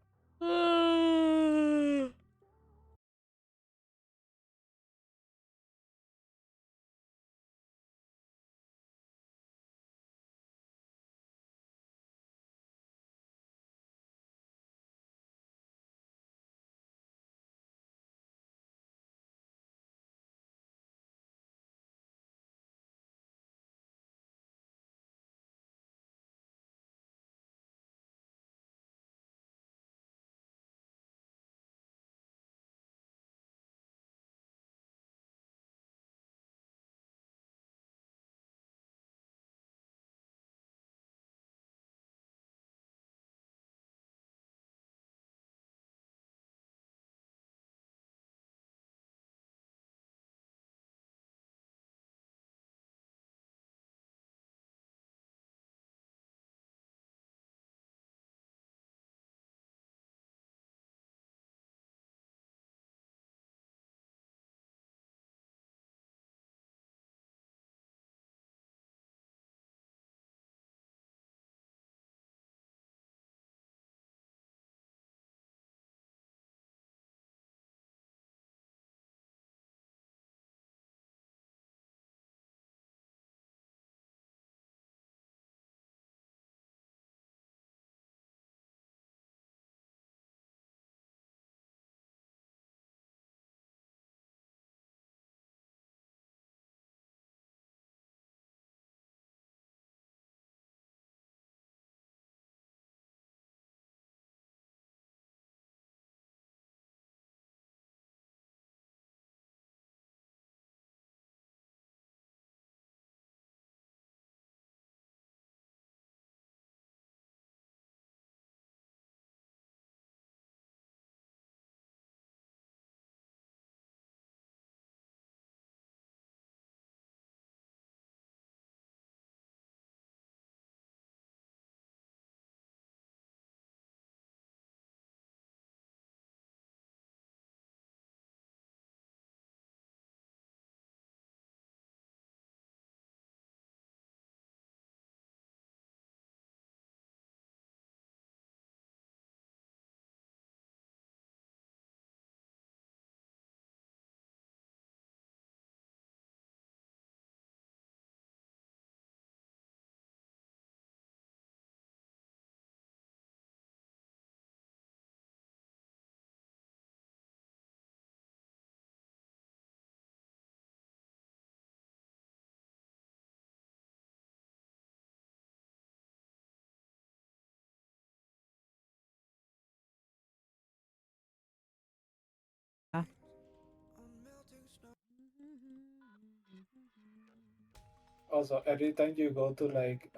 Also, every time you go to like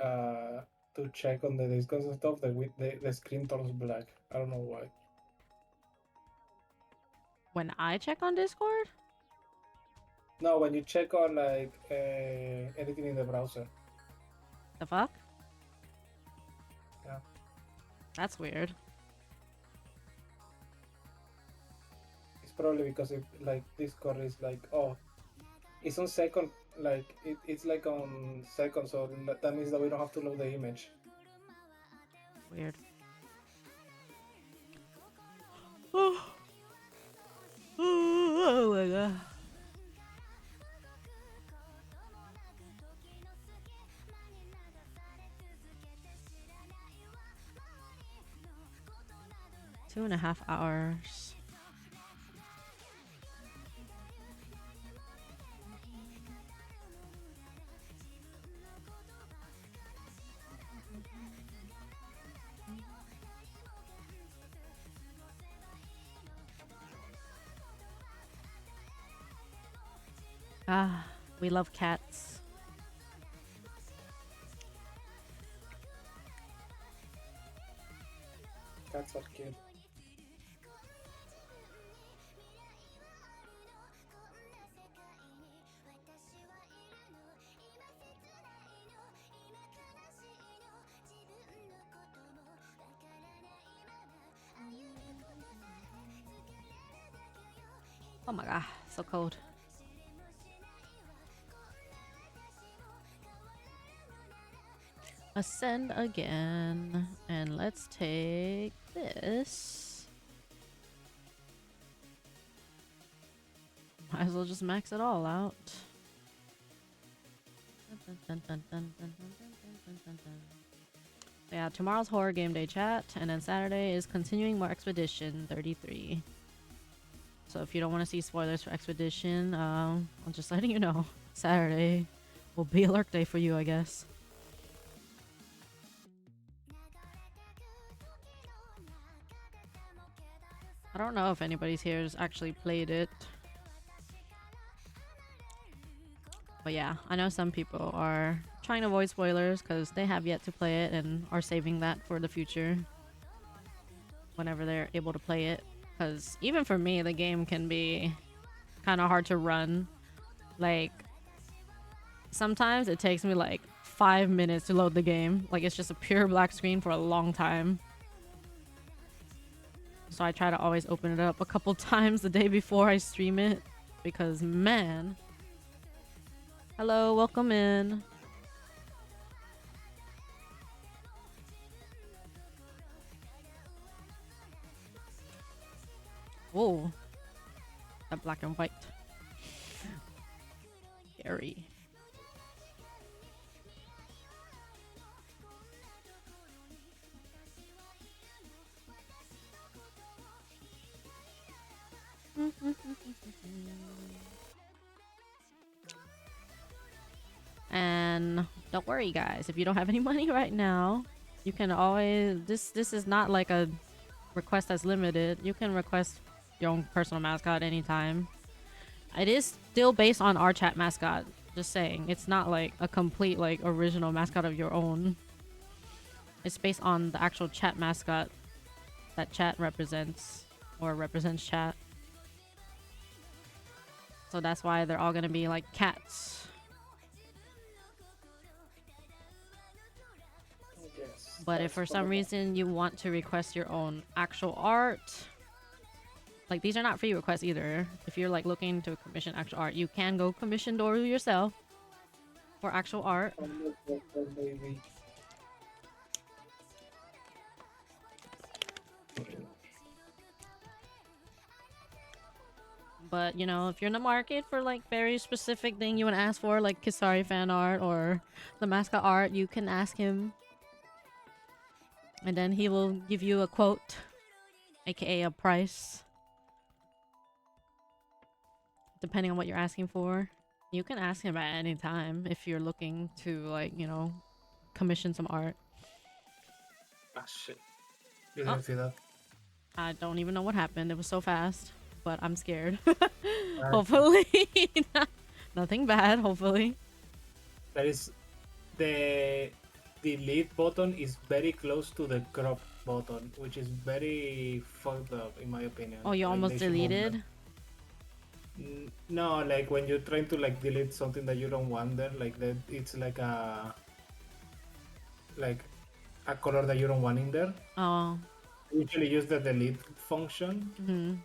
to check on the discounts and stuff, the screen turns black. I don't know why. When I check on Discord? No, when you check on like anything in the browser. The fuck? Yeah. That's weird. It's probably because it like Discord is like, oh, it's on second, like it's like on second, so that means that we don't have to load the image. Weird. 2.5 hours. Ah, we love cats. Cats are cute. Oh my god, so cold. Ascend again, and let's take this. Might as well just max it all out. Yeah, tomorrow's horror game day chat, and then Saturday is continuing more Expedition 33. So if you don't want to see spoilers for Expedition, I'm just letting you know. Saturday will be a lurk day for you, I guess. I don't know if anybody's here has actually played it. But yeah, I know some people are trying to avoid spoilers because they have yet to play it and are saving that for the future whenever they're able to play it. Because even for me, the game can be kind of hard to run. Like, sometimes it takes me like 5 minutes to load the game. Like, it's just a pure black screen for a long time. So I try to always open it up a couple times the day before I stream it. Because, man. Hello, welcome in. Whoa. That black and white. Scary. And don't worry, guys, if you don't have any money right now, you can always this is not like a request that's limited. You can request your own personal mascot anytime. It is still based on our chat mascot, just saying. It's not like a complete like original mascot of your own. It's based on the actual chat mascot that chat represents, or represents chat. So that's why they're all gonna be like cats. Yes, But if for some reason you want to request your own actual art, like these are not free requests either. If you're like looking to commission actual art, you can go commission Doru yourself for actual art. Baby. But you know, if you're in the market for like very specific thing you want to ask for, like Kisari fan art or the mascot art, you can ask him. And then he will give you a quote, aka a price. Depending on what you're asking for. You can ask him at any time if you're looking to like, you know, commission some art. Ah, shit. You didn't see that. I don't even know what happened. It was so fast, but I'm scared. Hopefully nothing bad, hopefully. That is the delete button is very close to the crop button, which is very fucked up in my opinion. Oh, you Like, almost they should move deleted? that. No, like when you're trying to like delete something that you don't want there, like that, it's like a color that you don't want in there. Oh. Usually use the delete function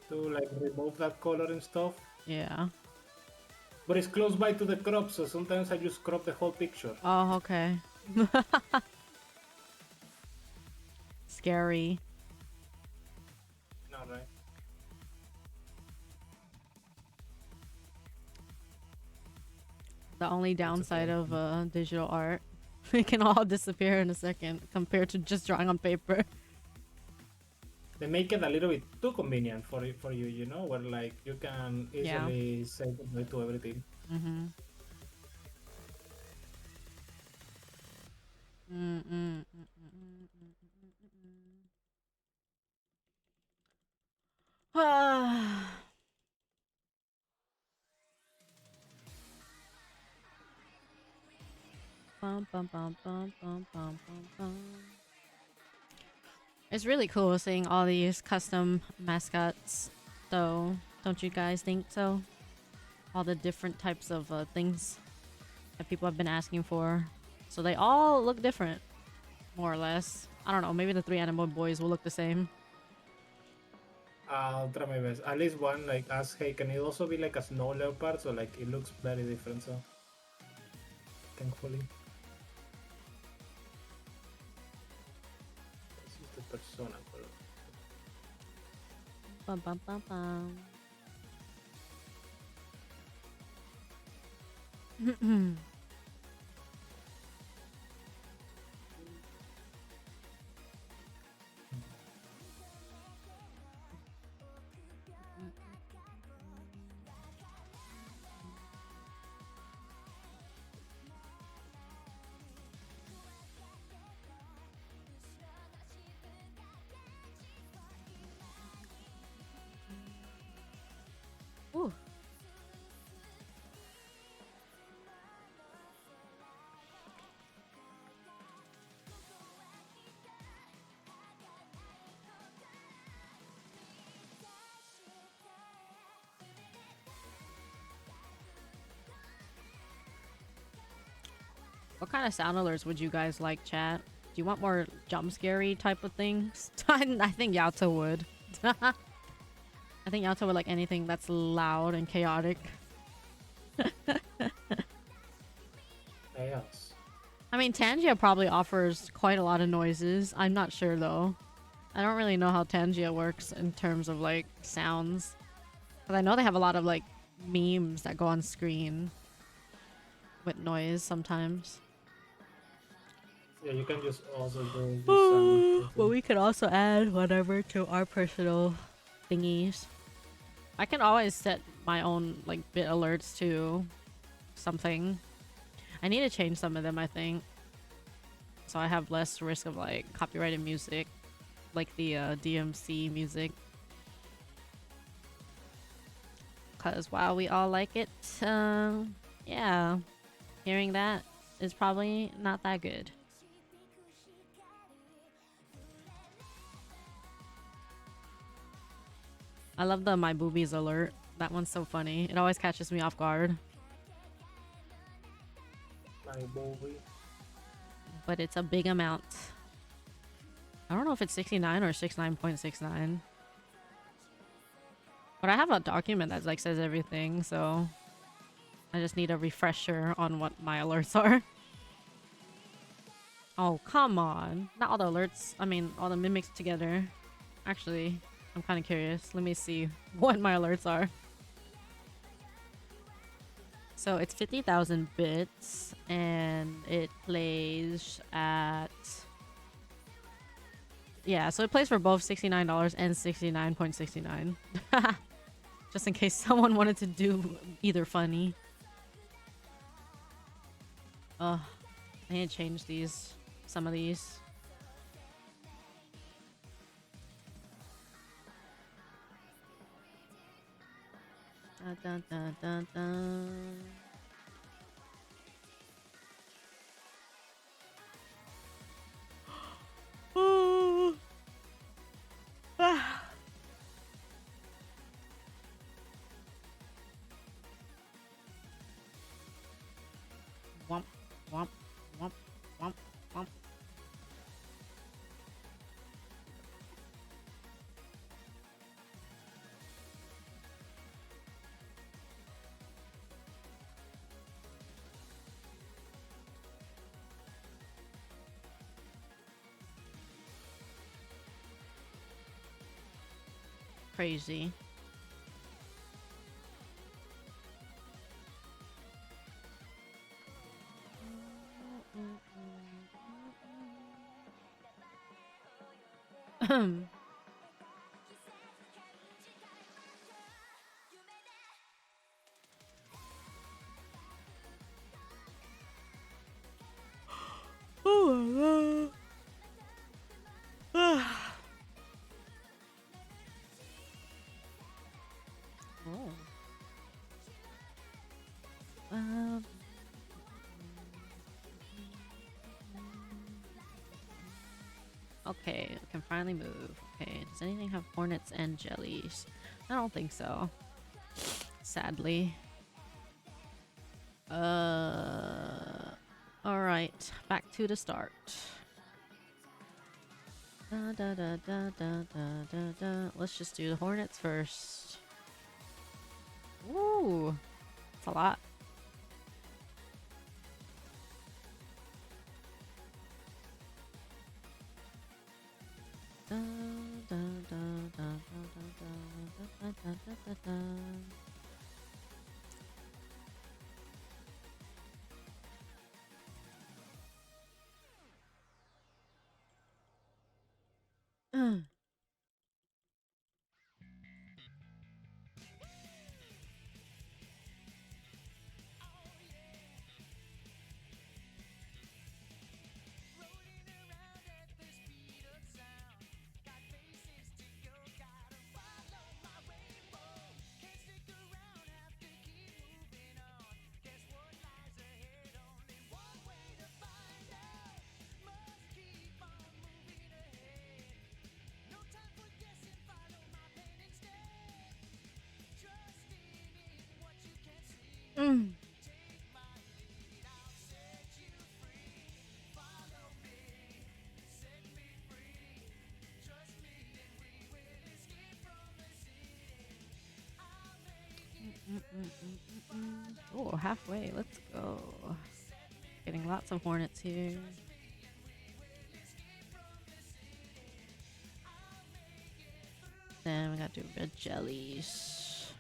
to like remove that color and stuff. Yeah. But it's close by to the crop, so sometimes I just crop the whole picture. Oh, okay. Scary. No, right? The only downside of digital art, it can all disappear in a second compared to just drawing on paper. they make it a little bit too convenient for you, you know, where like you can Yeah. easily say goodbye to everything. Mm-hmm. Mm-mm. Bum, bum, bum, bum, bum, bum, bum, bum. It's really cool seeing all these custom mascots, though. Don't you guys think so? All the different types of things that people have been asking for. So they all look different, more or less. I don't know, maybe the 3 Animal Boys will look the same. I'll try my best. At least one like asked, hey, can it also be like a snow leopard? So like it looks very different. So thankfully, this is the persona color. Bum, bum, bum, bum. Ooh. What kind of sound alerts would you guys like, chat? Do you want more jump scary type of things? I think Yato would. I think Yato would like anything that's loud and chaotic. Chaos. I mean, Tangia probably offers quite a lot of noises. I'm not sure though. I don't really know how Tangia works in terms of like sounds. But I know they have a lot of like memes that go on screen with noise sometimes. Yeah, you can just also do the sound. But we could also add whatever to our personal thingies. I can always set my own like bit alerts to something. I need to change some of them, I think, so I have less risk of like copyrighted music, like the DMC music. Cause wow, we all like it. Yeah, hearing that is probably not that good. I love the my boobies alert. That one's so funny. It always catches me off guard. My movie. But it's a big amount. I don't know if it's 69 or 69.69. But I have a document that like says everything, so I just need a refresher on what my alerts are. Oh, come on. Not all the alerts. I mean, all the mimics together. Actually, I'm kind of curious. Let me see what my alerts are. So it's 50,000 bits and it plays at... Yeah, so it plays for both $69 and 69.69. Just in case someone wanted to do either funny. I need to change these. Some of these. Dun, dun, dun, dun, dun. Womp, womp, womp, womp, womp. Crazy. Oh. Okay, I can finally move. Okay, does anything have hornets and jellies? I don't think so. Sadly. Alright, back to the start. Da, da, da, da, da, da, da, da. Let's just do the hornets first. Ooh, it's a lot. Da, da, da, da, da, da, da, da, da, da. Oh, halfway. Let's go. Getting lots of hornets here. Then we gotta do red jellies.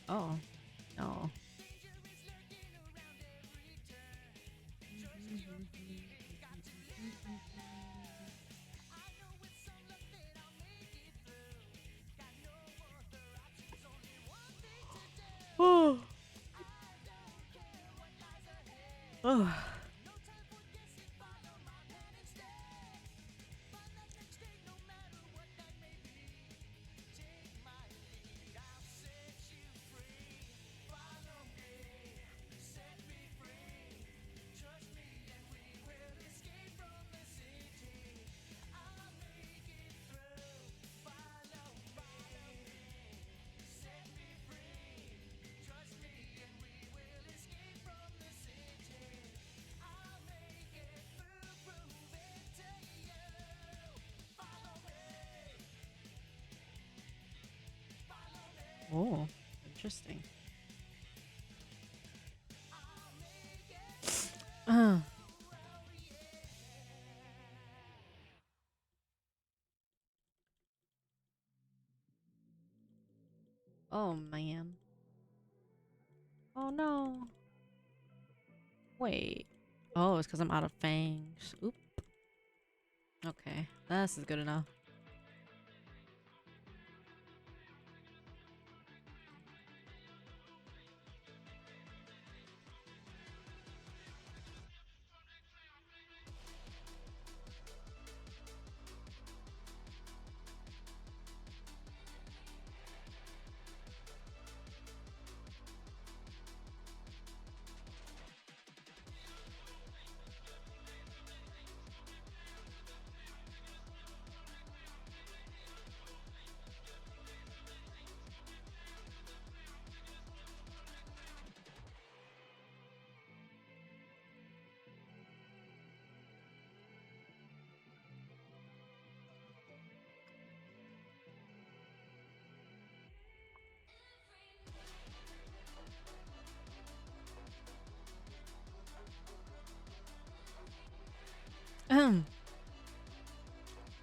Oh, no. Oh. Oh. Oh, interesting. Oh man. Oh no. Wait. Oh, it's because I'm out of fangs. Oop. Okay, this is good enough.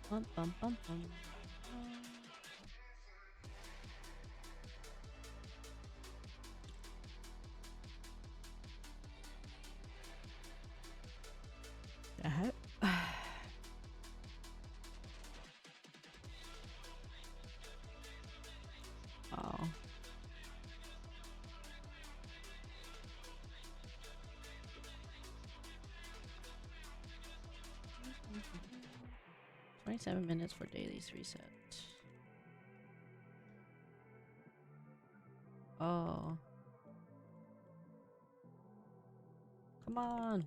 Bum, bum, bum, bum. That. Oh. 27 minutes for dailies reset. Oh. Come on.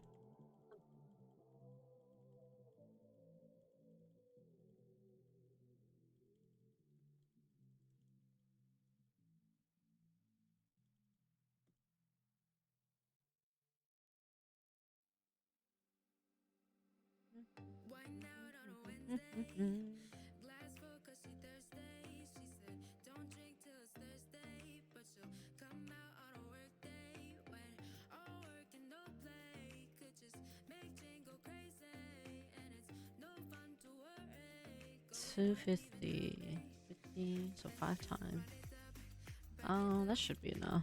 $250, 50, so 5 times. Oh, that should be enough.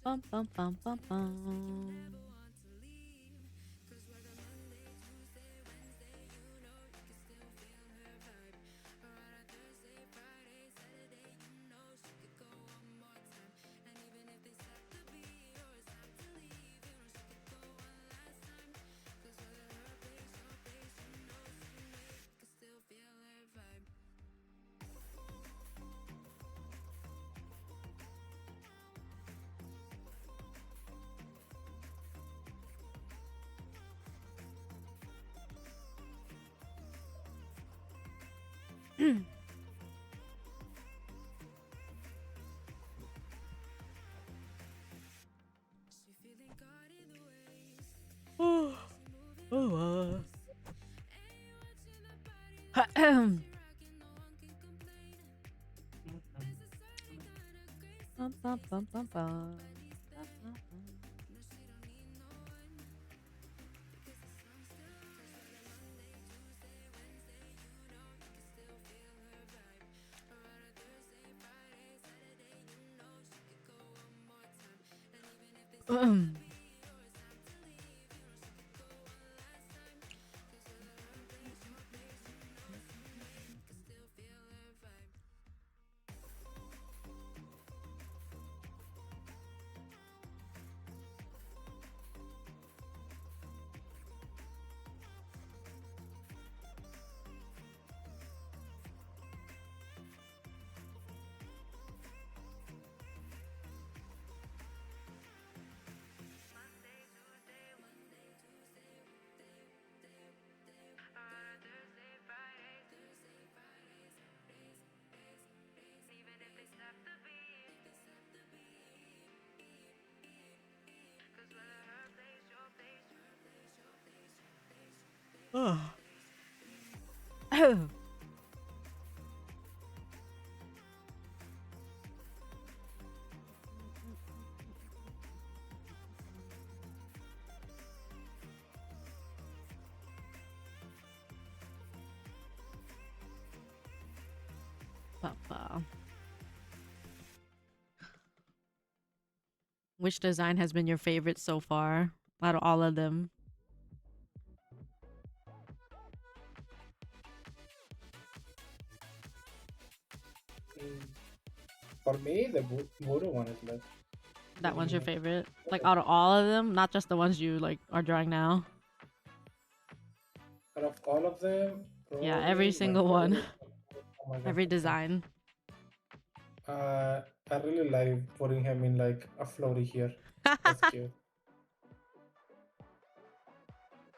Bum bum bum bum bum. Bum, bum, bum, bum, bum. Oh. Papa. Which design has been your favorite so far out of all of them? For me, the voodoo one is like. That one's your favorite? Like out of all of them, not just the ones you like are drawing now. Out of all of them, Yeah, every single one. Oh my God, Every okay. design. I really like putting him in like a floaty here. That's cute.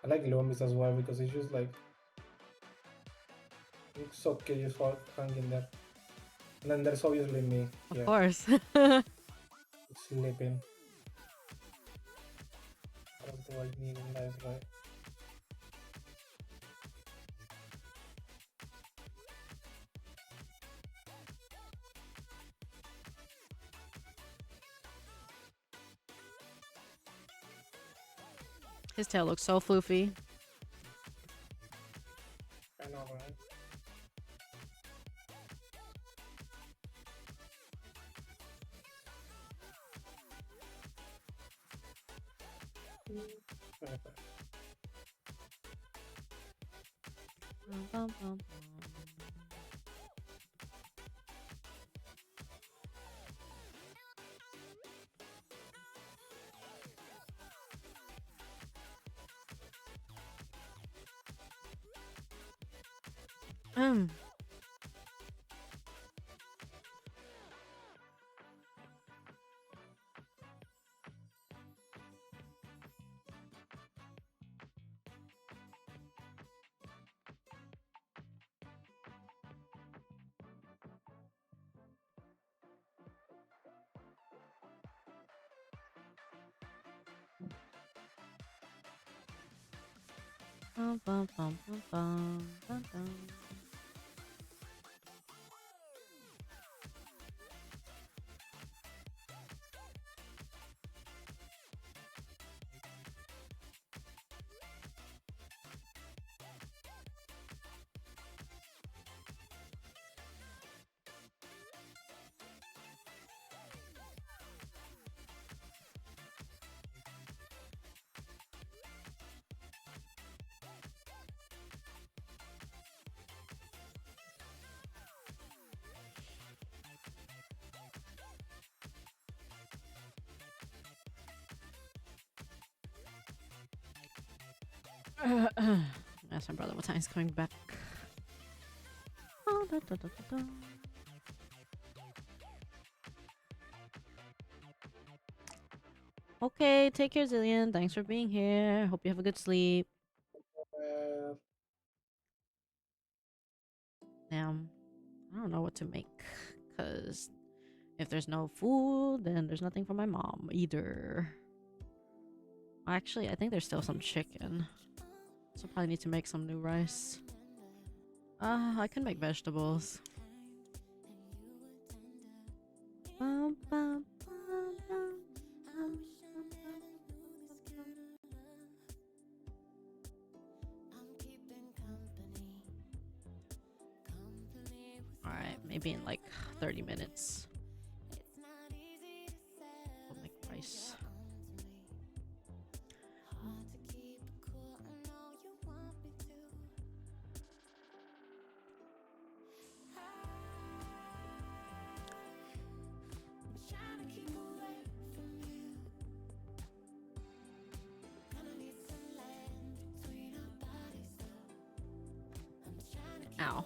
I like Loomis as well because it's just like it's so cute just hanging there. And then there's obviously me. Of course. Sleeping. What else do I need in life, right? His tail looks so floofy. I know, right? Bum, bum, bum, bum, bum, bum, bum. Ask my brother what time he's coming back. Oh, da, da, da, da, da. Okay, take care, Zillion. Thanks for being here. Hope you have a good sleep. Damn, I don't know what to make. Because if there's no food, then there's nothing for my mom either. Actually, I think there's still some chicken. So probably need to make some new rice. I can make vegetables. Bum, bum, bum, bum, bum, bum, Alright, maybe in like 30 minutes. We'll make rice. Ow.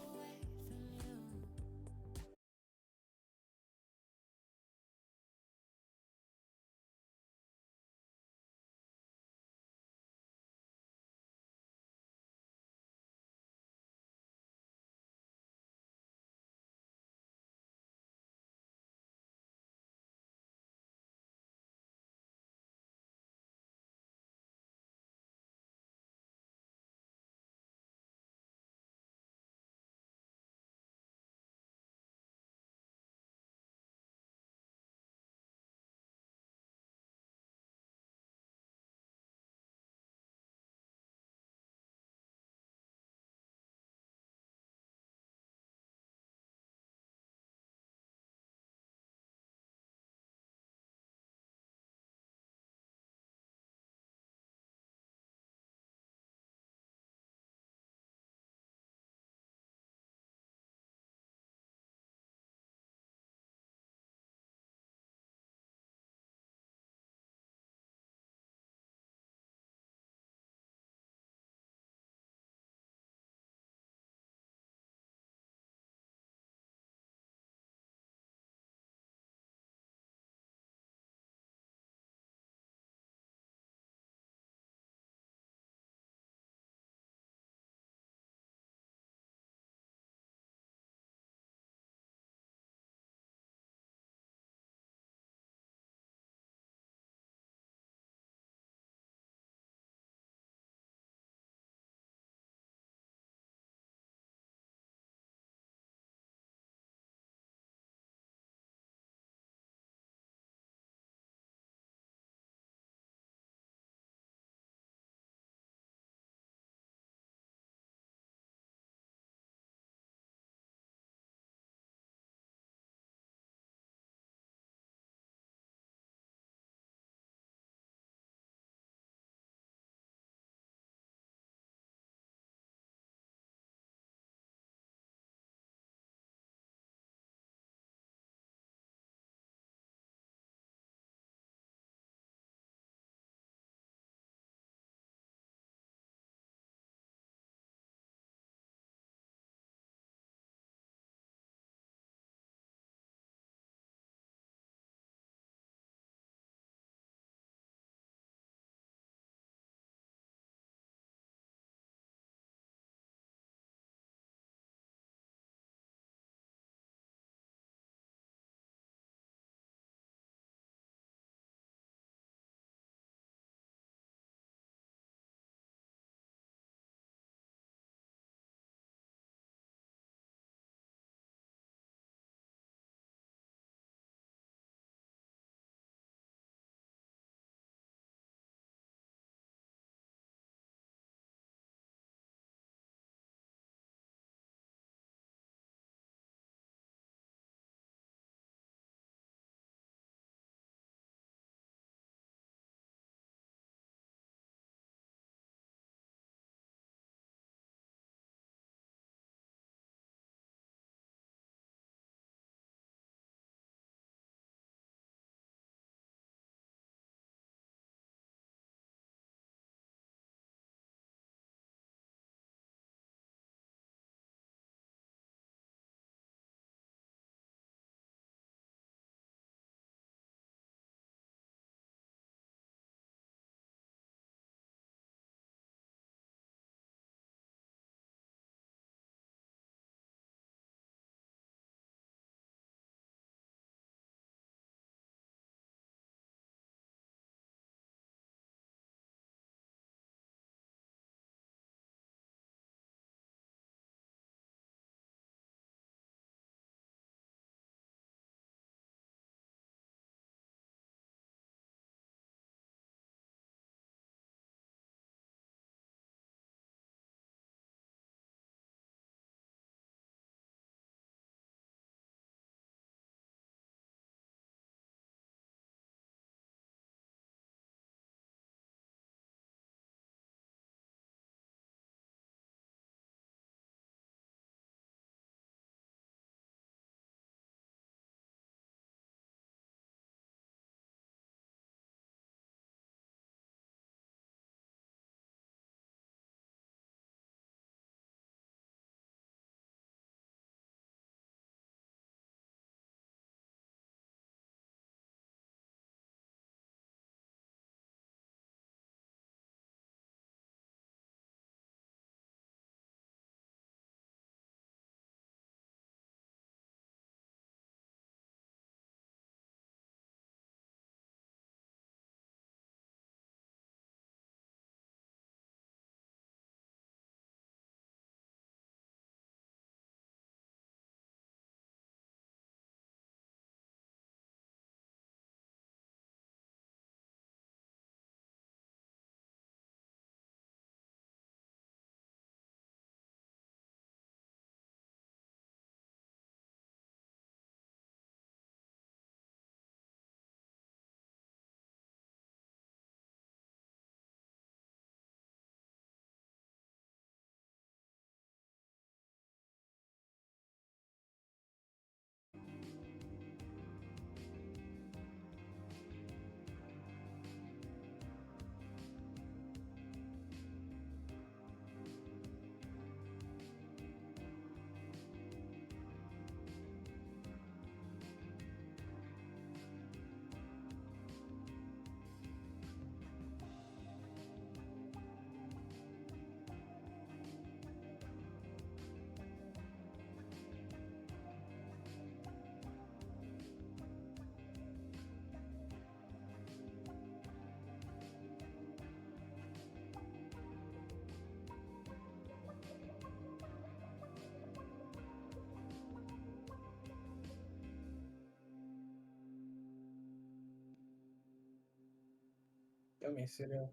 Yummy cereal.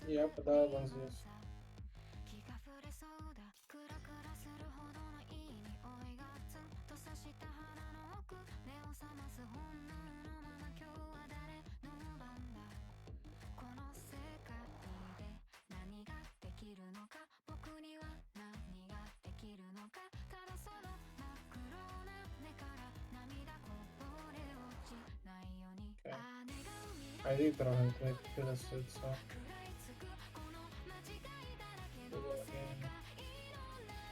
Yeah, but that one's just. Okay. I did draw him quick to the suit, so.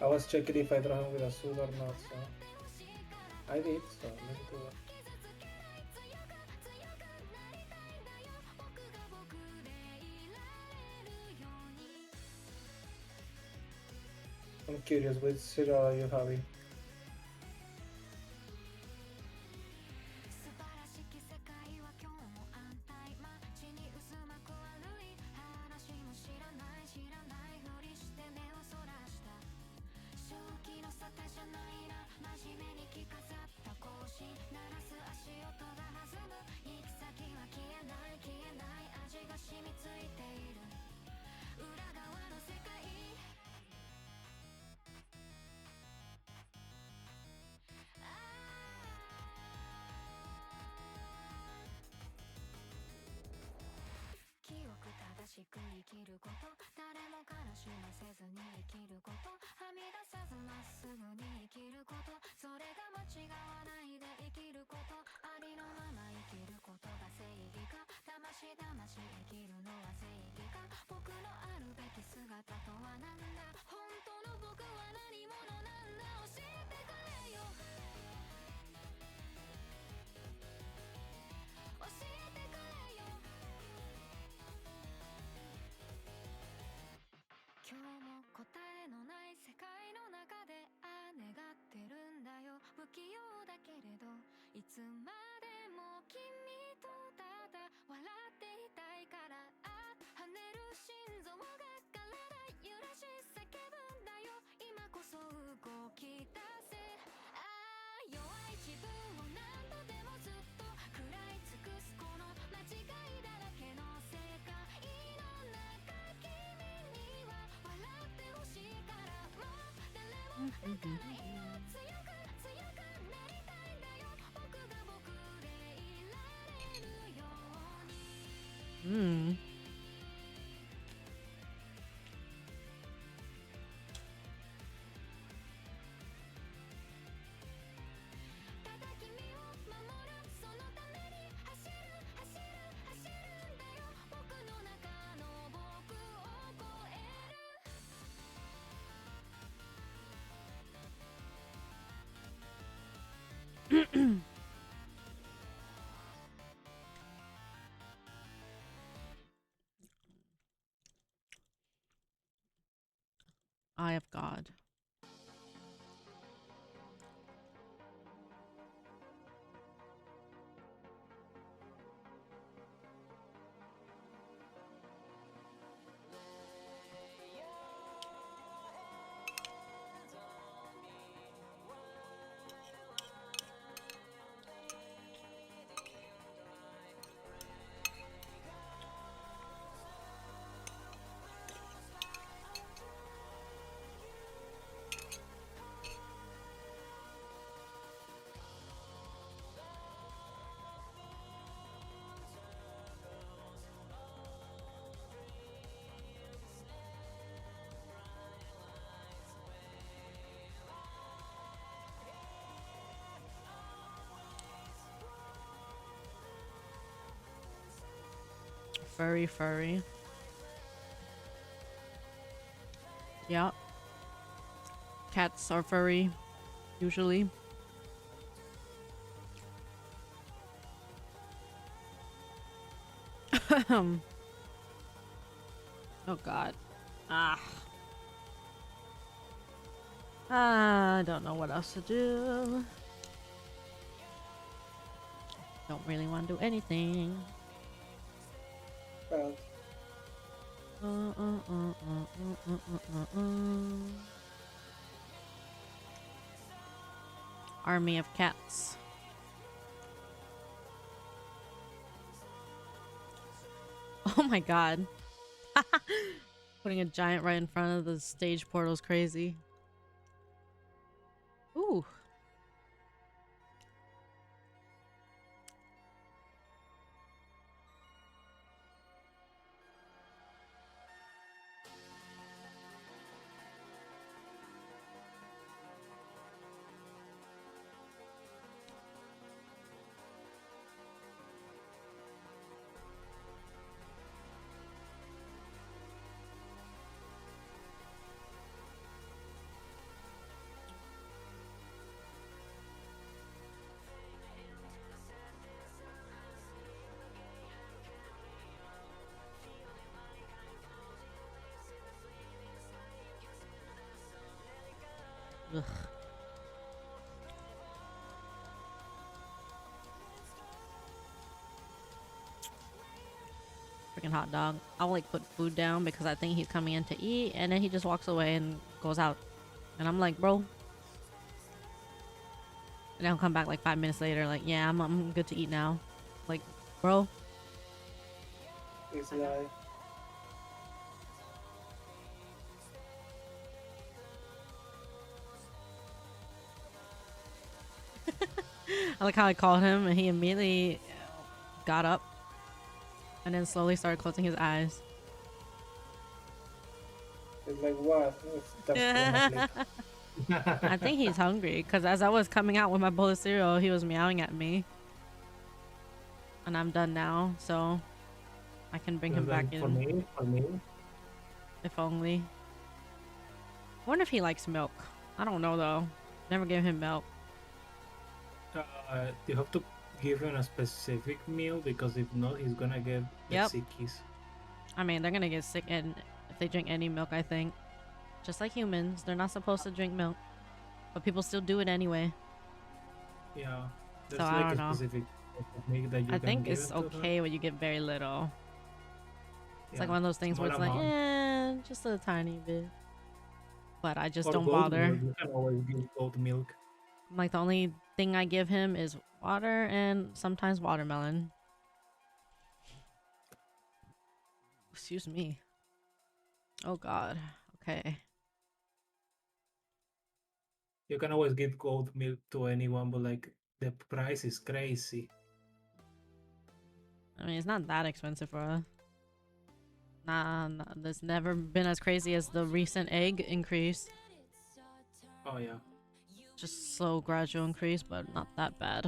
I was checking if I draw him with a suit or not, so. I did, so let's do it. I'm curious, which cereal are you having? Mm. Eye of God. Furry. Yeah. Cats are furry, usually. Oh God. I don't know what else to do. Don't really want to do anything. Well, Army of cats. Oh my god. Putting a giant right in front of the stage portal is crazy. Ooh. Ugh. Freaking hot dog. I'll like put food down because I think he's coming in to eat, and then he just walks away and goes out. And I'm like, bro. And I'll come back like 5 minutes later, like, yeah, I'm good to eat now. Like, bro. This guy. I like how I called him and he immediately got up and then slowly started closing his eyes. It's like what? I think he's hungry because as I was coming out with my bowl of cereal, he was meowing at me. And I'm done now, so I can bring him back in. For me. If only. I wonder if he likes milk. I don't know though. Never gave him milk. You have to give him a specific meal because if not, he's gonna get the sickies. I mean, they're gonna get sick and if they drink any milk, I think. Just like humans, they're not supposed to drink milk, but people still do it anyway. Yeah, there's so like I don't know. Specific technique that you I can think give it's it to okay when you get very little. It's like Yeah, one of those things where it's small like, amount. just a tiny bit. But I just Or don't goat bother. milk. You can always give goat milk. Like the only thing I give him is water and sometimes watermelon. Excuse me. Oh god. Okay. You can always give goat milk to anyone, but like the price is crazy. I mean, it's not that expensive for us. Nah, there's never been as crazy as the recent egg increase. Oh yeah. Just slow, gradual increase, but not that bad.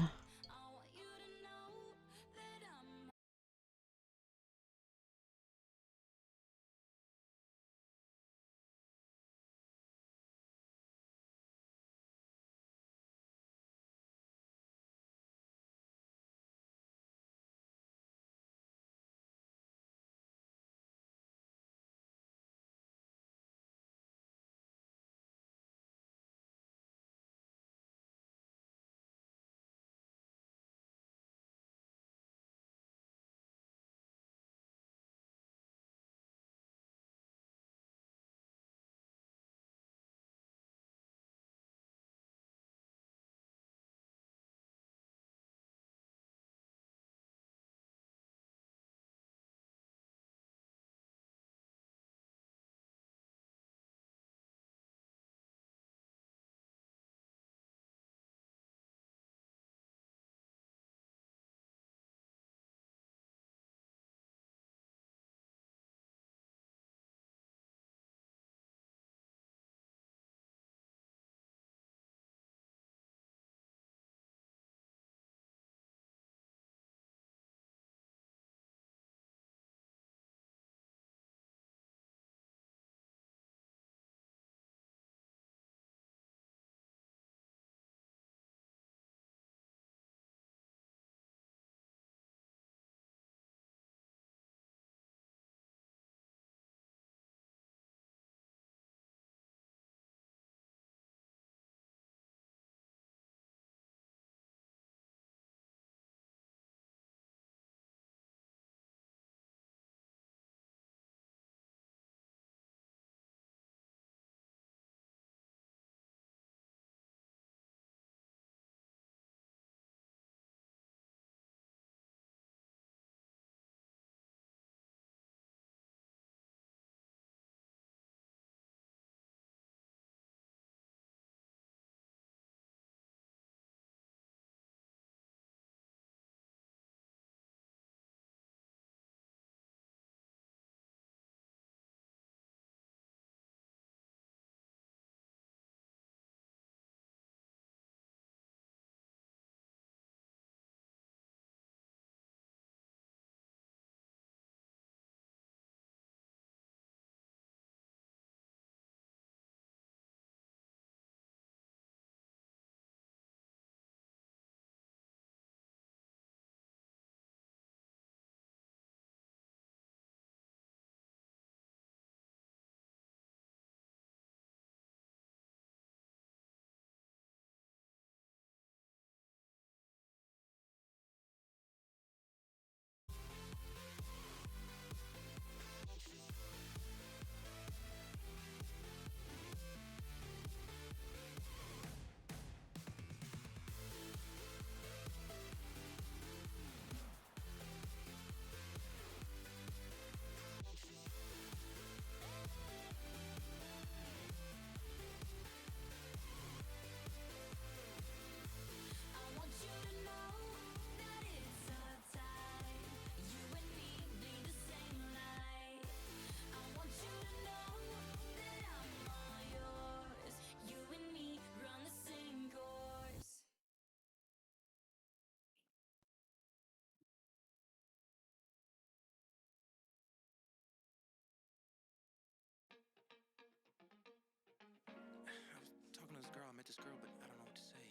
this girl, but I don't know what to say.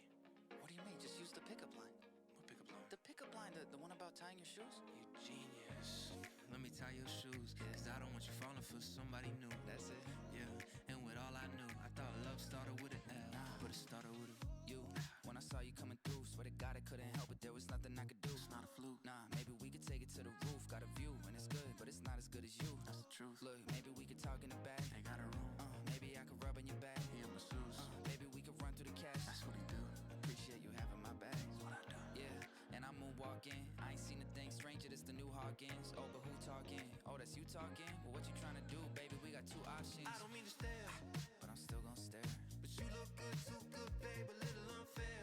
What do you mean? Just use the pickup line. What pickup line? The pickup line, the one about tying your shoes? You genius. Let me tie your shoes, cause I don't want you falling for somebody new. That's it? Yeah, and with all I knew, I thought love started with an L, but it started with a You, when I saw you coming through, swear to God I couldn't help it, there was nothing I could do. It's not a fluke. Nah, maybe we could take it to the roof, got a view, and it's good, but it's not as good as you. That's the truth. Look, maybe we could talk in the back. They got a room. Maybe I could rub on your back. He in masseuse. Maybe we could run through the cash. That's what he do. Appreciate you having my back. That's what I do. Yeah, and I moonwalk in. I ain't seen a thing stranger, this the new Hawkins. Oh, but who talking? Oh, that's you talking? Well, what you trying to do, baby? We got two options. I don't mean to stare, But I'm still gonna stare. but you look good, too good, babe, a little unfair.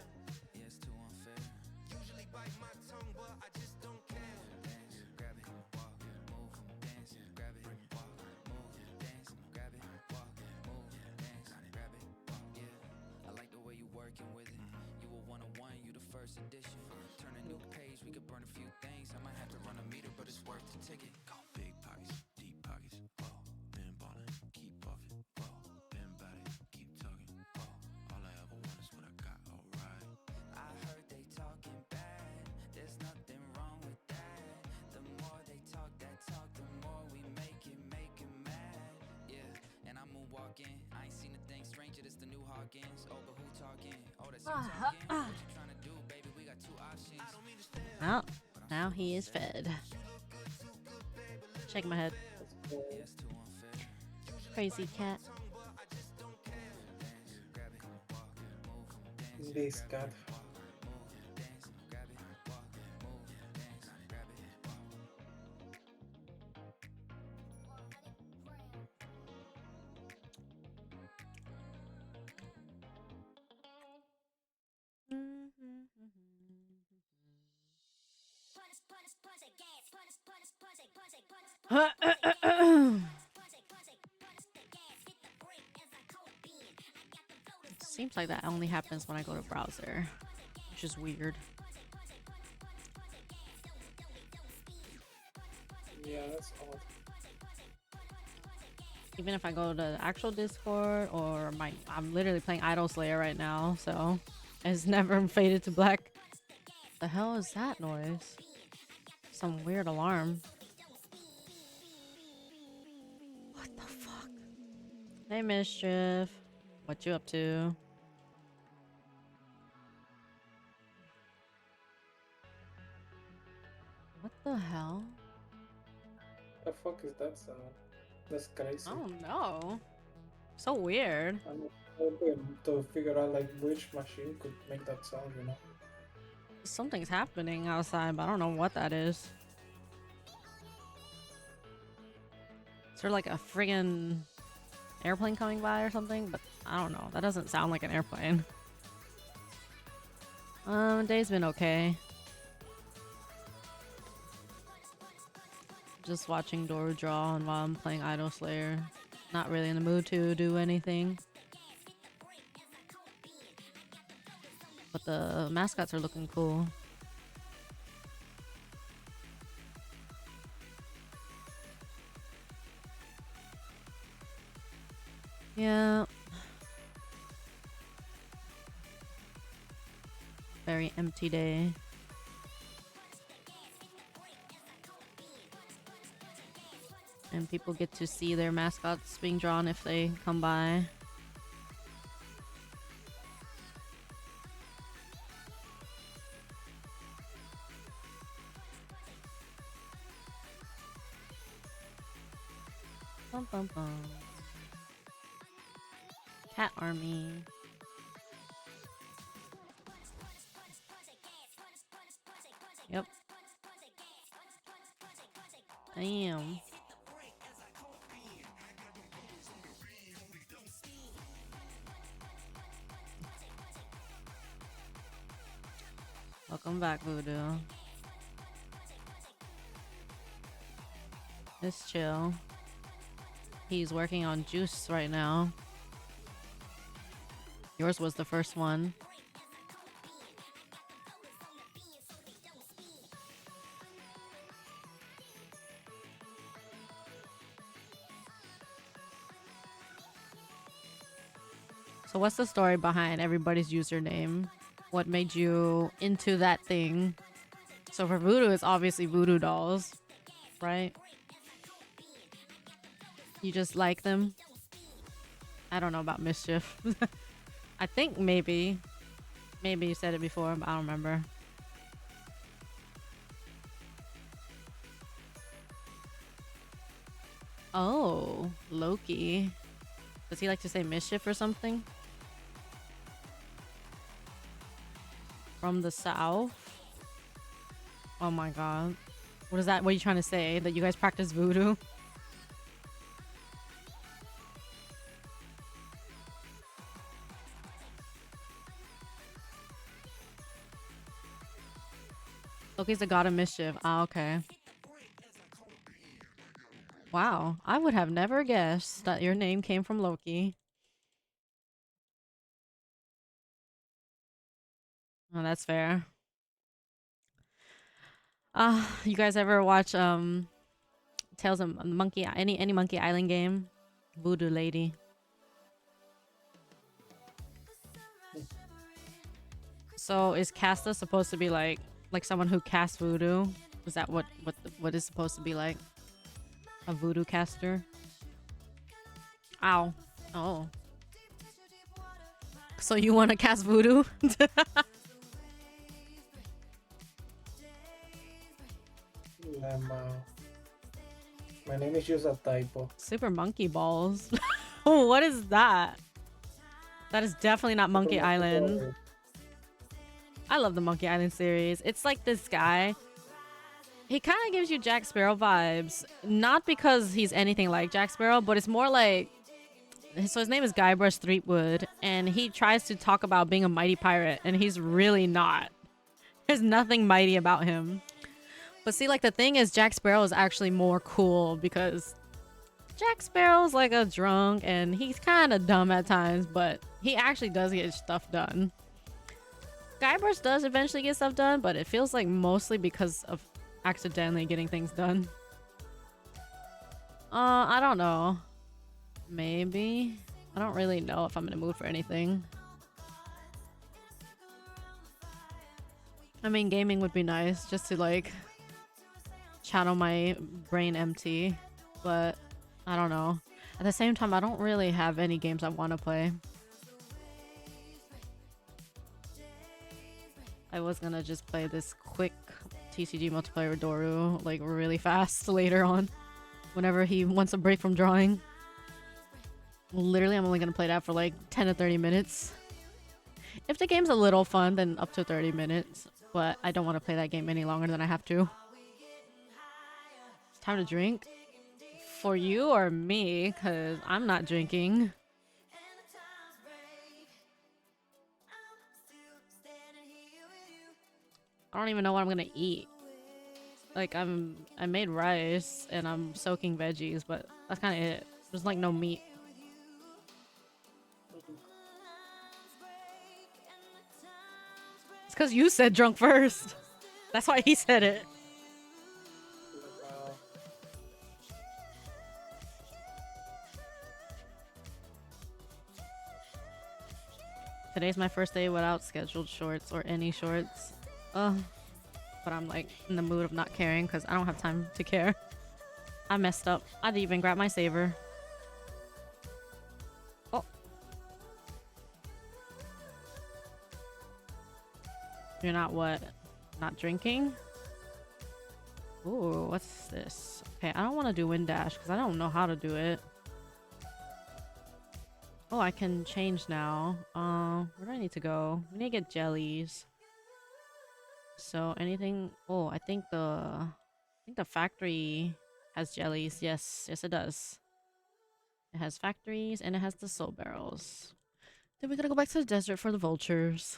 Yeah, it's too unfair. Usually bite my tongue, but I just don't care. Dance, grab it, walk, move, dance, grab it, walk, move, dance, grab it, walk, move, dance, grab it, walk. Yeah, I like the way you working with it. You a one-on-one, you the first edition. Turn a new page, we could burn a few things. I might have to run a meter, but it's worth the ticket. Go big pockets, deep pockets, whoa. Been ballin', keep puffin', whoa. Been bout it, keep talking, whoa. All I ever want is what I got, alright. I heard they talking bad, there's nothing wrong with that. The more they talk that talk, the more we make it mad. Yeah, and I'm moonwalking, I ain't seen a thing stranger, this the new Hawkins. Oh, but who talking? Oh, that's you talking? What you trying to do, baby? We got two options. I don't mean to stare, Well, now he is fed. Shake my head. Yeah, it's too unfair. Crazy cat. but I just don't care. Dance, grab it, walk, move, dance, This cat. move, dance, grab it, walk, move, dance, grab it, walk. Seems like that only happens when I go to browser, which is weird. Yeah, that's odd. Even if I go to the actual Discord or I'm literally playing Idol Slayer right now, so it's never faded to black. The hell is that noise? Some weird alarm. What the fuck? Hey, Mischief. What you up to? What the hell? The fuck is that sound? That's crazy. I don't know. So weird. I'm hoping to figure out like which machine could make that sound, you know? Something's happening outside, but I don't know what that is. Is there like a friggin' airplane coming by or something? But I don't know. That doesn't sound like an airplane. Day's been okay. Just watching Dora draw and while I'm playing Idol Slayer. Not really in the mood to do anything. But the mascots are looking cool. Yeah. Very empty day. And people get to see their mascots being drawn if they come by. Bum, bum, bum. Cat army. Yep. Damn. Welcome back, Voodoo. It's chill. He's working on Juice right now. Yours was the first one. So what's the story behind everybody's username? What made you into that thing? So for voodoo, it's obviously voodoo dolls, right? You just like them? I don't know about mischief. I think maybe you said it before, but I don't remember. Oh, Loki. Does he like to say mischief or something? From the south? Oh my god. What is that? What are you trying to say? That you guys practice voodoo? Loki's the god of mischief. Ah, okay. Wow. I would have never guessed that your name came from Loki. Oh, that's fair. You guys ever watch Tales of Monkey, any Monkey Island game? Voodoo Lady. So is Casta supposed to be like someone who casts voodoo? Is that what is supposed to be like? A voodoo caster? Ow. Oh. So you want to cast voodoo? My name is just a typo. Super monkey balls. Oh, what is that? That is definitely not Monkey Island. I love the Monkey Island series. It's like this guy. He kind of gives you Jack Sparrow vibes. Not because he's anything like Jack Sparrow, but it's more like... So his name is Guybrush Threepwood, and he tries to talk about being a mighty pirate, and he's really not. There's nothing mighty about him. But see, like, the thing is, Jack Sparrow is actually more cool because Jack Sparrow's like a drunk, and he's kind of dumb at times, but he actually does get stuff done. Guybrush does eventually get stuff done, but it feels like mostly because of accidentally getting things done. I don't know. Maybe. I don't really know if I'm in the mood for anything. I mean, gaming would be nice just to like channel my brain empty, but I don't know. At the same time, I don't really have any games I want to play. I was gonna just play this quick TCG multiplayer with Doru like really fast later on whenever he wants a break from drawing. Literally, I'm only gonna play that for like 10 to 30 minutes. If the game's a little fun, then up to 30 minutes. But I don't want to play that game any longer than I have to. It's time to drink. For you or me, because I'm not drinking. I don't even know what I'm gonna eat. Like, I made rice and I'm soaking veggies, but that's kind of it. There's like no meat. It's because you said drunk first. That's why he said it. Today's my first day without scheduled shorts or any shorts. But I'm like in the mood of not caring because I don't have time to care. I messed up. I didn't even grab my saver. Oh. You're not what? Not drinking? Ooh, what's this? Okay, I don't want to do wind dash because I don't know how to do it. Oh, I can change now. Where do I need to go? We need to get jellies. So anything... Oh, I think the factory has jellies. Yes, it does. It has factories and it has the soul barrels. Then we gotta go back to the desert for the vultures.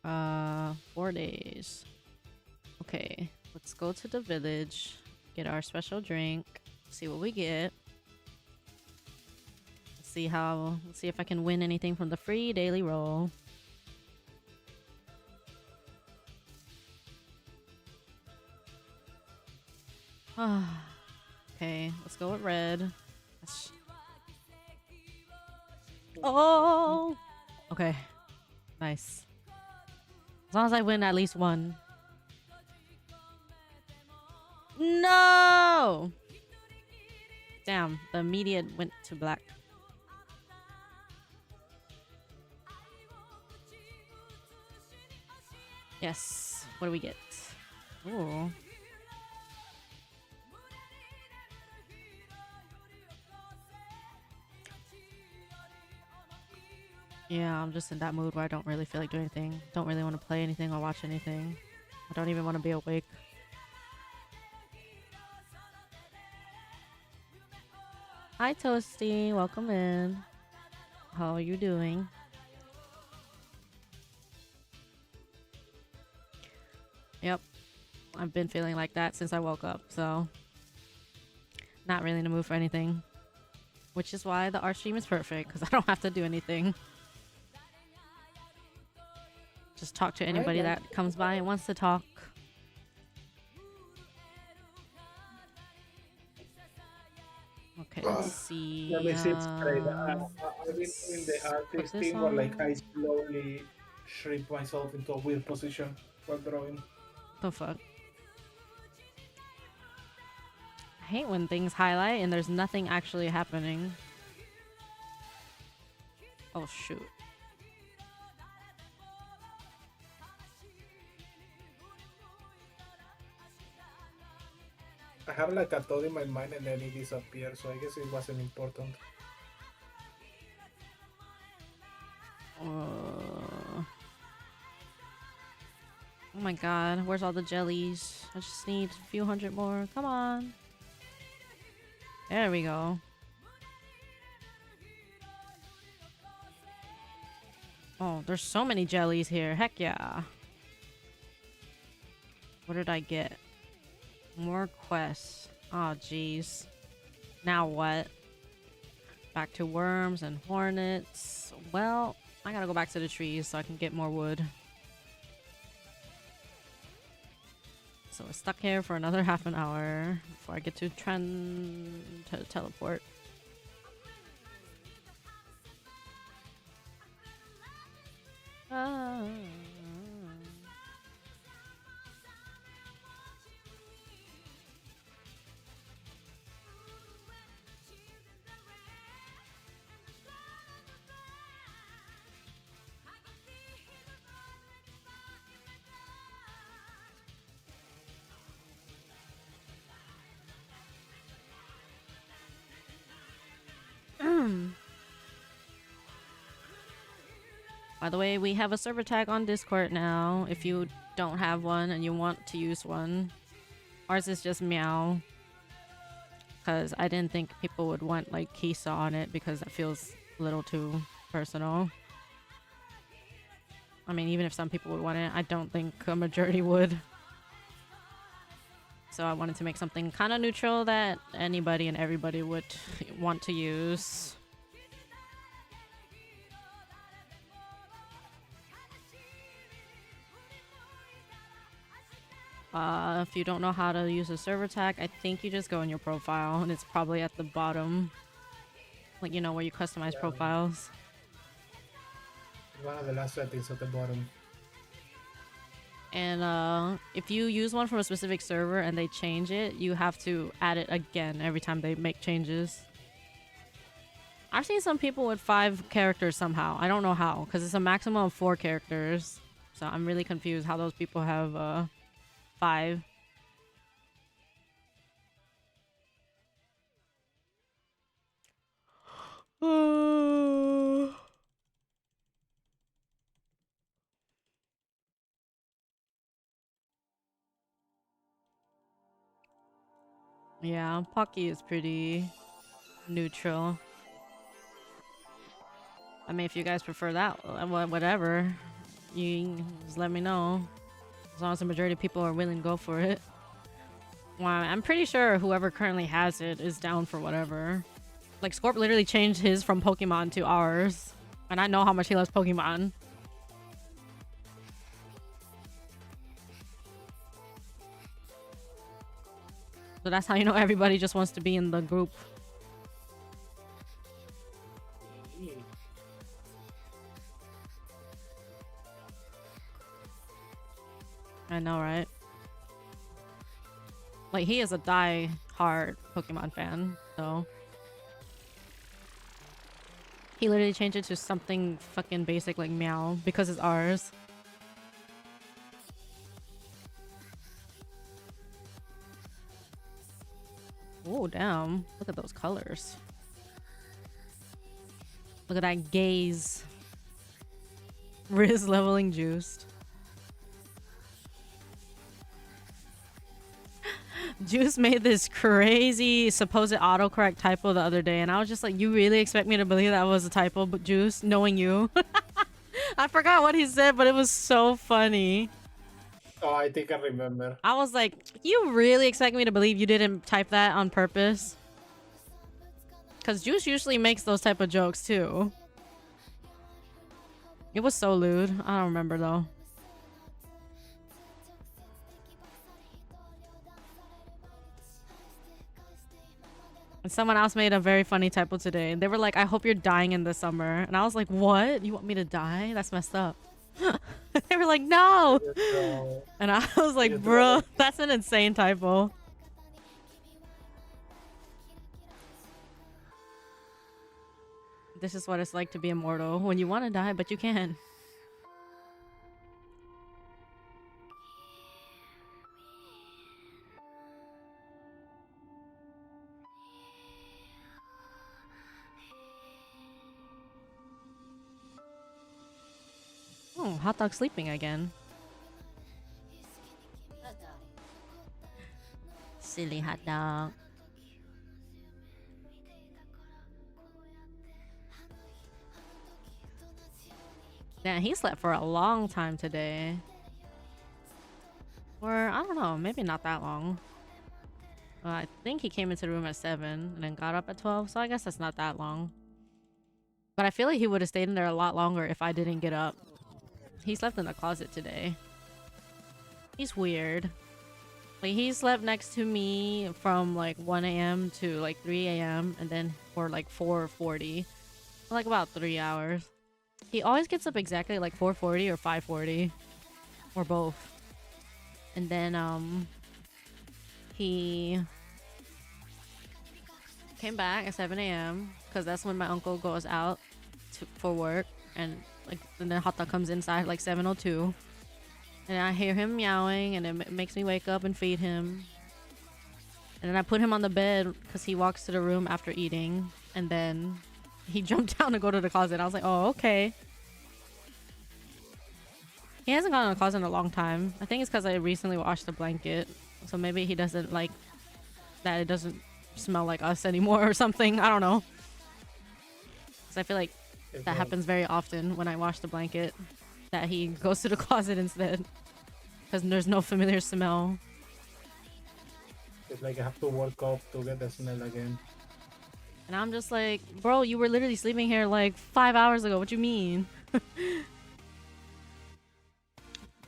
4 days. Okay, let's go to the village, get our special drink, see what we get. Let's see if I can win anything from the free daily roll. Okay, let's go with red. Oh! Okay. Nice. As long as I win at least one. No! Damn, the immediate went to black. Yes. What do we get? Ooh. Yeah, I'm just in that mood where I don't really feel like doing anything. Don't really want to play anything or watch anything. I don't even want to be awake. Hi, Toasty. Welcome in. How are you doing? Yep. I've been feeling like that since I woke up, so not really in the mood for anything. Which is why the art stream is perfect, because I don't have to do anything. Just talk to anybody that comes by and wants to talk. Okay, let's see. Let me see. It's great. I've been doing the artist thing where like I slowly shrink myself into a weird position while drawing. The fuck? I hate when things highlight and there's nothing actually happening. Oh shoot. I have like a thought in my mind and then it disappeared, so I guess it wasn't important. Oh my god, where's all the jellies? I just need a few hundred more. Come on. There we go. Oh, there's so many jellies here. Heck yeah. What did I get? More quests. Oh, jeez. Now what? Back to worms and hornets. Well, I gotta go back to the trees so I can get more wood. So we're stuck here for another half an hour before I get to teleport. By the way, we have a server tag on Discord now. If you don't have one and you want to use one, ours is just meow. Because I didn't think people would want like Kisa on it because that feels a little too personal. I mean, even if some people would want it, I don't think a majority would. So I wanted to make something kind of neutral that anybody and everybody would want to use. If you don't know how to use a server tag, I think you just go in your profile and it's probably at the bottom. Like, you know, where you customize profiles. One of the last settings at the bottom. And if you use one from a specific server and they change it, you have to add it again every time they make changes. I've seen some people with 5 characters somehow. I don't know how, because it's a maximum of 4 characters. So I'm really confused how those people have 5. Yeah, Pocky is pretty neutral. I mean, if you guys prefer that, whatever, you just let me know. As long as the majority of people are willing to go for it. Well, I'm pretty sure whoever currently has it is down for whatever. Like, Scorp literally changed his from Pokemon to ours. And I know how much he loves Pokemon. So that's how you know everybody just wants to be in the group. I know, right? Like, he is a die-hard Pokemon fan, so... He literally changed it to something fucking basic like meow because it's ours. Oh, damn. Look at those colors. Look at that gaze. Riz leveling juiced. Juice made this crazy supposed autocorrect typo the other day, and I was just like, you really expect me to believe that was a typo, but Juice, knowing you. I forgot what he said, but it was so funny. Oh, I think I remember. I was like, you really expect me to believe you didn't type that on purpose? Because Juice usually makes those type of jokes too. It was so lewd. I don't remember though. And someone else made a very funny typo today. They were like, I hope you're dying in the summer. And I was like, what? You want me to die? That's messed up. They were like, no. And I was like, bro, that's an insane typo. This is what it's like to be immortal. When you want to die, but you can't. Oh, hot dog sleeping again. Silly hot dog. Yeah, he slept for a long time today. Or, I don't know, maybe not that long. I think he came into the room at 7 and then got up at 12, so I guess that's not that long. But I feel like he would have stayed in there a lot longer if I didn't get up. He slept in the closet today. He's weird. Like, he slept next to me from like 1 a.m. to like 3 a.m. and then for like 4:40. Like about 3 hours. He always gets up exactly like 4:40 or 5:40. Or both. And then he came back at 7 a.m. because that's when my uncle goes out for work, and then Hata comes inside like 7:02, and I hear him meowing, and it makes me wake up and feed him. And then I put him on the bed because he walks to the room after eating, and then he jumped down to go to the closet. I was like, oh, okay. He hasn't gone in the closet in a long time. I think it's because I recently washed the blanket, so maybe he doesn't like that it doesn't smell like us anymore or something. I don't know. Because I feel like that happens very often when I wash the blanket, that he goes to the closet instead because there's no familiar smell. It's like I have to work up to get the smell again. And I'm just like, bro, you were literally sleeping here like 5 hours ago. What you mean?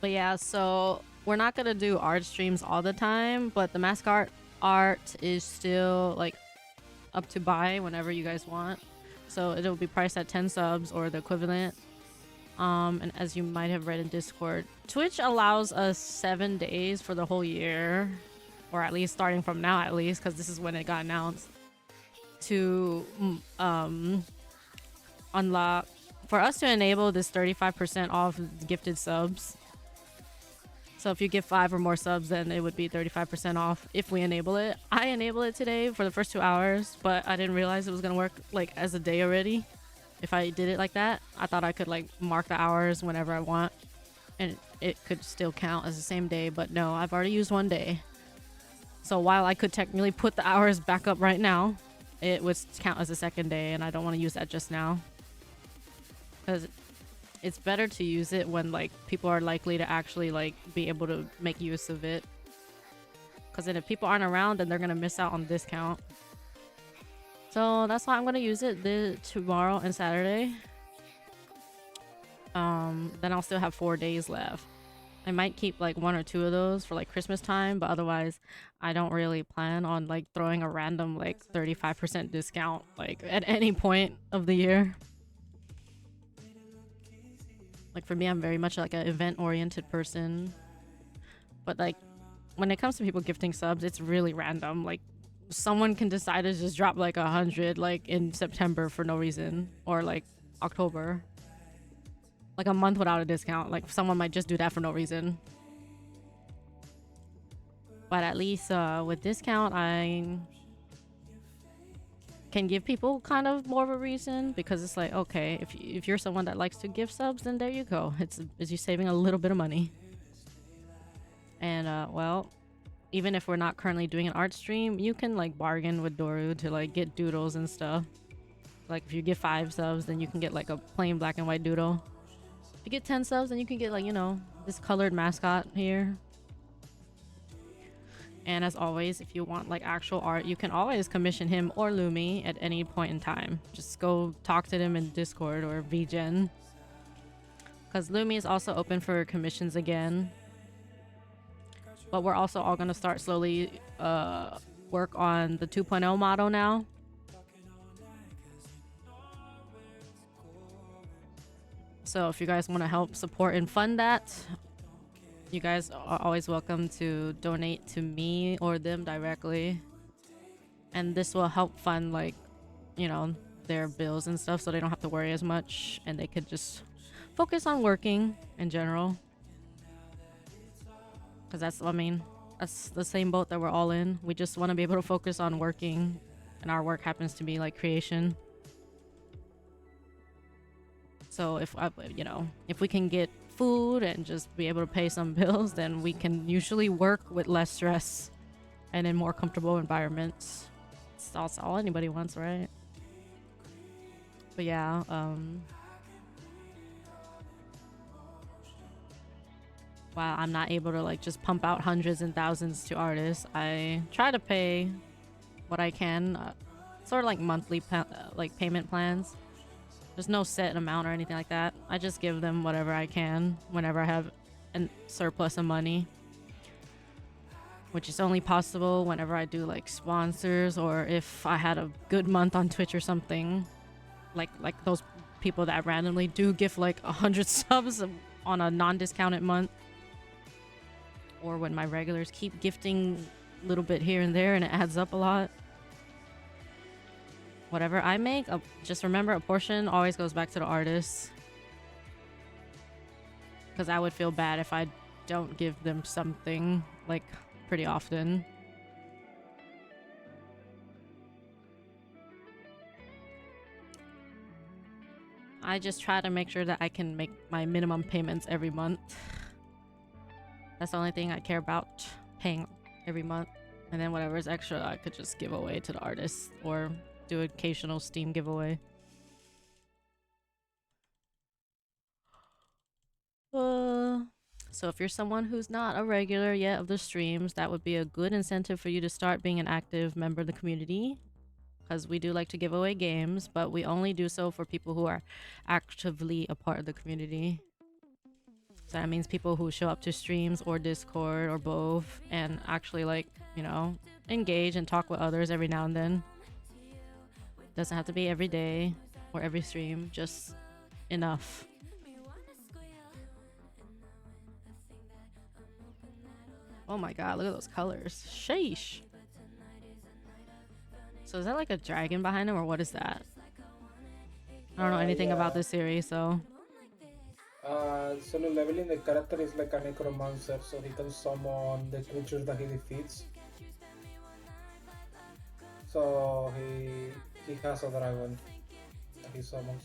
But yeah, so we're not gonna do art streams all the time, but the mascot art is still like up to buy whenever you guys want. So it'll be priced at 10 subs or the equivalent. And as you might have read in Discord, Twitch allows us 7 days for the whole year, or at least starting from now, at least, because this is when it got announced, to unlock, for us to enable this 35% off gifted subs. So if you give 5 or more subs, then it would be 35% off if we enable it. I enabled it today for the first 2 hours, but I didn't realize it was gonna work like as a day already. If I did it like that, I thought I could like mark the hours whenever I want, and it could still count as the same day, but no, I've already used 1 day. So while I could technically put the hours back up right now, it would count as a second day, and I don't want to use that just now. Because it's better to use it when like people are likely to actually like be able to make use of it. Because then if people aren't around, then they're gonna miss out on the discount. So that's why I'm gonna use it tomorrow and Saturday. Then I'll still have 4 days left. I might keep like 1 or 2 of those for like Christmas time, but otherwise I don't really plan on like throwing a random like 35% discount like at any point of the year. Like for me, I'm very much like an event oriented person, but like when it comes to people gifting subs, it's really random. Like someone can decide to just drop like 100 like in September for no reason, or like October, like a month without a discount. Like someone might just do that for no reason. But at least with discount, I can give people kind of more of a reason, because it's like, okay, if you're someone that likes to give subs, then there you go. It's you saving a little bit of money. And well, even if we're not currently doing an art stream, you can like bargain with Doru to like get doodles and stuff. Like if you get 5 subs, then you can get like a plain black and white doodle. If you get 10 subs, then you can get like, you know, this colored mascot here. And as always, if you want like actual art, you can always commission him or Lumi at any point in time. Just go talk to them in Discord or VGen. Because Lumi is also open for commissions again. But we're also all going to start slowly work on the 2.0 model now. So if you guys want to help support and fund that, you guys are always welcome to donate to me or them directly. And this will help fund like, you know, their bills and stuff, so they don't have to worry as much and they could just focus on working in general. Because that's, I mean, that's the same boat that we're all in. We just want to be able to focus on working, and our work happens to be like creation. So if you know, if we can get food and just be able to pay some bills, then we can usually work with less stress and in more comfortable environments. That's all anybody wants, right? But yeah, while I'm not able to like just pump out hundreds and thousands to artists, I try to pay what I can, sort of like monthly like payment plans. There's no set amount or anything like that. I just give them whatever I can whenever I have a surplus of money, which is only possible whenever I do like sponsors, or if I had a good month on Twitch or something. Like those people that randomly do gift like 100 subs on a non-discounted month, or when my regulars keep gifting a little bit here and there and it adds up a lot. Whatever I make, just remember a portion always goes back to the artists, because I would feel bad if I don't give them something like pretty often. I just try to make sure that I can make my minimum payments every month. That's the only thing I care about, paying every month. And then whatever's extra, I could just give away to the artists or do occasional Steam giveaway. So if you're someone who's not a regular yet of the streams, that would be a good incentive for you to start being an active member of the community. Because we do like to give away games, but we only do so for people who are actively a part of the community. So that means people who show up to streams or Discord or both and actually like, you know, engage and talk with others every now and then. Doesn't have to be every day or every stream, just enough. Oh my god, look at those colors. Sheesh. So is that like a dragon behind him, or what is that? I don't know anything about this series, so... Solo leveling the character is like a necromancer, so he can summon the creatures that he defeats. So he has a dragon that he summons.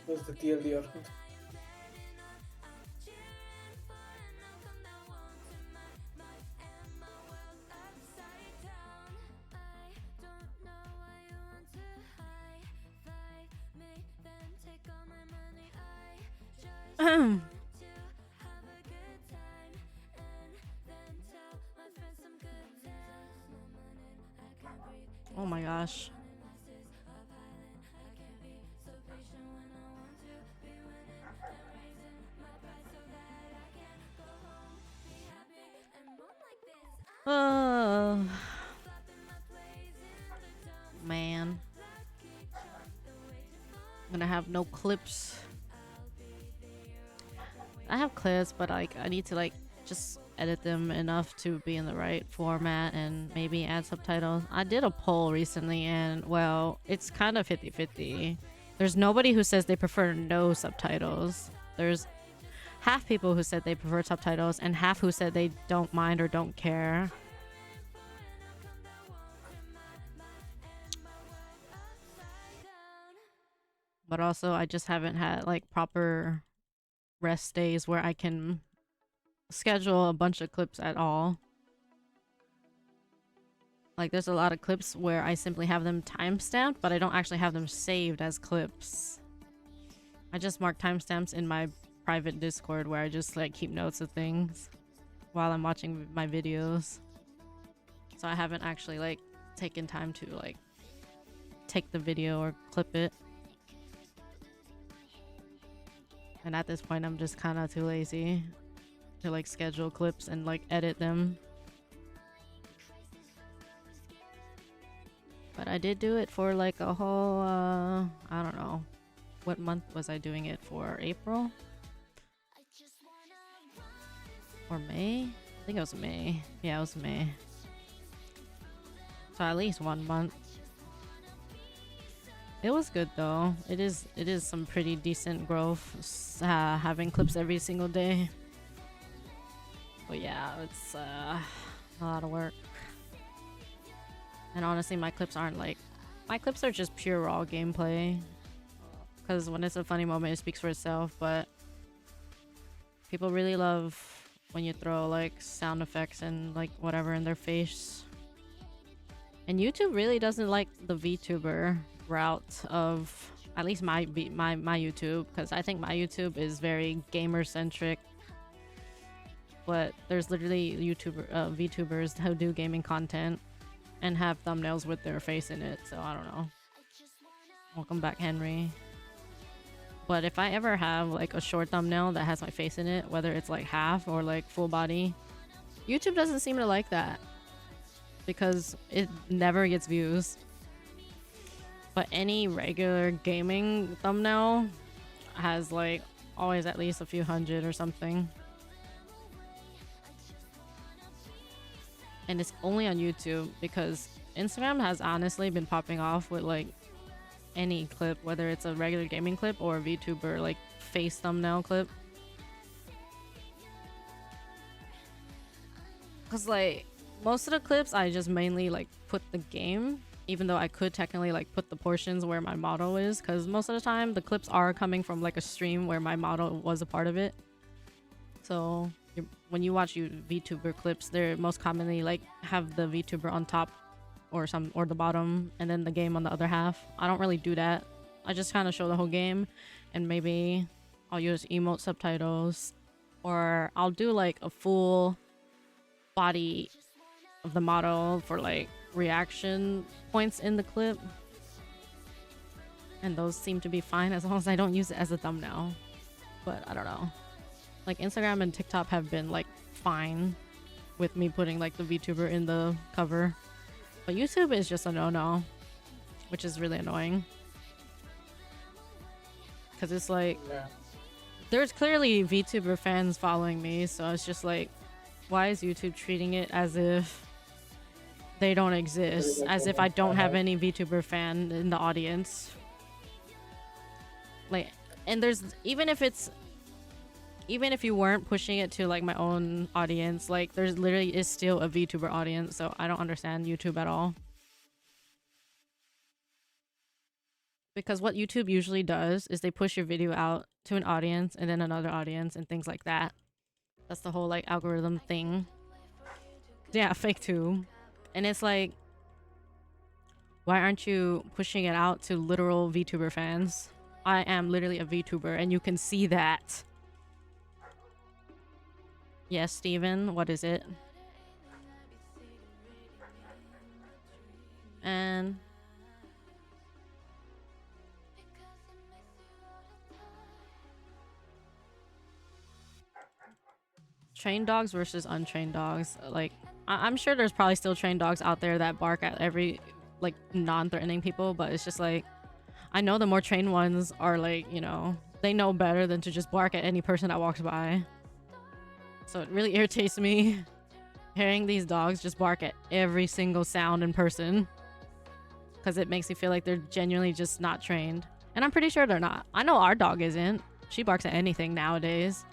That's the TLDR. Oh my gosh. Oh, man. I'm gonna have no clips. I have clips, but like I need to like just edit them enough to be in the right format and maybe add subtitles. I did a poll recently and well, it's kind of 50-50. There's nobody who says they prefer no subtitles. There's half people who said they prefer subtitles and half who said they don't mind or don't care. But also I just haven't had like proper rest days where I can schedule a bunch of clips at all. Like there's a lot of clips where I simply have them timestamped, but I don't actually have them saved as clips. I just mark timestamps in my private Discord where I just like keep notes of things while I'm watching my videos. So I haven't actually like taken time to like take the video or clip it. And at this point I'm just kind of too lazy to like schedule clips and like edit them. But I did do it for like a whole I don't know what month was I doing it for. April or May? I think it was May. Yeah, it was May. So at least 1 month. It was good though. It is some pretty decent growth having clips every single day. But yeah, it's a lot of work. And honestly, my clips aren't like... My clips are just pure raw gameplay. Because when it's a funny moment, it speaks for itself. But people really love when you throw like sound effects and like whatever in their face. And YouTube really doesn't like the VTuber route of... At least my YouTube. Because I think my YouTube is very gamer-centric. But there's literally VTubers who do gaming content and have thumbnails with their face in it, so I don't know. Welcome back, Henry. But if I ever have like a short thumbnail that has my face in it, whether it's like half or like full body, YouTube doesn't seem to like that because it never gets views. But any regular gaming thumbnail has like always at least a few hundred or something. And it's only on YouTube because Instagram has honestly been popping off with like any clip, whether it's a regular gaming clip or a VTuber like face thumbnail clip. Cause like most of the clips I just mainly like put the game, even though I could technically like put the portions where my model is, because most of the time the clips are coming from like a stream where my model was a part of it. So when you watch VTuber clips, they're most commonly like have the VTuber on top or the bottom and then the game on the other half. I don't really do that. I just kind of show the whole game and maybe I'll use emote subtitles or I'll do like a full body of the model for like reaction points in the clip. And those seem to be fine as long as I don't use it as a thumbnail. But I don't know. Like Instagram and TikTok have been like fine with me putting like the VTuber in the cover. But YouTube is just a no-no, which is really annoying. Because it's like, there's clearly VTuber fans following me, so it's just like, why is YouTube treating it as if they don't exist? As if I don't have any VTuber fan in the audience. Like, and there's, even if you weren't pushing it to like my own audience, like there's literally is still a VTuber audience, so I don't understand YouTube at all. Because what YouTube usually does is they push your video out to an audience and then another audience and things like that. That's the whole like algorithm thing. Yeah, fake too. And it's like, why aren't you pushing it out to literal VTuber fans? I am literally a VTuber and you can see that. Yes, Steven, what is it? And trained dogs versus untrained dogs. Like, I'm sure there's probably still trained dogs out there that bark at every like non-threatening people, but it's just like I know the more trained ones are like, you know, they know better than to just bark at any person that walks by. So it really irritates me hearing these dogs just bark at every single sound in person, because it makes me feel like they're genuinely just not trained. And I'm pretty sure they're not. I know our dog isn't. She barks at anything nowadays.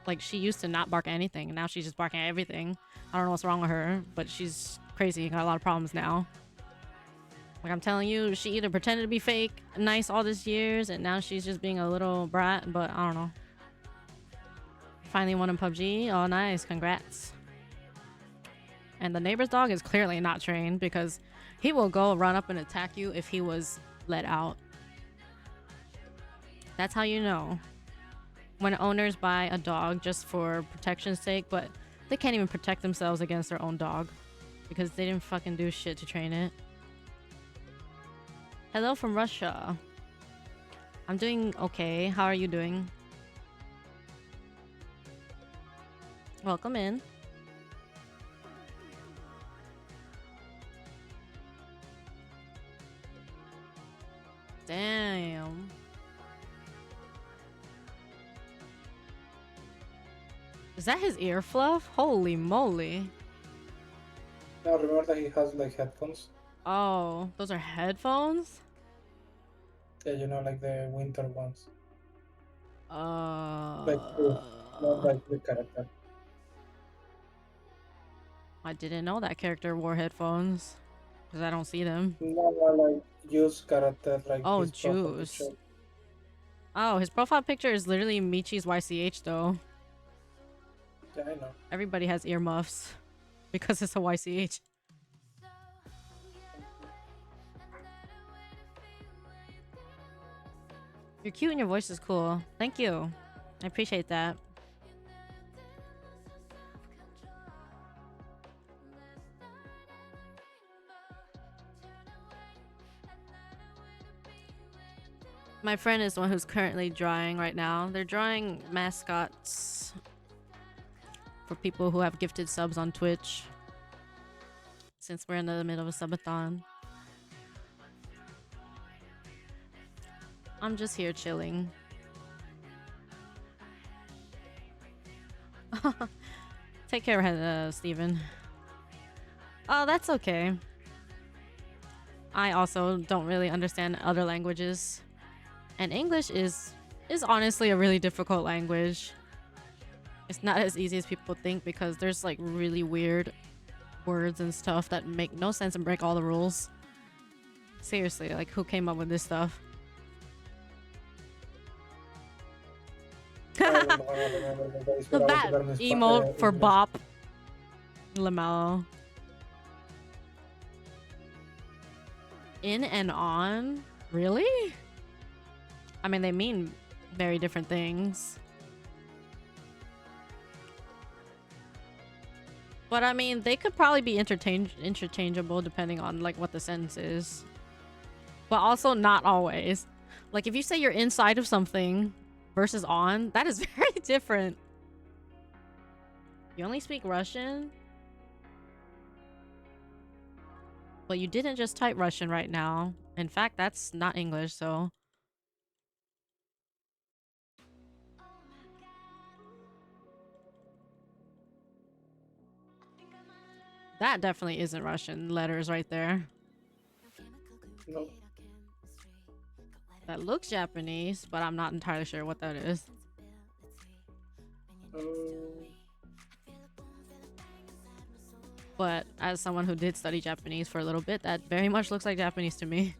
Like, she used to not bark at anything, and now she's just barking at everything. I don't know what's wrong with her, but she's crazy. Got a lot of problems now. Like, I'm telling you, she either pretended to be fake nice all these years, and now she's just being a little brat, but I don't know. Finally won in PUBG. Oh, nice. Congrats. And the neighbor's dog is clearly not trained, because he will go run up and attack you if he was let out. That's how you know when owners buy a dog just for protection's sake, but they can't even protect themselves against their own dog because they didn't fucking do shit to train it. Hello from Russia. I'm doing okay. How are you doing? Welcome in. Damn. Is that his ear fluff? Holy moly. Now remember that he has like headphones. Oh, those are headphones? Yeah, you know, like the winter ones. Uh, Like not like the character. I didn't know that character wore headphones because I don't see them. No, like use character like Oh, his profile juice. picture. Oh, his profile picture is literally Michi's YCH though. Yeah, I know. Everybody has earmuffs because it's a YCH. You're cute and your voice is cool. Thank you. I appreciate that. My friend is the one who's currently drawing right now. They're drawing mascots for people who have gifted subs on Twitch, since we're in the middle of a subathon. I'm just here chilling. Take care, Steven. Oh, that's okay. I also don't really understand other languages. And English is honestly a really difficult language. It's not as easy as people think because there's like really weird words and stuff that make no sense and break all the rules. Seriously, like who came up with this stuff? That emote for Bop. Lamelo. In and on? Really? I mean, they mean very different things. But I mean, they could probably be interchangeable depending on like what the sentence is. But also not always. Like if you say you're inside of something versus on, that is very different. You only speak Russian? But you didn't just type Russian right now. In fact, that's not English, so... That definitely isn't Russian letters right there. No. That looks Japanese, but I'm not entirely sure what that is. But as someone who did study Japanese for a little bit, that very much looks like Japanese to me.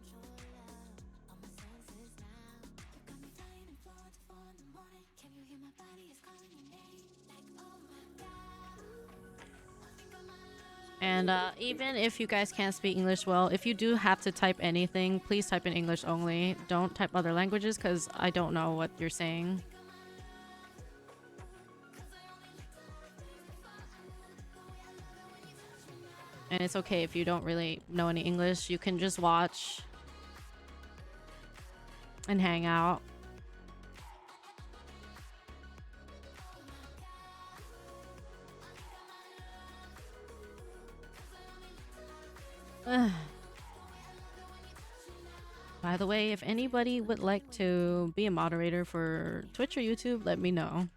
And even if you guys can't speak English well, if you do have to type anything, please type in English only. Don't type other languages because I don't know what you're saying. And it's okay if you don't really know any English. You can just watch and hang out. By the way, if anybody would like to be a moderator for Twitch or YouTube, let me know.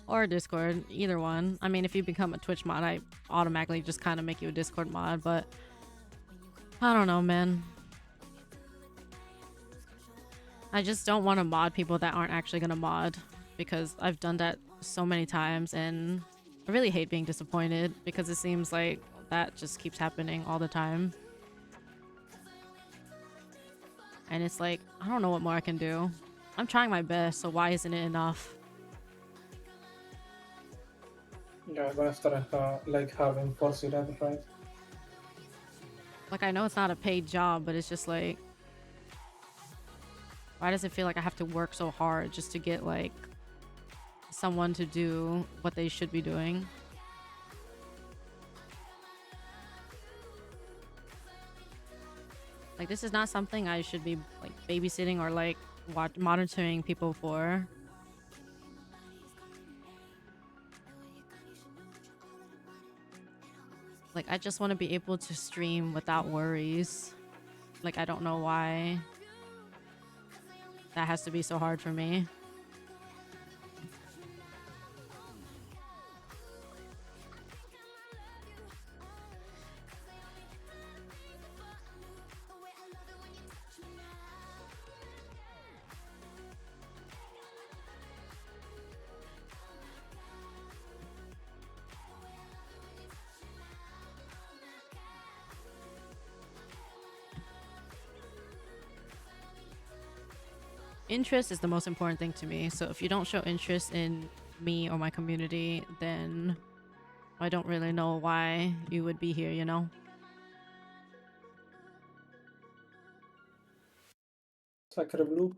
Or Discord, either one. I mean, if you become a Twitch mod, I automatically just kind of make you a Discord mod, but I don't know, man. I just don't want to mod people that aren't actually going to mod, because I've done that so many times and I really hate being disappointed because it seems like that just keeps happening all the time. And it's like, I don't know what more I can do. I'm trying my best, so why isn't it enough? Yeah, I'm gonna start like having forced it, right? Like, I know it's not a paid job, but it's just like, why does it feel like I have to work so hard just to get like someone to do what they should be doing? Like, this is not something I should be like babysitting or like monitoring people for. Like, I just want to be able to stream without worries. Like, I don't know why that has to be so hard for me. Interest is the most important thing to me. So if you don't show interest in me or my community, then I don't really know why you would be here, you know? Sacre blue.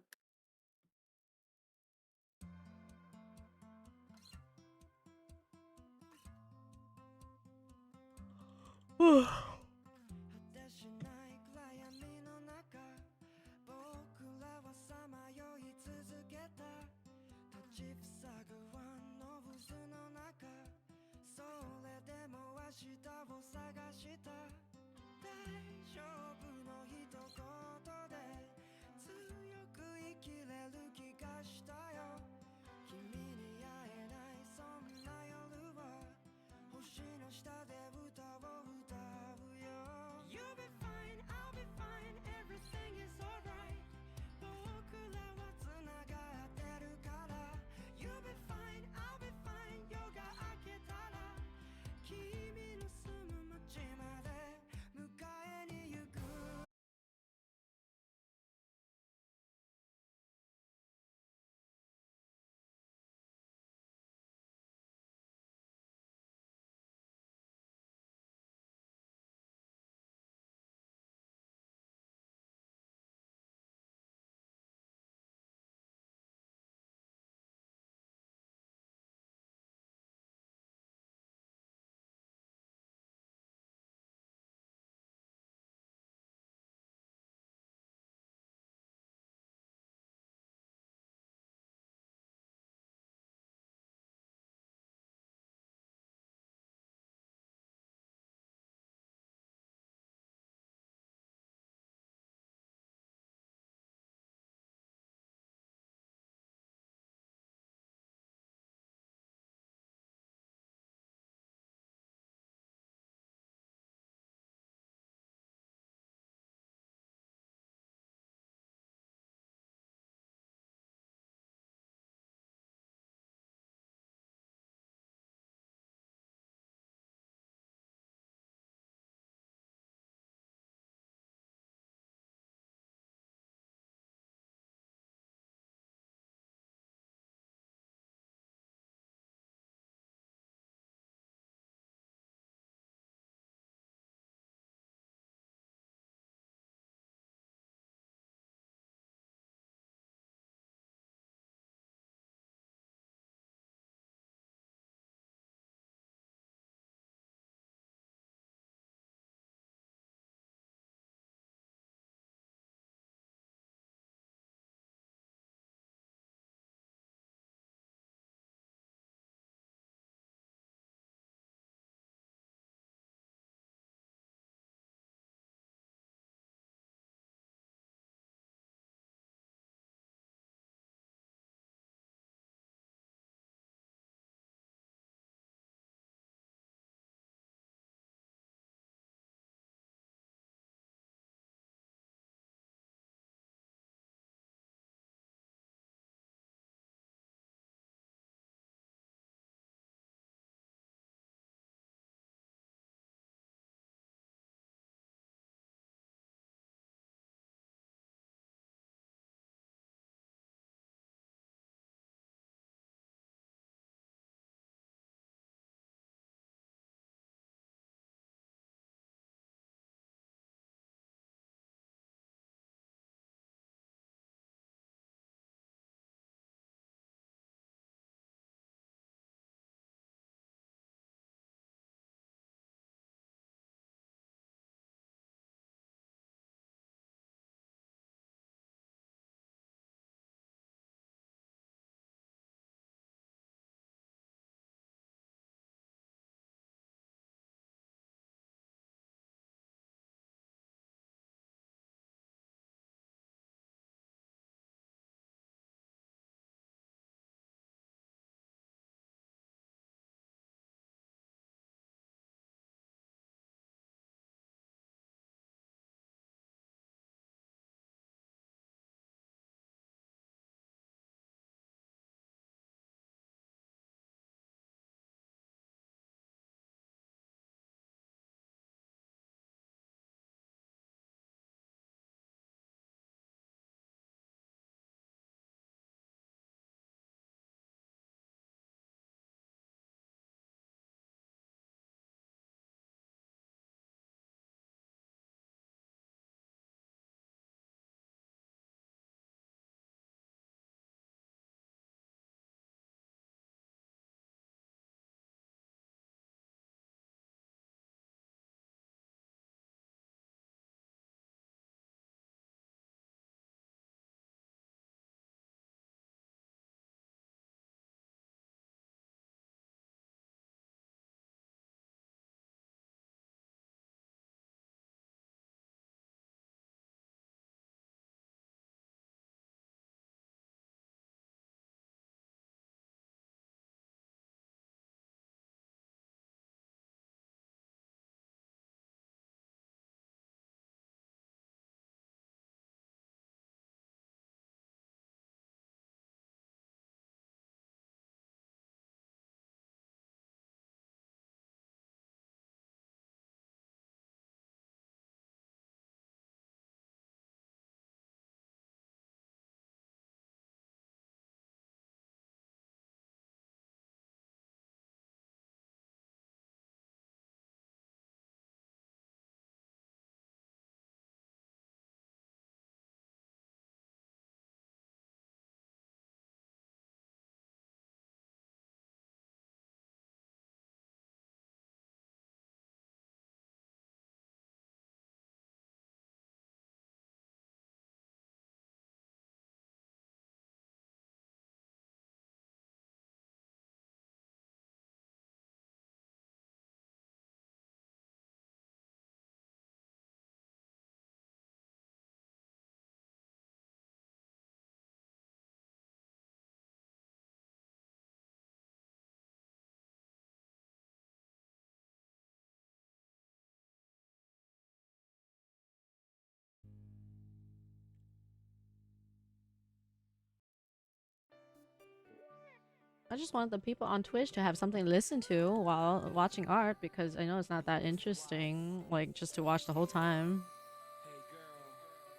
I just want the people on Twitch to have something to listen to while watching art because I know it's not that interesting, like just to watch the whole time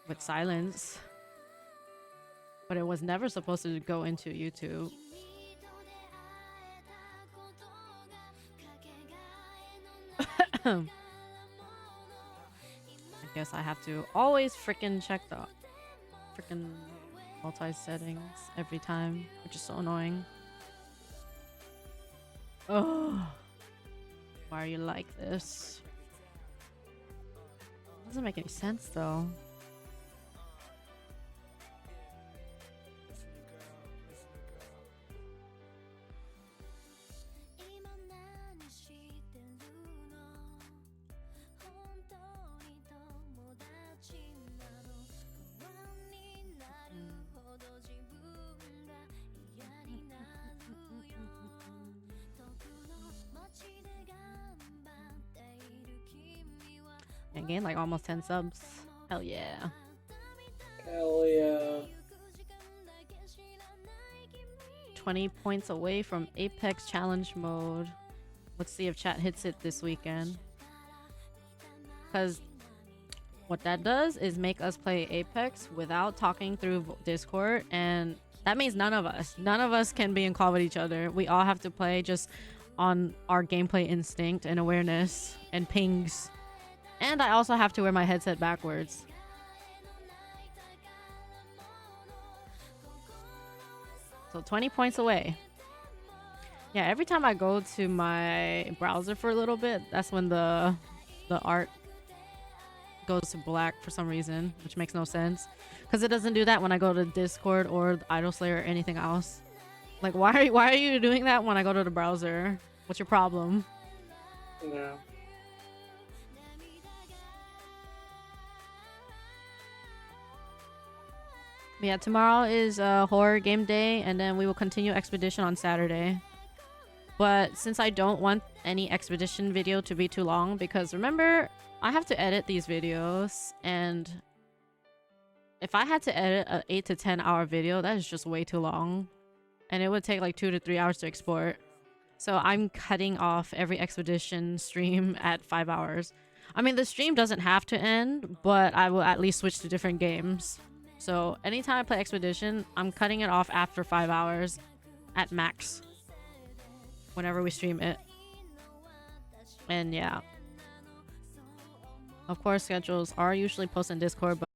with silence. But it was never supposed to go into YouTube. I guess I have to always freaking check the freaking multi settings every time, which is so annoying. Oh, why are you like this? Doesn't make any sense though. I gained like almost 10 subs. Hell yeah. Hell yeah. 20 points away from Apex challenge mode. Let's see if chat hits it this weekend. Because what that does is make us play Apex without talking through Discord. And that means none of us can be in call with each other. We all have to play just on our gameplay instinct and awareness and pings. And I also have to wear my headset backwards. So 20 points away. Yeah, every time I go to my browser for a little bit, that's when the art goes to black for some reason, which makes no sense. Because it doesn't do that when I go to Discord or Idol Slayer or anything else. Like, why are you doing that when I go to the browser? What's your problem? Yeah. Yeah, tomorrow is horror game day, and then we will continue expedition on Saturday. But since I don't want any expedition video to be too long, because remember, I have to edit these videos, and if I had to edit an 8 to 10 hour video, that is just way too long. And it would take like 2 to 3 hours to export. So I'm cutting off every expedition stream at 5 hours. I mean, the stream doesn't have to end, but I will at least switch to different games. So anytime I play expedition, I'm cutting it off after 5 hours at max. Whenever we stream it. And yeah. Of course, schedules are usually posted in Discord, but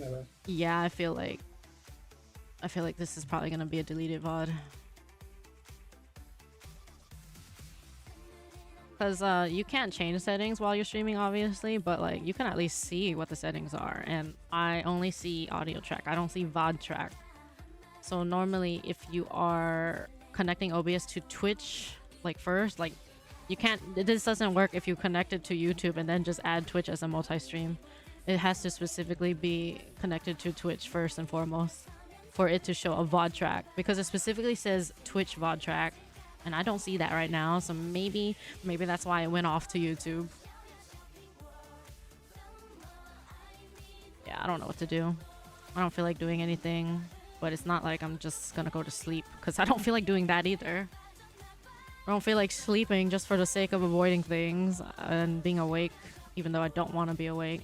Anyway. Yeah, I feel like this is probably gonna be a deleted VOD. Because you can't change settings while you're streaming, obviously, but like you can at least see what the settings are. And I only see audio track. I don't see VOD track. So normally if you are connecting OBS to Twitch, like first, like you can't, this doesn't work if you connect it to YouTube and then just add Twitch as a multi-stream. It has to specifically be connected to Twitch first and foremost for it to show a VOD track, because it specifically says Twitch VOD track. And I don't see that right now, so maybe that's why it went off to YouTube. Yeah, I don't know what to do. I don't feel like doing anything, but it's not like I'm just gonna go to sleep, because I don't feel like doing that either. I don't feel like sleeping just for the sake of avoiding things and being awake, even though I don't want to be awake.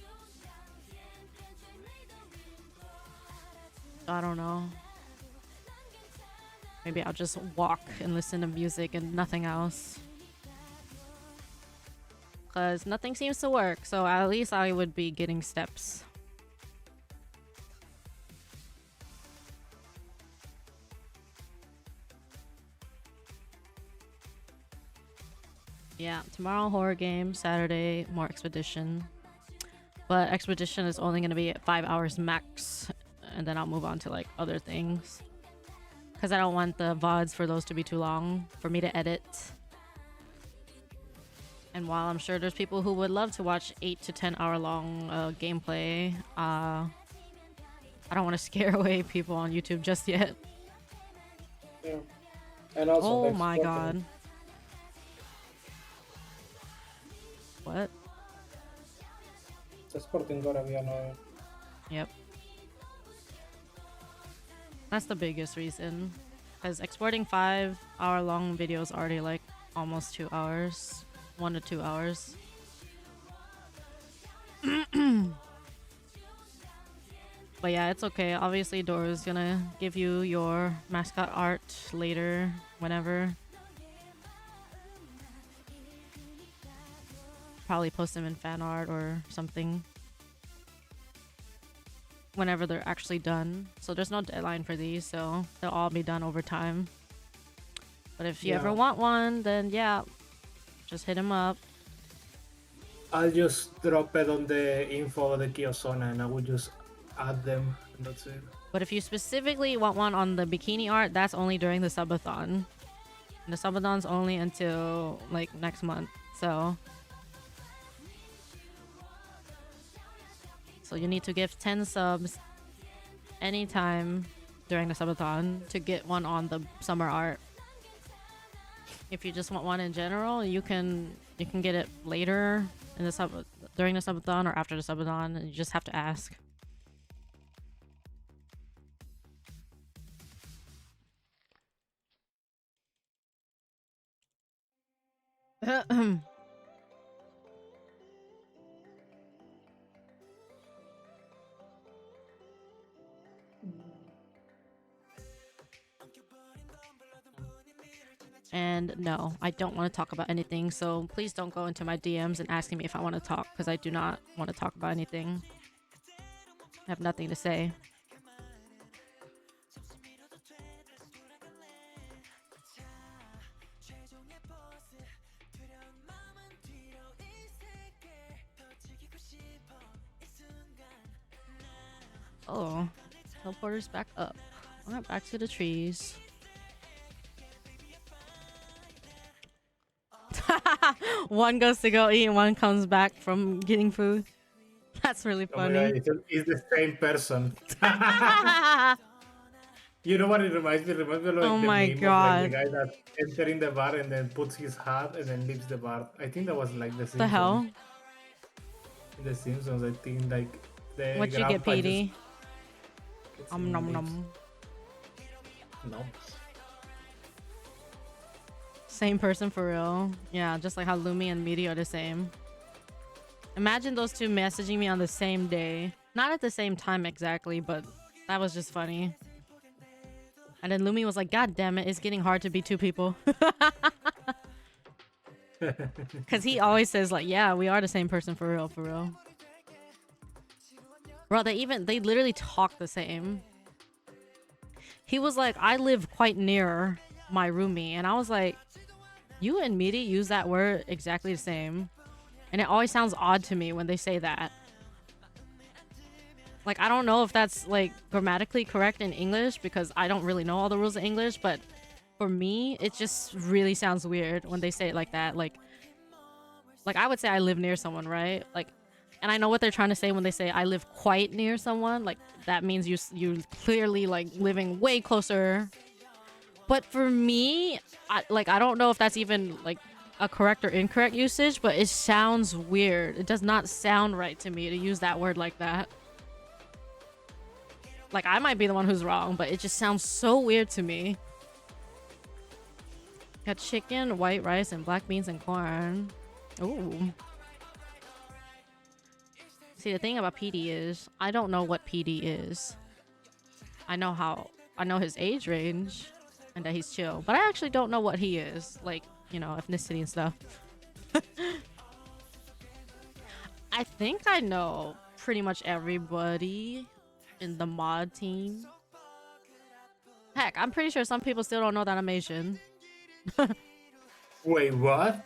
I don't know. Maybe I'll just walk and listen to music and nothing else. Because nothing seems to work, so at least I would be getting steps. Yeah, tomorrow horror game, Saturday more expedition. But expedition is only going to be 5 hours max, and then I'll move on to like other things. Because I don't want the VODs for those to be too long for me to edit. And while I'm sure there's people who would love to watch 8 to 10 hour long gameplay, I don't want to scare away people on YouTube just yet. Yeah. And also Oh the my exporting. god. What? The exporting gotta be annoying. Yep. That's the biggest reason. Because exporting 5 hour long videos already like almost 2 hours. 1 to 2 hours. But yeah, it's okay. Obviously, Dora's gonna give you your mascot art later, whenever. Probably post them in fan art or something. Whenever they're actually done. So there's no deadline for these, so they'll all be done over time. But if you ever want one, then yeah, just hit him up. I'll just drop it on the info of the Kiyosona and I will just add them and that's it. But if you specifically want one on the bikini art, that's only during the subathon. And the subathon's only until like next month, so you need to give 10 subs anytime during the subathon to get one on the summer art. If you just want one in general, you can get it later in the during the subathon or after the subathon, and you just have to ask. And no, I don't want to talk about anything, so please don't go into my DMs and asking me if I want to talk, because I do not want to talk about anything. I have nothing to say. Oh, teleporter's back up. Alright, back to the trees. One goes to go eat and one comes back from getting food. That's really funny. Oh my God, it's the same person. You know what it reminds me? It reminds me of like Oh the my meme God. of like the guy that entering the bar and then puts his hat and then leaves the bar. I think that was like the Simpsons. The hell? The Simpsons, I think like the What you get, grandpa PD? just Nom leaves. nom. No. Same person for real. Yeah, just like how Lumi and Meteor are the same. Imagine those two messaging me on the same day. Not at the same time exactly, but that was just funny. And then Lumi was like, God damn it, it's getting hard to be two people. Because he always says like, yeah, we are the same person for real, for real. Bro, they literally talk the same. He was like, I live quite near my roomie. And I was like, you and Miri use that word exactly the same. And it always sounds odd to me when they say that. Like, I don't know if that's like grammatically correct in English because I don't really know all the rules of English, but for me, it just really sounds weird when they say it like that. Like I would say I live near someone, right? Like, and I know what they're trying to say when they say I live quite near someone. Like, that means you clearly like living way closer. But for me, I don't know if that's even like a correct or incorrect usage, but it sounds weird. It does not sound right to me to use that word like that. Like, I might be the one who's wrong, but it just sounds so weird to me. Got chicken, white rice, and black beans and corn. Ooh. See, the thing about PD is, I don't know what PD is. I know his age range and that he's chill, but I actually don't know what he is. Like, you know, ethnicity and stuff. I think I know pretty much everybody in the mod team. Heck, I'm pretty sure some people still don't know that I'm Asian. Wait, what?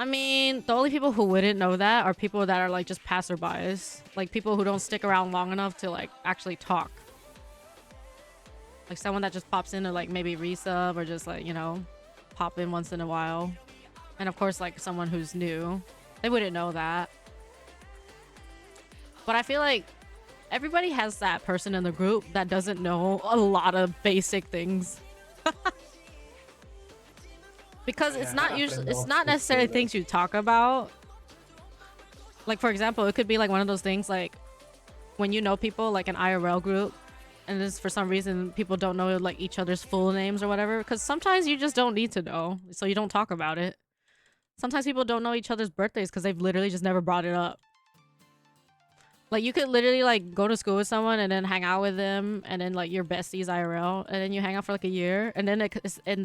I mean, the only people who wouldn't know that are people that are like just passerbys. Like people who don't stick around long enough to like actually talk. Like someone that just pops in to like maybe resub or just like, you know, pop in once in a while. And of course like someone who's new. They wouldn't know that. But I feel like everybody has that person in the group that doesn't know a lot of basic things. Because it's not necessarily things you talk about. Like, for example, it could be like one of those things like when you know people like an IRL group and just for some reason people don't know like each other's full names or whatever, because sometimes you just don't need to know, so you don't talk about it. Sometimes people don't know each other's birthdays because they've literally just never brought it up. Like, you could literally, like, go to school with someone and then hang out with them, and then, like, your besties IRL, and then you hang out for, like, a year, and then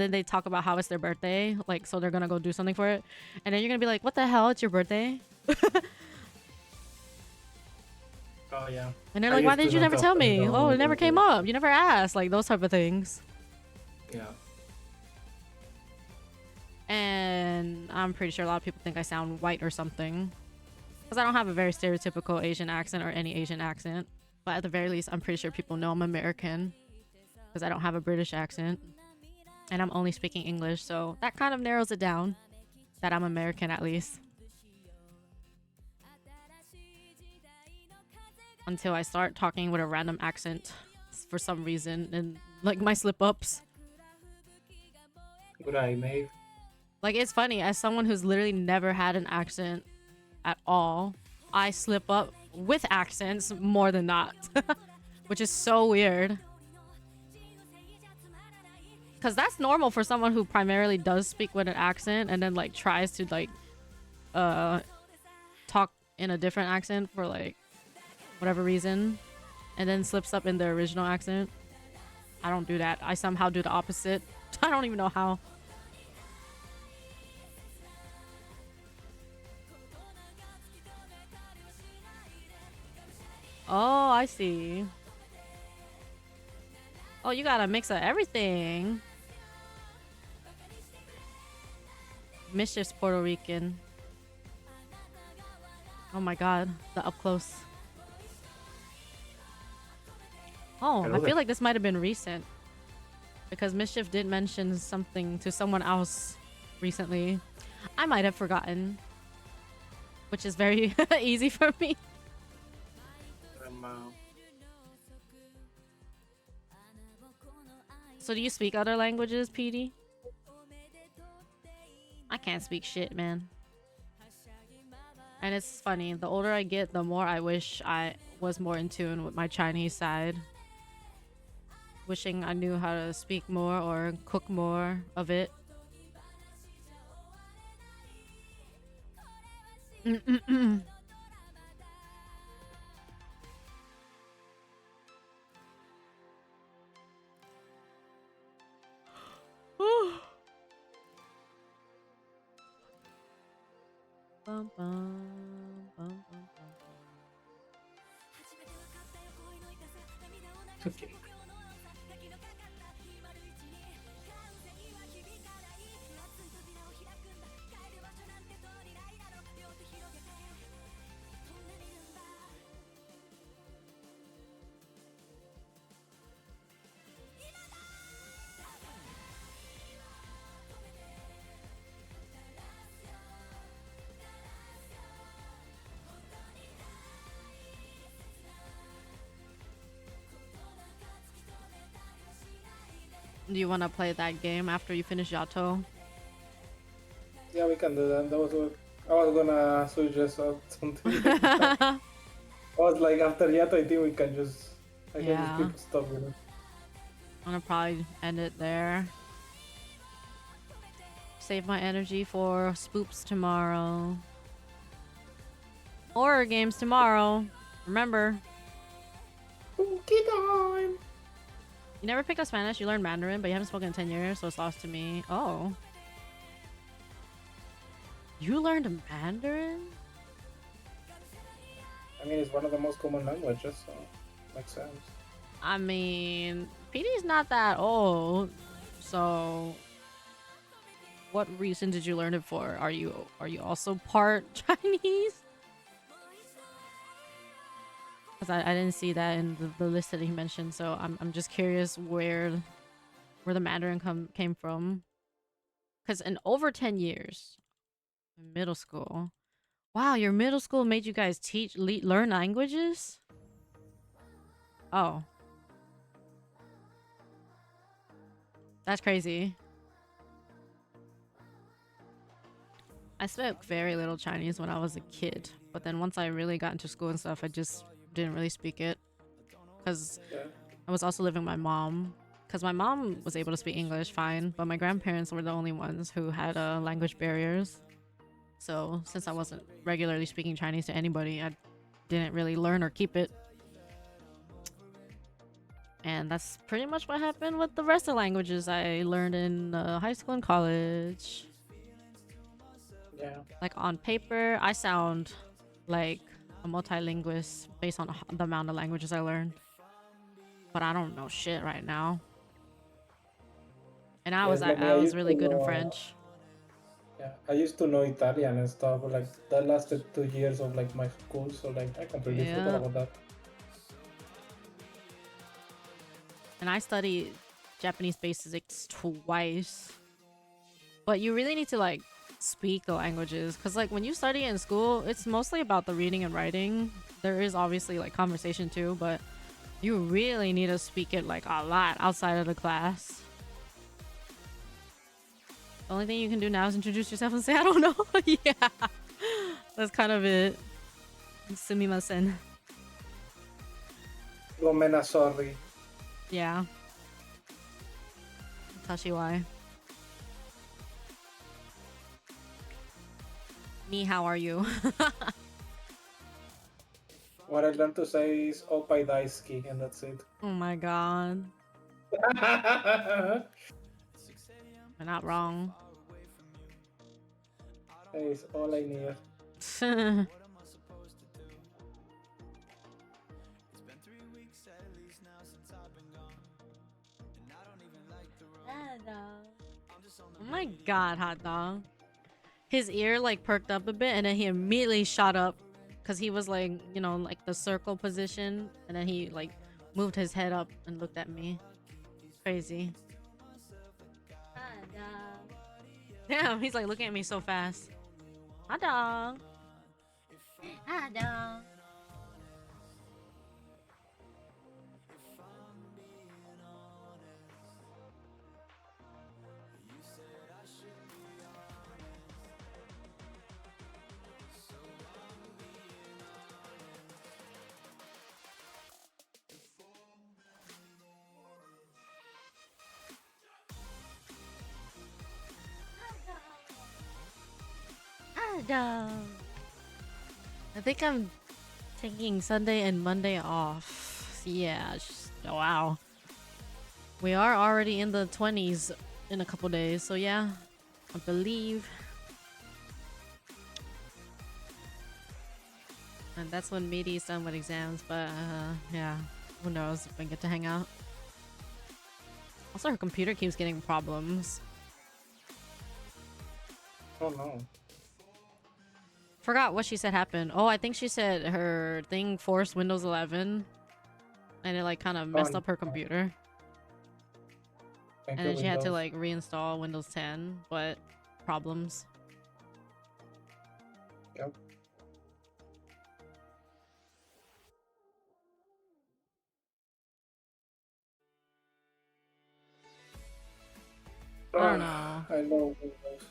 they talk about how it's their birthday, like, so they're gonna go do something for it, and then you're gonna be like, what the hell, it's your birthday? Oh, yeah. And they're like, why did you never tell me? Oh, it never came up. You never asked. Like, those type of things. Yeah. And I'm pretty sure a lot of people think I sound white or something. Because I don't have a very stereotypical Asian accent or any Asian accent. But at the very least, I'm pretty sure people know I'm American. Because I don't have a British accent. And I'm only speaking English. So that kind of narrows it down. That I'm American at least. Until I start talking with a random accent for some reason. And like my slip-ups. Good eye, mate. Like, it's funny. As someone who's literally never had an accent at all, I slip up with accents more than not. Which is so weird. Because that's normal for someone who primarily does speak with an accent and then, like, tries to, like, talk in a different accent for, like, whatever reason. And then slips up in their original accent. I don't do that. I somehow do the opposite. I don't even know how. Oh, I see. Oh, you got a mix of everything. Mischief's Puerto Rican. Oh my god, the up close. Oh, I feel like this might have been recent. Because Mischief did mention something to someone else recently. I might have forgotten. Which is very easy for me. So do you speak other languages, PD? I can't speak shit, man. And it's funny, the older I get, the more I wish I was more in tune with my Chinese side. Wishing I knew how to speak more or cook more of it. Bum, bum, bum, bum, bum. Okay. Do you want to play that game after you finish Yato? Yeah, we can do that. That was what I was gonna suggest something like that. I was like, after Yato, I think we can just, I can just Yeah. pick stuff, you know. I'm gonna probably end it there. Save my energy for spoops tomorrow. Horror games tomorrow. Remember, Spooky time! you never picked up Spanish. You learned Mandarin, but you haven't spoken in 10 years, so it's lost to me. Oh. You learned Mandarin? I mean, it's one of the most common languages, so makes sense. I mean, PD's not that old, so what reason did you learn it for? Are you also part Chinese? Because I didn't see that in the list that he mentioned, so I'm just curious where the Mandarin came from. Because in over 10 years, in middle school, wow, your middle school made you guys learn languages? Oh, that's crazy. I spoke very little Chinese when I was a kid, but then once I really got into school and stuff, I just didn't really speak it. Because Yeah. I was also living with my mom. Because my mom was able to speak English fine, but my grandparents were the only ones who had language barriers. So since I wasn't regularly speaking Chinese to anybody, I didn't really learn or keep it. And that's pretty much what happened with the rest of the languages I learned in high school and college. Yeah. Like on paper, I sound like a multilingualist based on the amount of languages I learned. But I don't know shit right now. And Yeah, it's like me. I I was used really to good in know, French. yeah, I used to know Italian and stuff, but like that lasted 2 years of like my school, so like I completely forgot Yeah. about that. And I studied Japanese basics twice. But you really need to like speak the languages, because like when you study in school, it's mostly about the reading and writing. There is obviously like conversation too, but you really need to speak it like a lot outside of the class. The only thing you can do now is introduce yourself and say, I don't know. Yeah. That's kind of it. Sumimasen. Gomena, sorry. Yeah. Tashiwai. Me, how are you? What I learned to say is Opai Daisuki, and that's it. Oh my god. You're not wrong. It's all I need. Oh my god, hot dog. His ear like perked up a bit and then he immediately shot up because he was like, you know, like the circle position, and then he like moved his head up and looked at me. Crazy. Damn, he's like looking at me so fast. Hot dog. Hot dog. I think I'm taking Sunday and Monday off. Yeah, oh, wow. We are already in the 20s in a couple days, so yeah, I believe. And that's when Meaty's done with exams, but yeah, Who knows if we get to hang out. Also, her computer keeps getting problems. Oh no. Forgot what she said happened. Oh, I think she said her thing forced Windows 11 and it like kind of messed up her computer. Thank And you, then she had to Windows. like reinstall Windows 10, but problems. Yep. I don't know. I love Windows.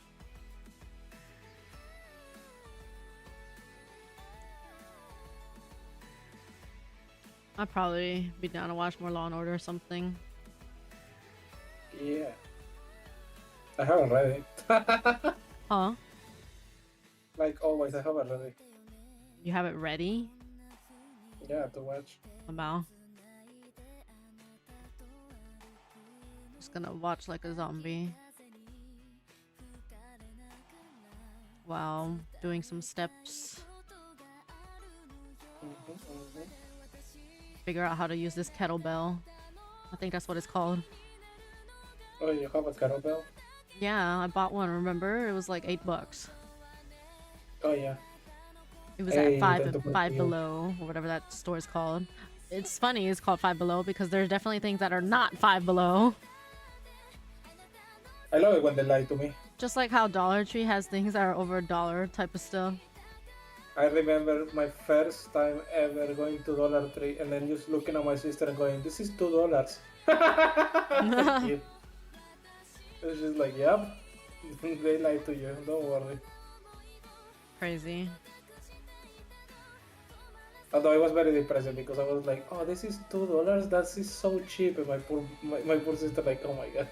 I'd probably be down to watch more Law and Order or something. Yeah. I haven't read it. Huh? Like always, I haven't read it. You have it ready? Yeah, to watch. About. Just gonna watch like a zombie. While doing some steps. Figure out how to use this kettlebell. I think that's what it's called. Oh, you have a kettlebell? Yeah, I bought one, remember? It was like $8. Oh yeah. It was Hey, at five don't do five it. below, or whatever that store is called. It's funny it's called Five Below because there's definitely things that are not Five Below. I love it when they lie to me. Just like how Dollar Tree has things that are over $1 type of stuff. I remember my first time ever going to Dollar Tree and then just looking at my sister and going, "This is $2." Thank you. It's just like, yep, they lied to you. Don't worry. Crazy. Although I was very depressed because I was like, "Oh, this is $2. That is so cheap." And my poor sister like, "Oh my god."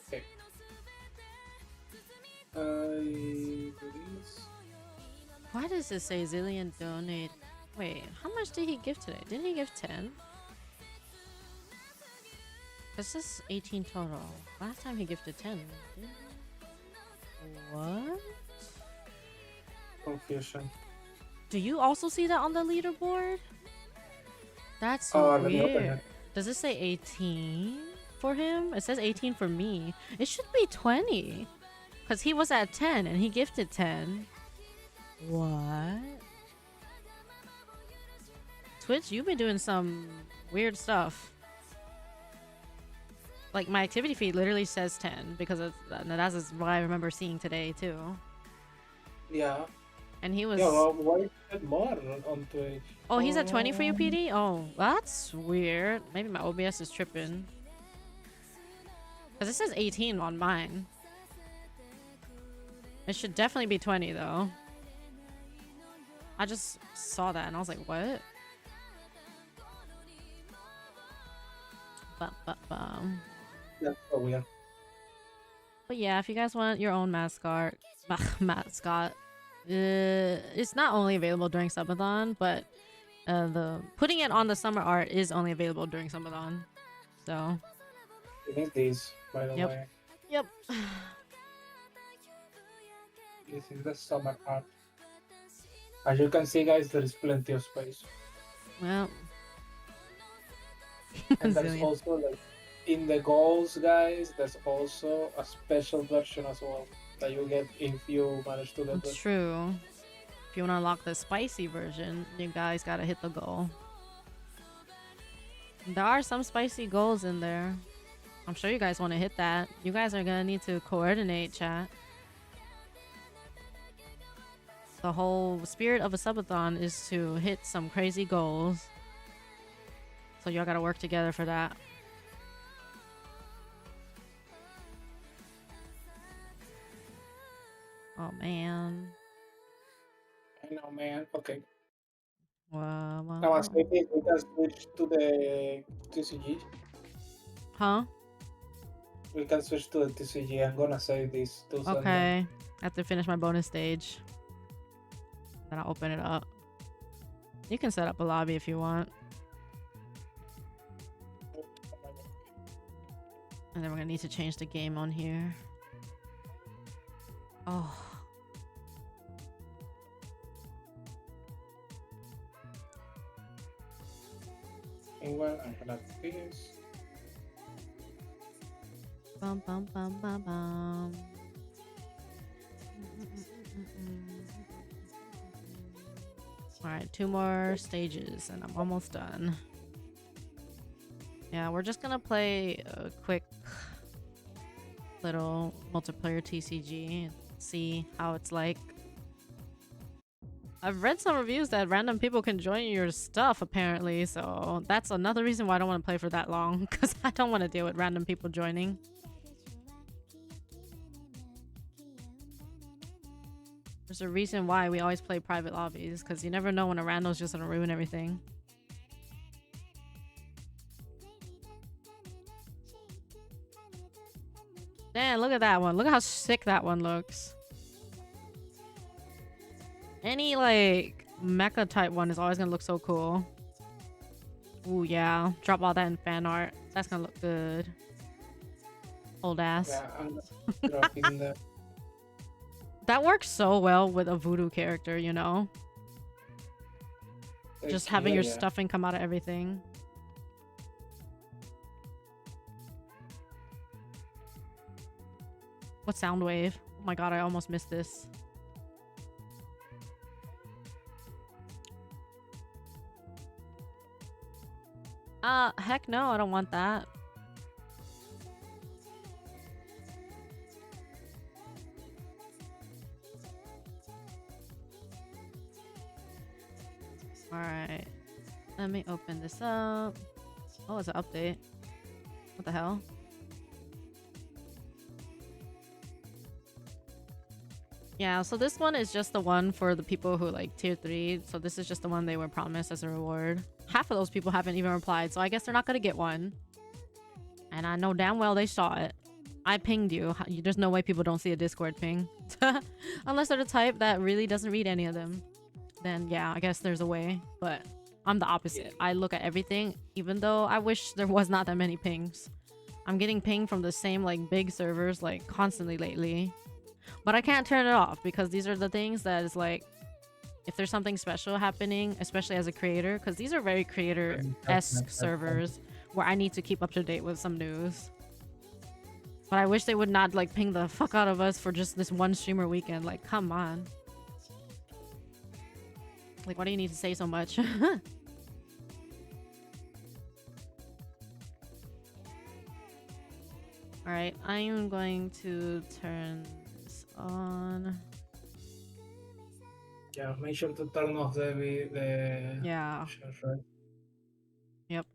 Okay. Release. Why does it say Zillion donate? Wait, how much did he give today? Didn't he give 10? This is 18 total. Last time he gifted 10. Didn't he? What? Confusion. Do you also see that on the leaderboard? That's Let me open weird. it. Does it say 18 for him? It says 18 for me. It should be 20. Because he was at 10 and he gifted 10. What? Twitch, you've been doing some weird stuff. Like, my activity feed literally says 10 because that's what I remember seeing today, too. Yeah. And he was... Yeah, well, why is it more on Twitch? Oh, he's at 20 for you, PD? Oh, that's weird. Maybe my OBS is tripping. Because it says 18 on mine. It should definitely be 20, though. I just saw that and I was like, what? That's so weird. But yeah, if you guys want your own mascot, it's not only available during Subathon, but the putting it on the summer art is only available during Subathon. So, It is this, by the Yep. way. yep. This is the summer art. As you can see, guys, there is plenty of space. Well, And there's Zillion. also, like, in the goals, guys, there's also a special version as well that you get if you manage to get It's it. true. If you want to unlock the spicy version, you guys gotta hit the goal. There are some spicy goals in there. I'm sure you guys want to hit that. You guys are gonna need to coordinate, chat. The whole spirit of a subathon is to hit some crazy goals. So y'all gotta work together for that. Oh man. I know, man. Okay. Now, as I did, we can switch to the TCG. Huh? We can switch to the TCG. I'm gonna save this to send them. Okay. I have to finish my bonus stage. Then I'll open it up. You can set up a lobby if you want. And then we're gonna need to change the game on here. Oh. Meanwhile, I'm gonna do this. Bum bum bum bum bum. Alright, 2 more stages and I'm almost done. Yeah, we're just gonna play a quick little multiplayer TCG and see how it's like. I've read some reviews that random people can join your stuff apparently, so that's another reason why I don't want to play for that long, because I don't want to deal with random people joining. There's a reason why we always play private lobbies, because you never know when a random's just gonna ruin everything. Damn, look at that one. Look at how sick that one looks. Any, like, mecha type one is always gonna look so cool. Ooh, yeah. Drop all that in fan art. That's gonna look good. Old ass. Yeah, I'm dropping the. That works so well with a voodoo character, you know? Just having your stuffing come out of everything. What sound wave? Oh my god, I almost missed this. Heck no, I don't want that. Alright. Let me open this up. Oh, it's an update. What the hell? Yeah, so this one is just the one for the people who like tier 3. So this is just the one they were promised as a reward. Half of those people haven't even replied, so I guess they're not gonna get one. And I know damn well they saw it. I pinged you. There's no way people don't see a Discord ping. Unless they're the type that really doesn't read any of them. Then yeah, I guess there's a way. But I'm the opposite. I look at everything, even though I wish there was not that many pings. I'm getting pinged from the same like big servers like constantly lately. But I can't turn it off because these are the things that is like, if there's something special happening, especially as a creator, because these are very creator-esque servers where I need to keep up to date with some news. But I wish they would not like ping the fuck out of us for just this one streamer weekend. Like, come on. Like, why do you need to say so much? Alright, I am going to turn this on. Yeah, make sure to turn off the Yeah. right? Yep.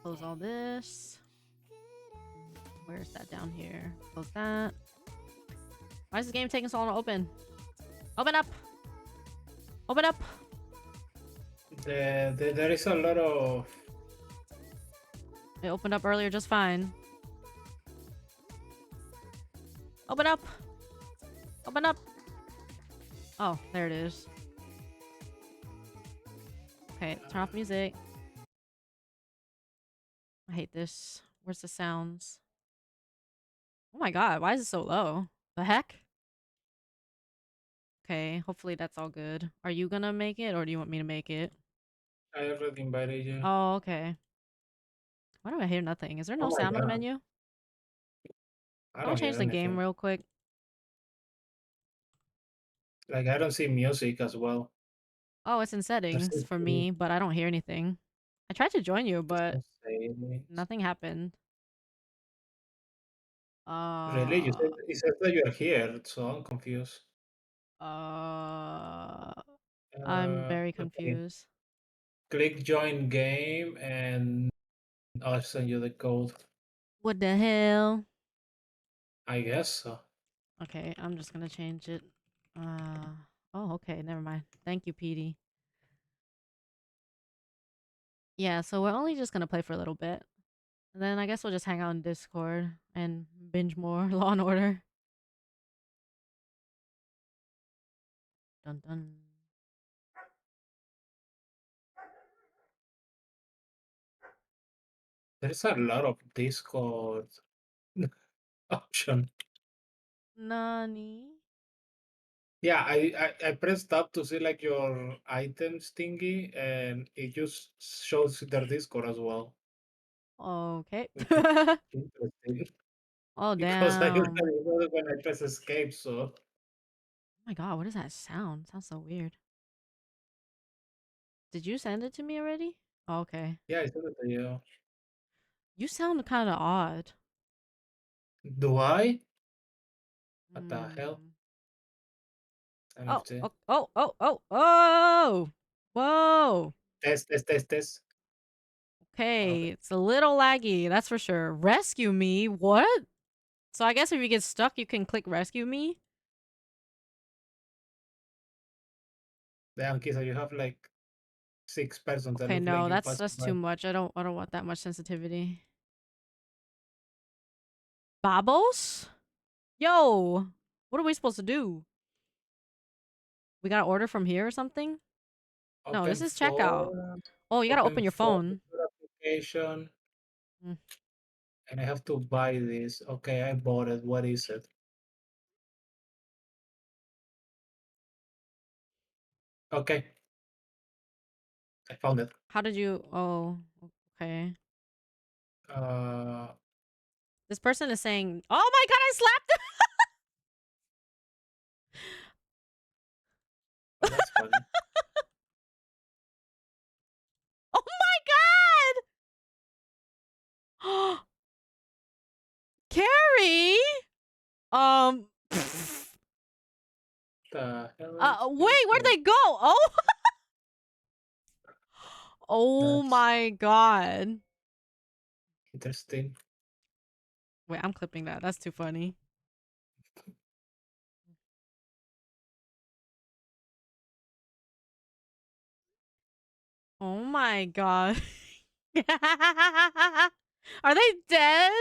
Close all this. Where's that down here? Close that. Why is this game taking so long to open? Open up! Open up! There is a lot of. It opened up earlier just fine. Open up! Open up! Oh, there it is. Okay, turn off music. I hate this. Where's the sounds? Oh my god, why is it so low? The heck? Okay, hopefully that's all good. Are you gonna make it or do you want me to make it? I already invited you. Oh, okay. Why do I hear nothing? Is there no Oh my sound on the God. menu? I I'll don't change hear the game anything. real quick. Like, I don't see music as well. Oh, it's in settings for me, but I don't hear anything. I tried to join you, but nothing happened. Really? It says that you're here, so I'm confused. I'm very Okay. confused. Click join game and I'll send you the code. What the hell? I guess so. Okay, I'm just gonna change it. Oh, okay, never mind. Thank you, PD. Yeah, so we're only just gonna play for a little bit. And then I guess we'll just hang out in Discord and binge more Law and Order. Dun dun. There's a lot of Discord option. Nani? Yeah, I pressed up to see like your items thingy, and it just shows their Discord as well, Okay. which is interesting Oh, because I damn. Oh usually do it when I press escape. So my god, what is that sound? Sounds so weird. Did you send it to me already? Oh, okay. yeah, I sent it to you. You sound kind of odd. Do I? What the hell? Hmm. Let me Oh, see. oh, oh, oh, oh, oh! Whoa! Test. Okay, Okay. it's a little laggy, that's for sure. Rescue me? What? So I guess if you get stuck, you can click rescue me? Damn, Kisa, you have like 6 persons that Okay, look like no, you that's passing that's by. too much. I don't want that much sensitivity. Babos? Yo, what are we supposed to do? We gotta order from here or something? No, this Open is checkout. phone, Oh, you gotta open open your phone phone. application, Mm. and I have to buy this. Okay, I bought it. What is it? Okay, I found it. How did you? Oh, okay. Uh, This person is saying, "Oh my god, I slapped him!" oh, that's funny. Oh my god! Carrie. Um. The hell is this? Wait, where'd they go? Oh. Oh That's my god. interesting. Wait, I'm clipping that. That's too funny. Oh my god. Are they dead?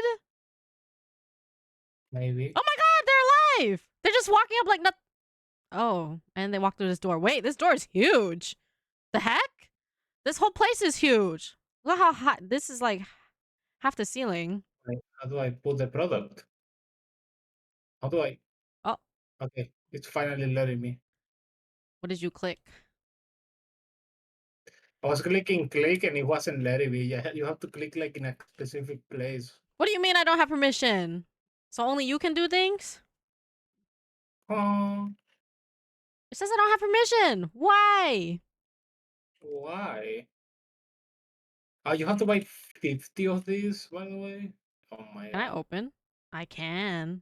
Maybe. Oh my god, they're alive. They're just walking up like nothing. Oh, and they walk through this door. Wait, this door is huge. The heck? This whole place is huge. Look how high. This is like half the ceiling. Like, how do I put the product? How do I? Oh, Okay, it's finally letting me. what did you click? I was clicking click and it wasn't letting me. Yeah, you have to click like in a specific place. What do you mean I don't have permission? So only you can do things? Oh, It says I don't have permission. Why? why? You have to buy 50 of these, by the way. Oh my Can I god. open? I can.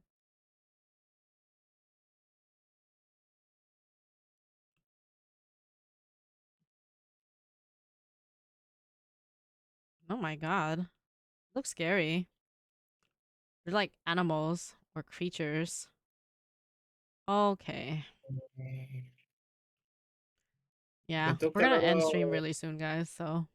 Oh my god. Looks scary. They're like animals or creatures. Okay. They Yeah, took we're a gonna lot end stream of really soon, guys. So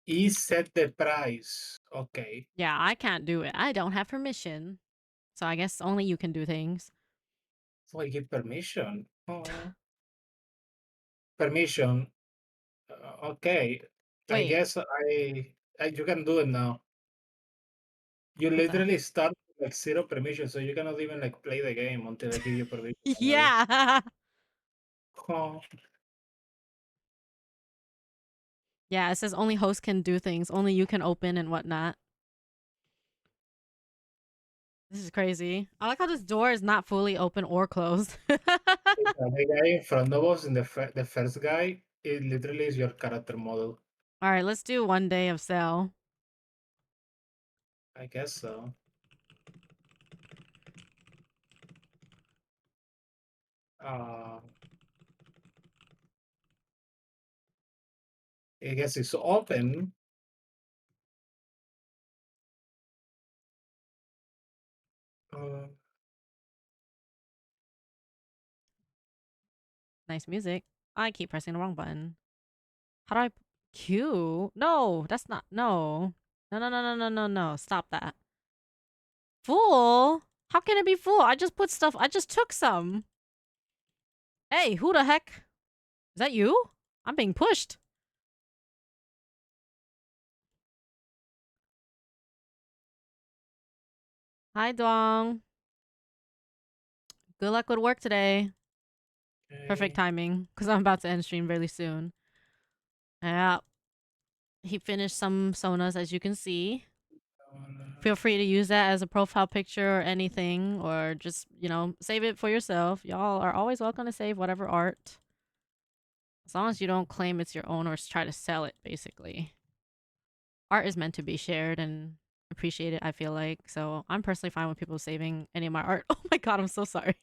E set the price. Okay. yeah, I can't do it. I don't have permission. So I guess only you can do things. So I give permission. Oh, permission. Okay. I Wait, guess you can do it now. You what the? literally start with like zero permission, so you cannot even like play the game until I give you permission finally. Yeah. Oh, Yeah, it says only hosts can do things. Only you can open and whatnot. This is crazy. I like how this door is not fully open or closed. the guy in front of us, in the first guy, it literally is your character model. All right, let's do one day of sale. I guess so. Uh, I guess it's open. Nice music. I keep pressing the wrong button. How do I Q? No, that's not no. No no no no no no no. Stop that. Fool? How can it be full? I just put stuff. I just took some. Hey, who the heck? Is that you? I'm being pushed. Hi, Dong. Good luck with work today. Perfect timing, because I'm about to end stream really soon. Yeah. He finished some sonas, as you can see. Feel free to use that as a profile picture or anything, or just, save it for yourself. Y'all are always welcome to save whatever art. As long as you don't claim it's your own or try to sell it, basically. Art is meant to be shared and appreciated, I feel like. So I'm personally fine with people saving any of my art. Oh my god, I'm so sorry.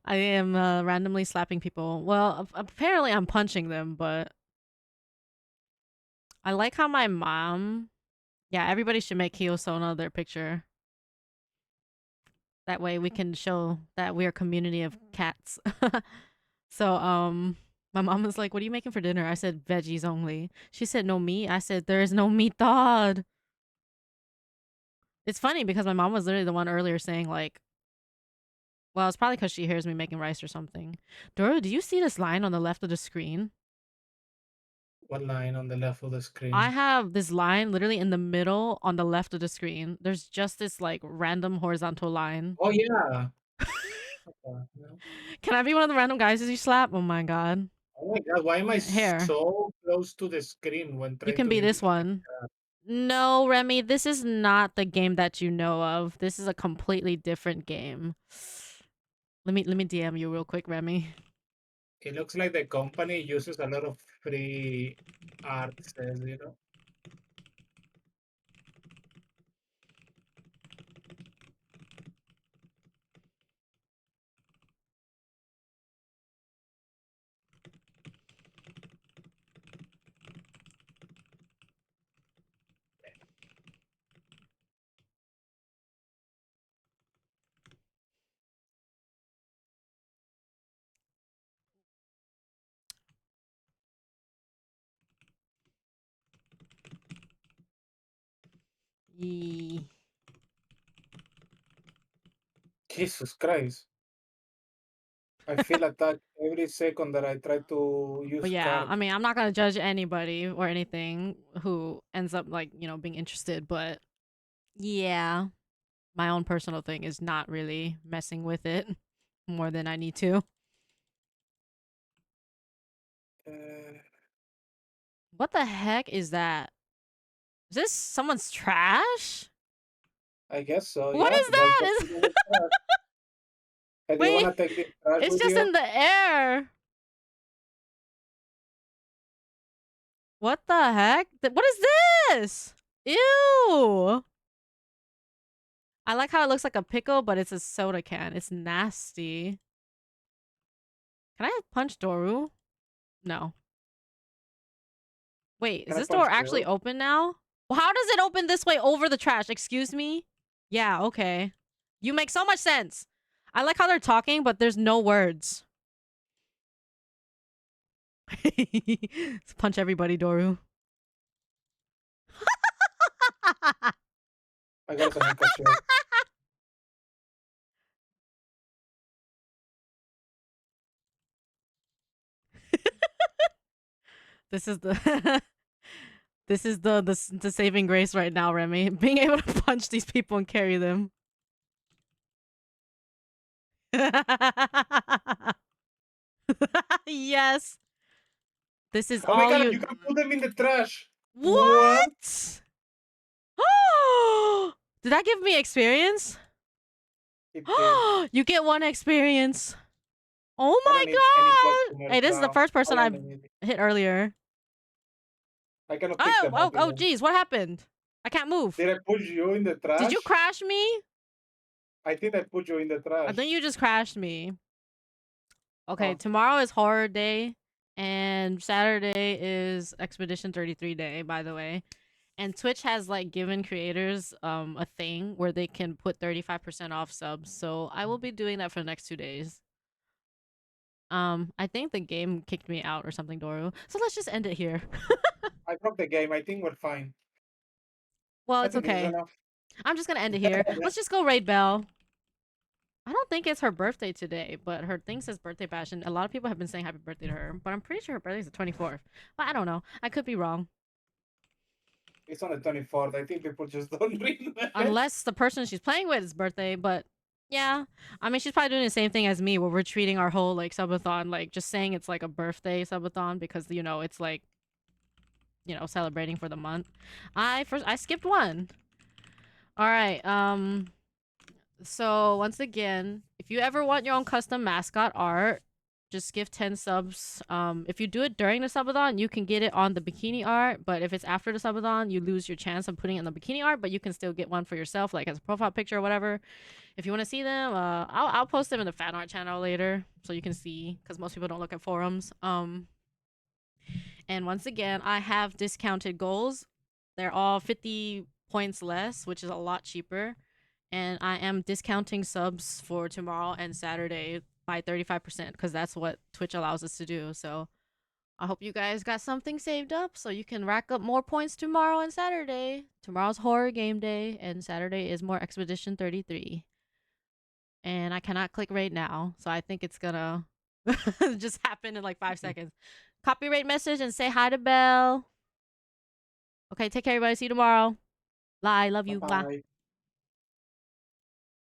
I am randomly slapping people. Well, apparently I'm punching them, but I like how my mom... Yeah, everybody should make Kiyosona their picture. That way we can show that we're a community of cats. So, my mom was like, what are you making for dinner? I said, veggies only. She said, no meat? I said, there is no meat, Todd. It's funny because my mom was literally the one earlier saying, like, well, it's probably because she hears me making rice or something. Doro, do you see this line on the left of the screen? What line on the left of the screen? I have this line literally in the middle on the left of the screen. There's just this like random horizontal line. Oh yeah. Can I be one of the random guys as you slap? Oh my god. Oh my god, why am I Here. so close to the screen when You trying can to be this indicate one. that? No, Remy, this is not the game that you know of. This is a completely different game. Let me DM you real quick, Remy. It looks like the company uses a lot of free art, says, you know? Yee. Jesus Christ. I feel attacked every second that I try to use But yeah, I cards. mean, I'm not gonna judge anybody or anything who ends up like, being interested, but yeah, my own personal thing is not really messing with it more than I need to. Uh, What the heck is that? Is this someone's trash? I guess so, What yeah. is That's that? the Is thing with trash. Hey, do you Wait, wanna take this trash it's with just you? in the air. What the heck? What is this? Ew. I like how it looks like a pickle, but it's a soda can. It's nasty. Can I punch Doru? No. Wait, is Can I this door punch actually you? open now? Well, how does it open this way over the trash? Excuse me? Yeah, okay. You make so much sense. I like how they're talking, but there's no words. Let's punch everybody, Doru. I got some cashier. This is the this is the saving grace right now, Remy. Being able to punch these people and carry them. Yes. This is Oh my all god, you. you can put them in the trash. What? What? Did that give me experience? It did. You get one experience. Oh I don't my need any god! customers Hey, this is the now. first person I I've only need. hit earlier. I cannot pick Oh, them oh, up oh, even. geez, what happened? I can't move. Did I put you in the Did you trash? crash me? I think I put you in the I trash. think you just crashed me. Okay, Oh, tomorrow is horror day, and Saturday is Expedition 33 day, by the way. And Twitch has like given creators a thing where they can put 35% off subs. So I will be doing that for the next 2 days. I think the game kicked me out or something, Doru. So let's just end it here. I broke the game. I think we're fine. Well, I it's think this is okay. enough. I'm just gonna end it here. Let's just go raid Belle. I don't think it's her birthday today, but her thing says birthday bash, and a lot of people have been saying happy birthday to her. But I'm pretty sure her birthday's the 24th. But I don't know. I could be wrong. It's on the 24th. I think people just don't read that. Unless the person she's playing with is birthday, but yeah. I mean, she's probably doing the same thing as me, where we're treating our whole like subathon like just saying it's like a birthday subathon because it's like celebrating for the month. I skipped one. All right. So once again, if you ever want your own custom mascot art, just give 10 subs. If you do it during the subathon, you can get it on the bikini art, but if it's after the subathon, you lose your chance of putting it on the bikini art, but you can still get one for yourself, like as a profile picture or whatever. If you want to see them, I'll post them in the fan art channel later so you can see, because most people don't look at forums. And once again, I have discounted goals. They're all 50 points less, which is a lot cheaper. And I am discounting subs for tomorrow and Saturday by 35% because that's what Twitch allows us to do. So I hope you guys got something saved up so you can rack up more points tomorrow and Saturday. Tomorrow's horror game day and Saturday is more Expedition 33. And I cannot click right now, so I think it's gonna just happen in like 5 seconds. Copyright message and say hi to Belle. Okay, take care, everybody. See you tomorrow. Bye. Love you. Bye. Bye.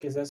Kisses.